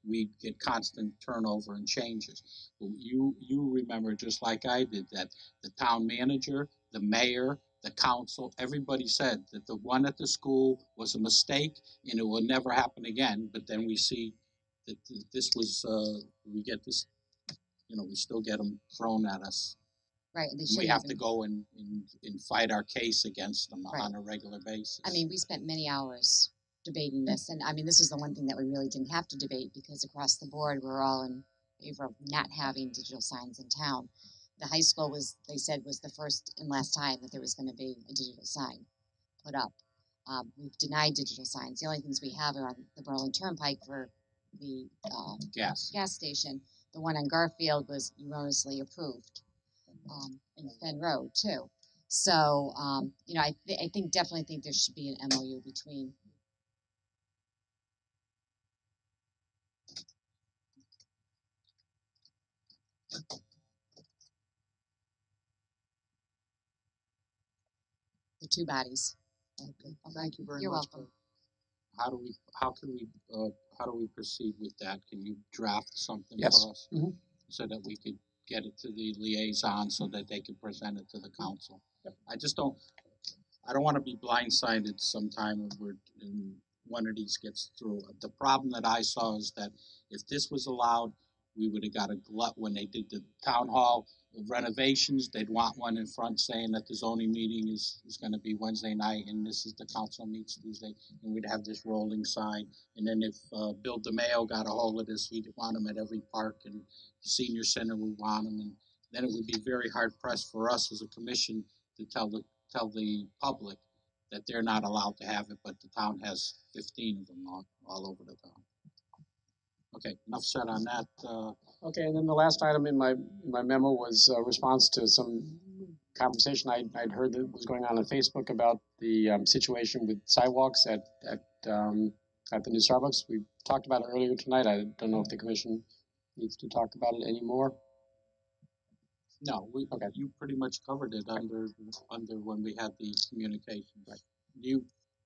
We get constant turnover and changes. You remember, just like I did, that the town manager, the mayor, the council, everybody said that the one at the school was a mistake and it will never happen again. But then we see this was, we get this, we still get them thrown at us. Right, they And we shouldn't have even. to go and fight our case against them Right. on a regular basis. I mean, we spent many hours debating this, and I mean, this is the one thing that we really didn't have to debate because across the board, we're all in favor of not having digital signs in town. The high school they said, was the first and last time that there was going to be a digital sign put up. We've denied digital signs. The only things we have are on the Berlin Turnpike for the gas station. The one on Garfield was erroneously approved, in Fenn Road too. So, I definitely think there should be an MOU between. The two bodies. Okay, thank you very You're much. welcome. How do we proceed with that? Can you draft something Yes. for us? Mhm. So that we could get it to the liaison so that they can present it to the council? Yep. I don't want to be blindsided sometime when one of these gets through. The problem that I saw is that if this was allowed, we would have got a glut when they did the town hall renovations. They'd want one in front saying that the zoning meeting is going to be Wednesday night and this is the council meets Tuesday, and we'd have this rolling sign. And then if Bill DeMayo got a hold of this, he'd want them at every park, and the senior center would want them, and then it would be very hard pressed for us as a commission to tell the public that they're not allowed to have it, but the town has 15 of them all over the town. Okay, enough said on that. Okay, and then the last item in my memo was a response to some conversation I'd heard that was going on Facebook about the situation with sidewalks at the new Starbucks. We talked about it earlier tonight. I don't know if the commission needs to talk about it anymore. No, you pretty much covered it under when we had the communication. Right.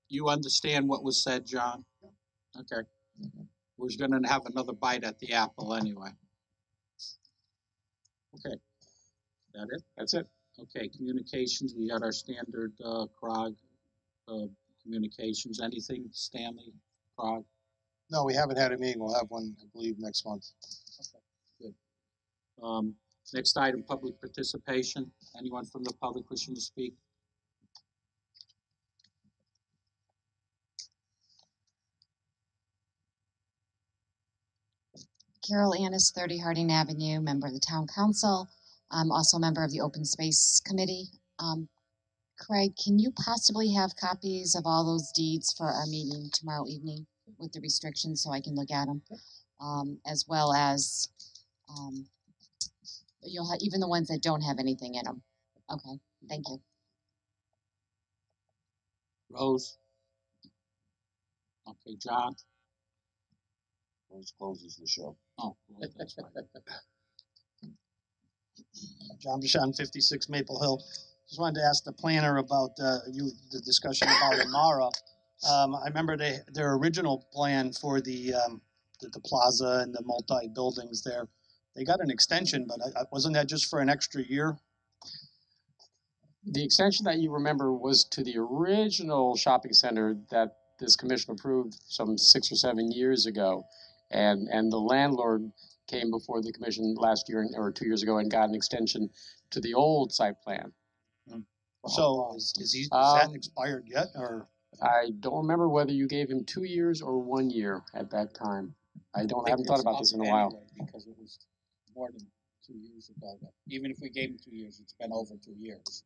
You understand what was said, John? Okay. We're going to have another bite at the apple anyway. Okay. That it? That's it. Okay, communications, we got our standard CROG communications. Anything, Stanley, CROG? No, we haven't had a meeting. We'll have one, I believe, next month. Okay, good. Next item, public participation. Anyone from the public wishing to speak? Carol Annis, 30 Harding Avenue, member of the Town Council. I'm also a member of the Open Space Committee. Craig, can you possibly have copies of all those deeds for our meeting tomorrow evening with the restrictions so I can look at them? As well as you'll have even the ones that don't have anything in them. Okay, thank you. Rose? Okay, John? Rose closes the show. Oh, well, that's right. John Bashan, 56 Maple Hill. Just wanted to ask the planner about the discussion about Amara. I remember their original plan for the plaza and the multi buildings there. They got an extension, but wasn't that just for an extra year? The extension that you remember was to the original shopping center that this commission approved some 6 or 7 years ago, and the landlord came before the commission last year or 2 years ago and got an extension to the old site plan. So is that expired yet, or? I don't remember whether you gave him 2 years or 1 year at that time. I haven't thought about this in a while. Anyway, because it was more than 2 years ago. Even if we gave him 2 years, it's been over 2 years.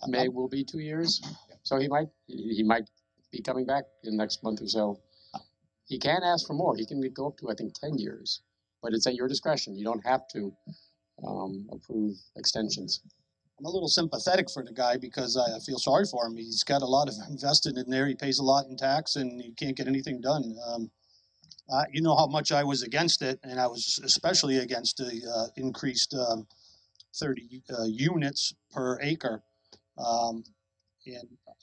May will be 2 years, so he might be coming back in the next month or so. He can ask for more. He can go up to, I think, 10 years, but it's at your discretion. You don't have to approve extensions. I'm a little sympathetic for the guy because I feel sorry for him. He's got a lot of invested in there. He pays a lot in tax, and he can't get anything done. You know how much I was against it, and I was especially against the increased 30 units per acre. And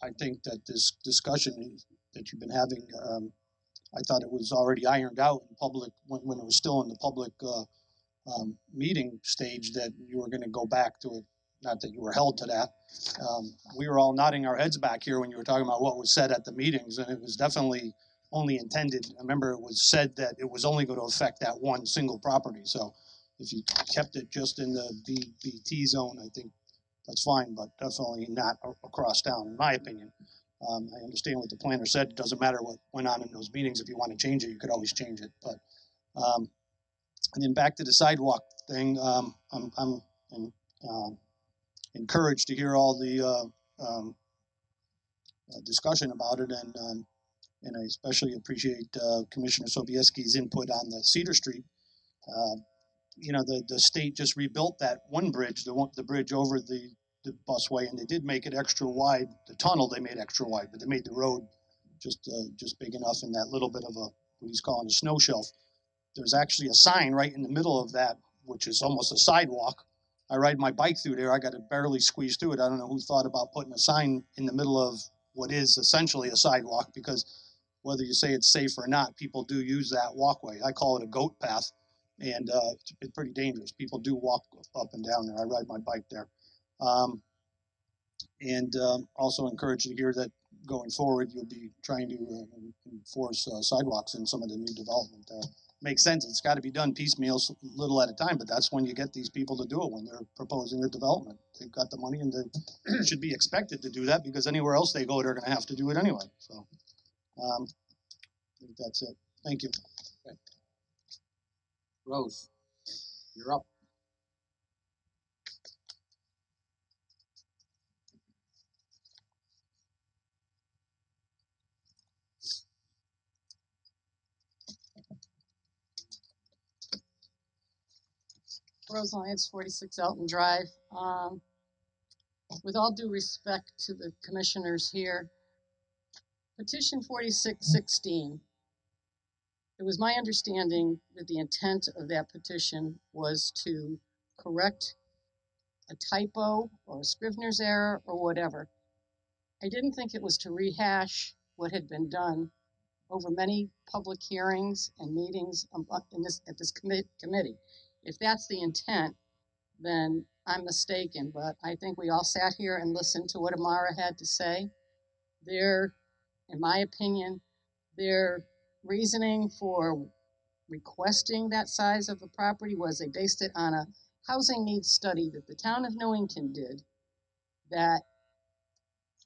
I think that this discussion that you've been having, I thought it was already ironed out in public when it was still in the public meeting stage, that you were going to go back to it. Not that you were held to that. We were all nodding our heads back here when you were talking about what was said at the meetings, and it was definitely only intended, I remember it was said that it was only going to affect that one single property. So if you kept it just in the BT zone, I think that's fine, but definitely not across town, in my opinion. I understand what the planner said. It doesn't matter what went on in those meetings. If you want to change it, you could always change it. But and then back to the sidewalk thing, I'm encouraged to hear all the discussion about it, and I especially appreciate Commissioner Sobieski's input on the Cedar Street. You know, the state just rebuilt that one bridge, the bridge over the busway, and they did make it extra wide. The tunnel they made extra wide, but they made the road just big enough in that little bit of a, what he's calling a snow shelf. There's actually a sign right in the middle of that, which is almost a sidewalk. I ride my bike through there. I got to barely squeeze through it. I don't know who thought about putting a sign in the middle of what is essentially a sidewalk, because whether you say it's safe or not, people do use that walkway. I call it a goat path, and it's pretty dangerous. People do walk up and down there. I ride my bike there. Also encouraged to hear that going forward, you'll be trying to enforce sidewalks in some of the new development there. Makes sense. It's got to be done piecemeal, little at a time, but that's when you get these people to do it, when they're proposing a development. They've got the money and they should be expected to do that, because anywhere else they go, they're going to have to do it anyway. So I think that's it. Thank you. Okay. Rose, you're up. Rose Lyons, 46 Elton Drive. With all due respect to the commissioners here, petition 4616, it was my understanding that the intent of that petition was to correct a typo or a Scrivener's error or whatever. I didn't think it was to rehash what had been done over many public hearings and meetings at this committee. If that's the intent, then I'm mistaken, but I think we all sat here and listened to what Amara had to say. In my opinion, their reasoning for requesting that size of the property was they based it on a housing needs study that the town of Newington did, that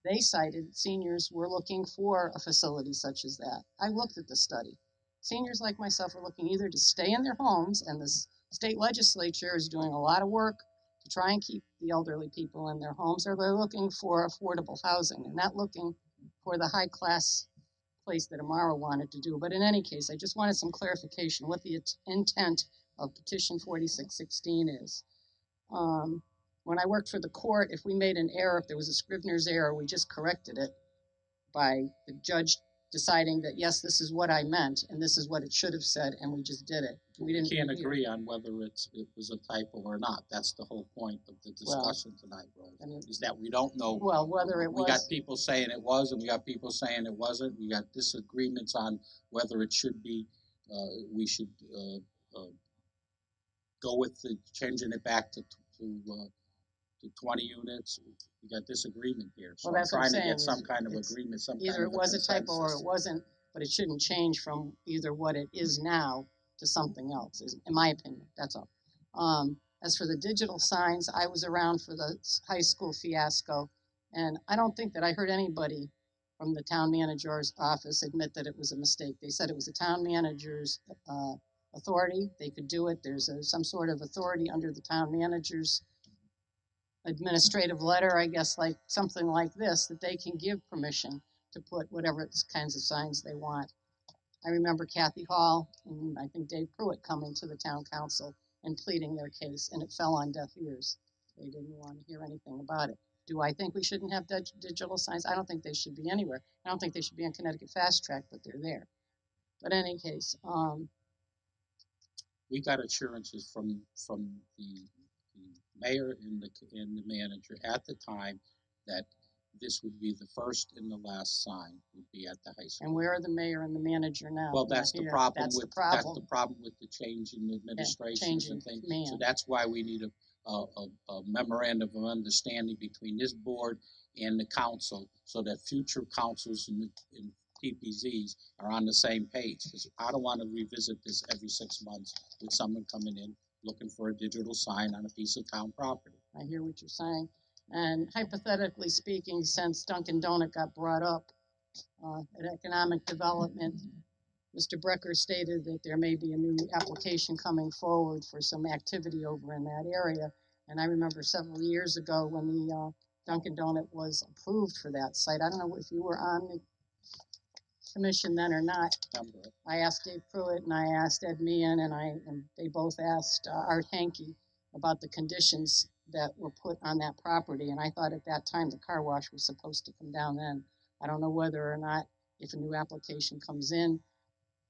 they cited seniors were looking for a facility such as that. I looked at the study. Seniors like myself are looking either to stay in their homes, and the state legislature is doing a lot of work to try and keep the elderly people in their homes, or they're looking for affordable housing and not looking for the high class place that Amara wanted to do. But in any case, I just wanted some clarification what the intent of petition 4616 is. When I worked for the court, if we made an error, if there was a Scrivener's error, we just corrected it by the judge deciding that, yes, this is what I meant, and this is what it should have said, and we just did it. We can't agree on whether it was a typo or not. That's the whole point of the discussion tonight, Rose, is that we don't know. Well, whether it was. We got people saying it was, and we got people saying it wasn't. We got disagreements on whether it should be, we should go with the changing it back to 20 units. We got disagreement here. So well, that's I'm trying to get some kind of agreement, either it was a typo or it wasn't, but it shouldn't change from either what it is now to something else, in my opinion. That's all. As for the digital signs, I was around for the high school fiasco, and I don't think that I heard anybody from the town manager's office admit that it was a mistake. They said it was the town manager's authority. They could do it. There's some sort of authority under the town manager's administrative letter, I guess, like something like this, that they can give permission to put whatever kinds of signs they want. I remember Kathy Hall and I think Dave Pruitt coming to the town council and pleading their case, and it fell on deaf ears. They didn't want to hear anything about it. Do I think we shouldn't have digital signs? I don't think they should be anywhere. I don't think they should be on Connecticut Fast Track, but they're there. But in any case, we got assurances from the mayor and the manager at the time that this would be the first and the last sign would be at the high school. And where are the mayor and the manager now? Well, that's the problem with that's the problem with the change in administrations and things. So that's why we need a memorandum of understanding between this board and the council, so that future councils and PPZs are on the same page. 'Cause I don't wanna revisit this every 6 months with someone coming in looking for a digital sign on a piece of town property. I hear what you're saying. And hypothetically speaking, since Dunkin' Donut got brought up at economic development, Mr. Brecker stated that there may be a new application coming forward for some activity over in that area. And I remember several years ago when the Dunkin' Donut was approved for that site. I don't know if you were on the commission then or not. I asked Dave Pruitt and I asked Ed Meehan and they both asked Art Hankey about the conditions that were put on that property. And I thought at that time the car wash was supposed to come down then. I don't know whether or not if a new application comes in.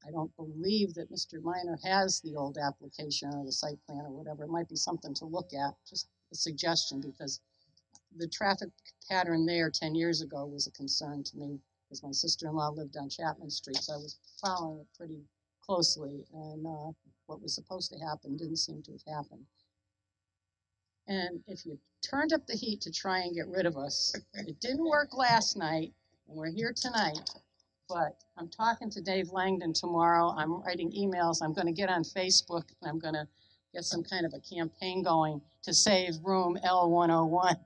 I don't believe that Mr. Minor has the old application or the site plan or whatever. It might be something to look at, just a suggestion, because the traffic pattern there 10 years ago was a concern to me, because my sister-in-law lived on Chapman Street, so I was following it pretty closely, and what was supposed to happen didn't seem to have happened. And if you turned up the heat to try and get rid of us, it didn't work last night, and we're here tonight. But I'm talking to Dave Langdon tomorrow. I'm writing emails. I'm going to get on Facebook and I'm going to get some kind of a campaign going to save room L101.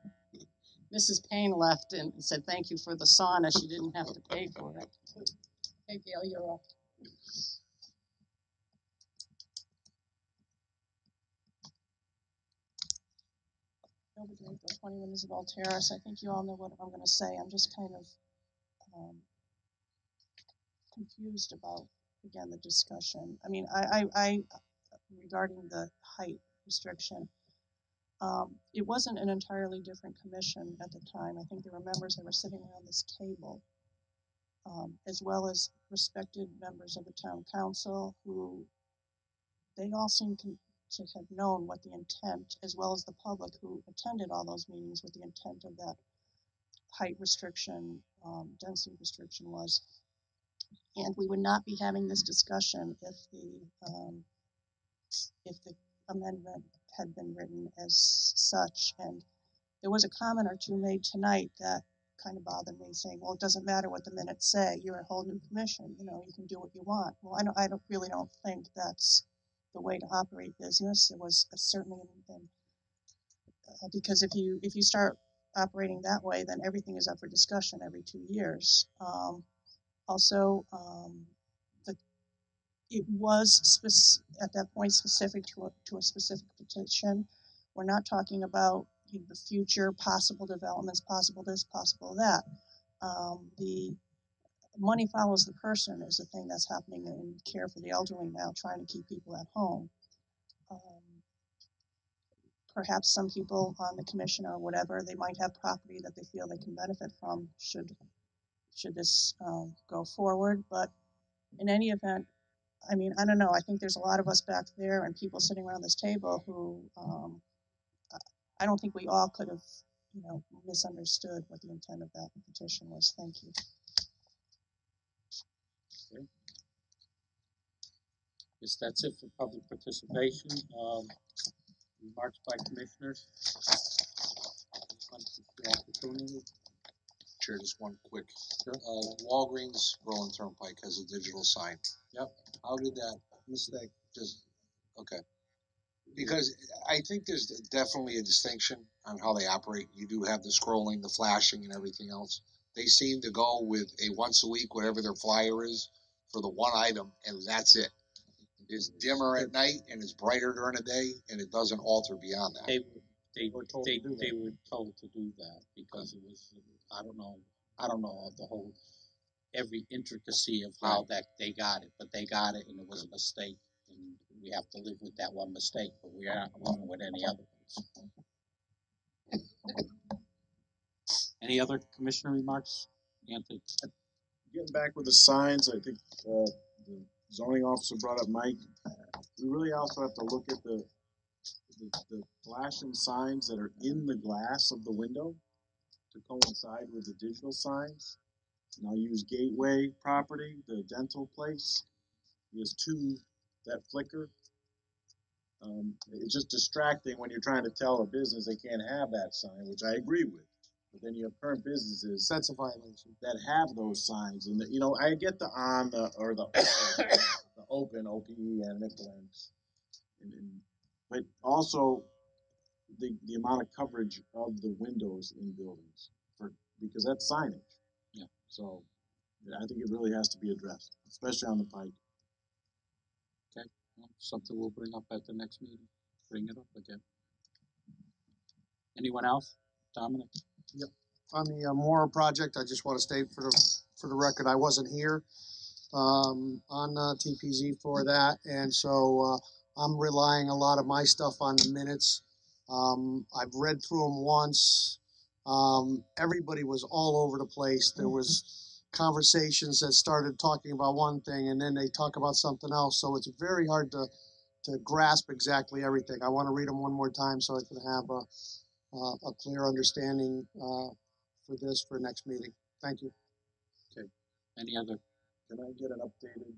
Mrs. Payne left and said thank you for the sauna. She didn't have to pay for it. Hey, Gail, you're up. Bill Bedrejko, 21 Isabel Terrace. I think you all know what I'm going to say. I'm just kind of confused about, again, the discussion. I mean, I regarding the height restriction, it wasn't an entirely different commission at the time. I think there were members that were sitting around this table, as well as respected members of the town council who they all seem to have known what the intent, as well as the public who attended all those meetings, what the intent of that height restriction, density restriction was. And we would not be having this discussion if the amendment had been written as such. And there was a comment or two made tonight that kind of bothered me, saying, well, it doesn't matter what the minutes say. You're a whole new commission. You know, you can do what you want. Well, I really don't think that's the way to operate business. It was certainly because if you start operating that way, then everything is up for discussion every 2 years. It was at that point specific to a specific petition. We're not talking about the future possible developments, possible this, possible that. The money follows the person is the thing that's happening in care for the elderly now, trying to keep people at home. Perhaps some people on the commission or whatever, they might have property that they feel they can benefit from should this go forward. But in any event, I mean, I don't know. I think there's a lot of us back there and people sitting around this table who I don't think we all could have, misunderstood what the intent of that petition was. Thank you. Okay. Guess that's it for public participation. Remarks by commissioners. Chair, just one quick. Sure. Walgreens Roland Turnpike has a digital sign. Yep. How did that mistake okay. Because I think there's definitely a distinction on how they operate. You do have the scrolling, the flashing, and everything else. They seem to go with a once a week, whatever their flyer is, for the one item, and that's it. It's dimmer at night and it's brighter during the day, and it doesn't alter beyond that. They were told to do that because it was I don't know the whole every intricacy of how that they got it, but they got it and it was a mistake, and we have to live with that one mistake, but we are not living with any other ones. Any other commissioner remarks, Anthony? Getting back with the signs, I think the zoning officer brought up Mike. We really also have to look at the flashing signs that are in the glass of the window to coincide with the digital signs. And I'll use Gateway property, the dental place. There's two that flicker. It's just distracting when you're trying to tell a business they can't have that sign, which I agree with. But then you have current businesses That's a violation. that have those signs, and you know, I get the on the or the the open OPE and nickel and but also the amount of coverage of the windows in buildings because that's signage. Yeah. So yeah, I think it really has to be addressed, especially on the pike. Okay, well, something we'll bring up at the next meeting. Bring it up again. Anyone else? Dominic? Yep. On the Mora project, I just want to state for the record, I wasn't here on TPZ for that, and so I'm relying a lot of my stuff on the minutes. I've read through them once. Everybody was all over the place. There was conversations that started talking about one thing and then they talk about something else. So it's very hard to grasp exactly everything. I want to read them one more time so I can have a clear understanding for this for next meeting. Thank you. Okay. Any other? Can I get an updated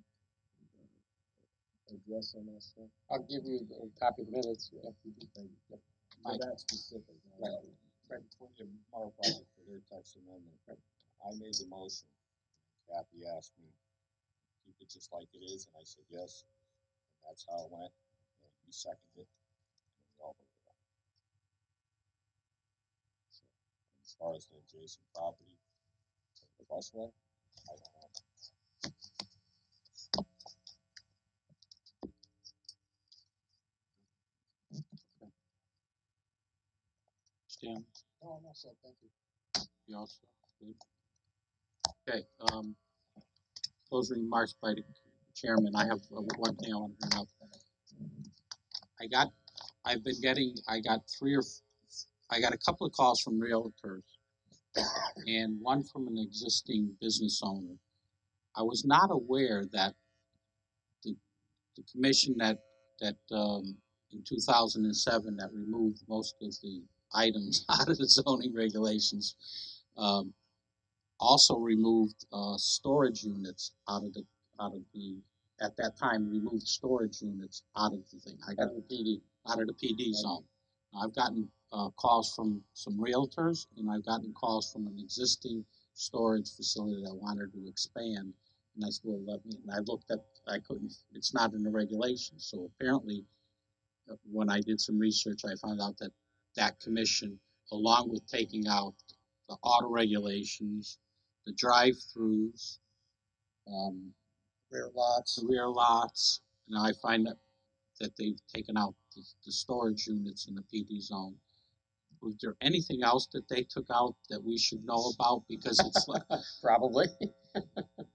address on that stuff? I'll give you a copy of the minutes. Yeah. Thank you. Yep. Mike. That specific. Right. For the Morrow project for their text amendment, I made the motion. Kathy asked me, keep it just like it is, and I said yes. And that's how it went. And you seconded it, and we all voted it out. So, as far as the adjacent property, the busway, I don't know. Stan? No, I'm all set, thank you. You also? Good. Okay, closing remarks by the chairman. I have one thing I want to bring up. I got a couple of calls from realtors and one from an existing business owner. I was not aware that the commission that in 2007 that removed most of the items out of the zoning regulations also removed storage units out of the at that time removed storage units out of the thing. Out of the PD zone. I've gotten calls from some realtors and I've gotten calls from an existing storage facility that wanted to expand. And I said, well, let me. And I looked at, I couldn't. It's not in the regulations. So apparently, when I did some research, I found out that that commission, along with taking out the auto regulations, the drive-throughs, Rear lots. the rear lots. Now I find that they've taken out the storage units in the PD zone. Was there anything else that they took out that we should know about? Because it's like Probably.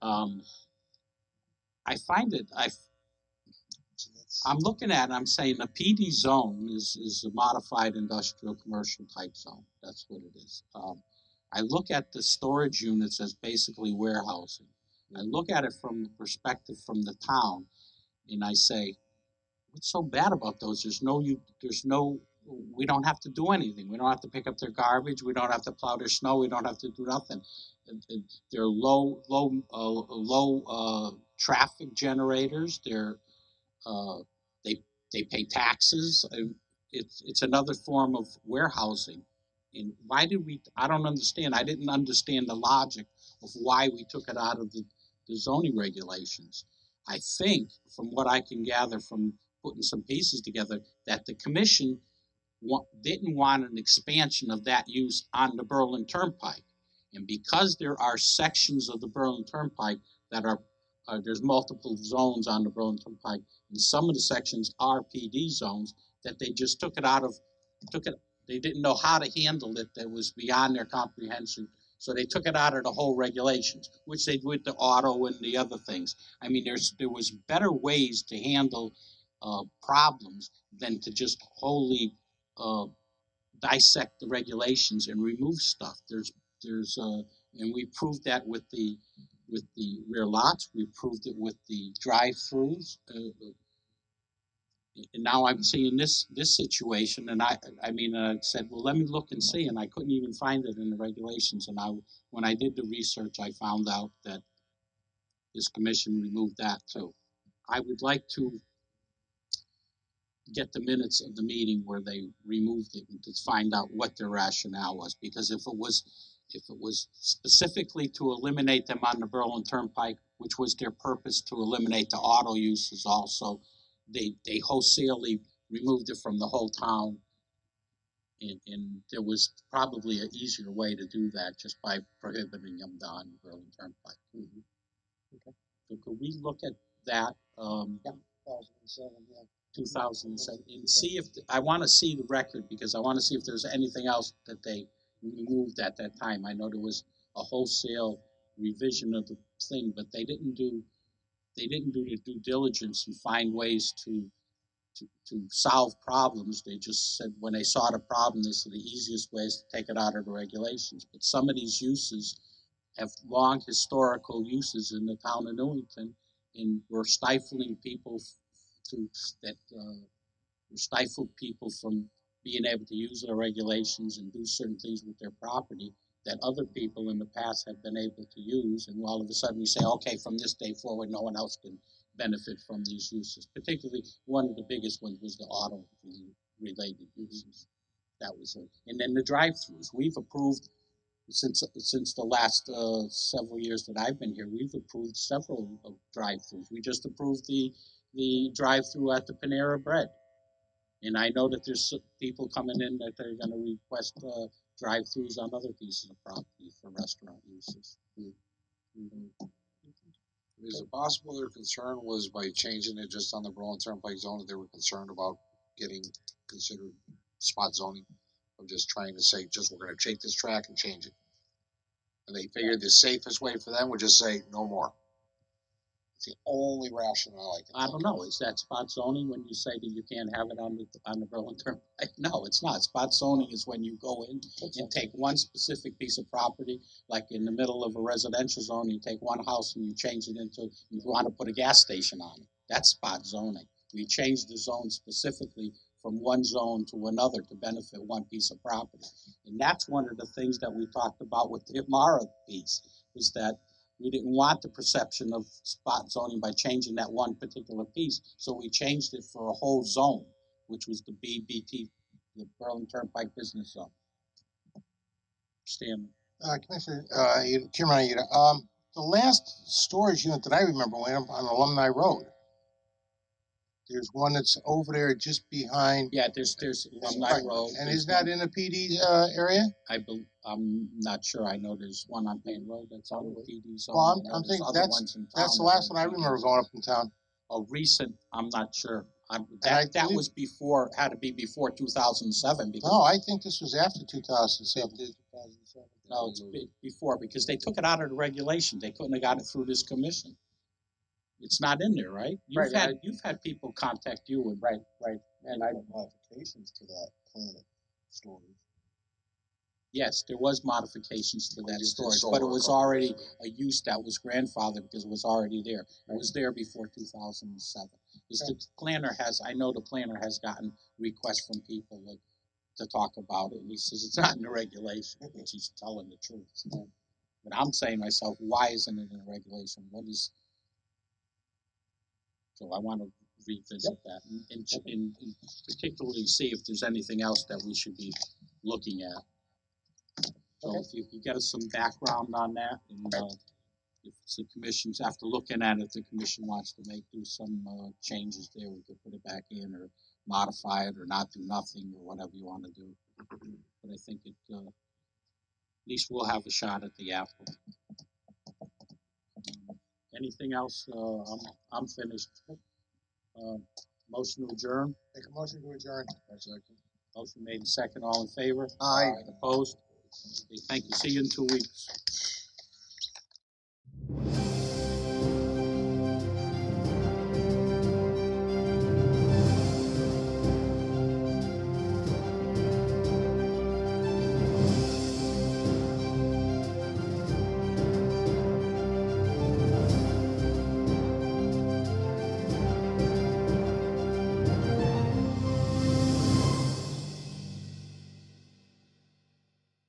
I find it. I'm looking at it, I'm saying the PD zone is a modified industrial commercial type zone. That's what it is. I look at the storage units as basically warehousing. I look at it from the perspective from the town, and I say, what's so bad about those? We don't have to do anything. We don't have to pick up their garbage. We don't have to plow their snow. We don't have to do nothing. They're low traffic generators. Uh, they pay taxes. It's another form of warehousing. And why did we? I don't understand. I didn't understand the logic of why we took it out of the zoning regulations. I think, from what I can gather from putting some pieces together, that the commission didn't want an expansion of that use on the Berlin Turnpike. And because there are sections of the Berlin Turnpike that are, there's multiple zones on the Berlin Turnpike, and some of the sections are PD zones, that they just took it, they didn't know how to handle it, that was beyond their comprehension. So they took it out of the whole regulations, which they did with the auto and the other things. I mean, there was better ways to handle problems than to just wholly dissect the regulations and remove stuff. And we proved that with the rear lots. We proved it with the drive-throughs. And now I'm seeing this situation, and I said, well, let me look and see, and I couldn't even find it in the regulations. And when I did the research, I found out that this commission removed that too. I would like to get the minutes of the meeting where they removed it and to find out what their rationale was, because if it was specifically to eliminate them on the Berlin Turnpike, which was their purpose to eliminate the auto uses also, they wholesalely removed it from the whole town. And there was probably an easier way to do that just by prohibiting them on the Berlin Turnpike. Okay. So could we look at that? 2007, yeah. 2007, and see if, I want to see the record, because I want to see if there's anything else that they removed at that time. I know there was a wholesale revision of the thing, but they didn't do their due diligence and find ways to solve problems. They just said when they saw the problem, they said the easiest way is to take it out of the regulations. But some of these uses have long historical uses in the town of Newington, and we're stifling people stifle people from being able to use their regulations and do certain things with their property that other people in the past have been able to use, and all of a sudden we say, okay, from this day forward, no one else can benefit from these uses. Particularly, one of the biggest ones was the auto-related uses. That was it. And then the drive-throughs. We've approved, since the last several years that I've been here, we've approved several drive-throughs. We just approved the drive-through at the Panera Bread. And I know that there's people coming in that they're gonna request drive-throughs on other pieces of property for restaurant uses. Is it possible their concern was by changing it just on the Berlin Turnpike zone, that they were concerned about getting considered spot zoning? Of just trying to say, just we're gonna take this track and change it. And they figured the safest way for them would just say, no more. It's the only rationale I can I don't know, is that spot zoning when you say that you can't have it on the Berlin Turnpike? No, it's not. Spot zoning is when you go in and take one specific piece of property, like in the middle of a residential zone, you take one house and you change it into, you want to put a gas station on it. That's spot zoning. We change the zone specifically from one zone to another to benefit one piece of property. And that's one of the things that we talked about with the Amara piece, is that we didn't want the perception of spot zoning by changing that one particular piece, so we changed it for a whole zone, which was the BBT, the Berlin Turnpike Business Zone. Stanley. Commissioner, Chairman Ayuda, the last storage unit that I remember went up on Alumni Road. There's one that's over there just behind. Yeah, there's Alumni Road. And is that in the PD area? I'm not sure. I know there's one on Payne Road that's on the PD zone. Well, I'm thinking that's the last one I remember going up in town. Oh, recent, I'm not sure. That was before, had to be before 2007. Because no, I think this was after 2007. No, it's before, because they took it out of the regulation. They couldn't have got it through this commission. It's not in there, right? You've had people contact you and right. And I have modifications to that plan of storage. Yes, there was modifications to that storage, but it was already a use that was grandfathered because it was already there. It was there before 2007. Because the planner I know the planner has gotten requests from people to talk about it, and he says it's not in the regulation, which he's telling the truth. But I'm saying to myself, why isn't it in the regulation? So I want to revisit that and particularly see if there's anything else that we should be looking at. So if you could get us some background on that, and if the commission's, after looking at it, the commission wants to do some changes there, we could put it back in or modify it or not do nothing or whatever you want to do. But I think at least we'll have a shot at the apple. Anything else? I'm finished. Motion to adjourn. Make a motion to adjourn. Motion made and second. All in favor? Aye. Opposed? Okay, thank you. See you in 2 weeks.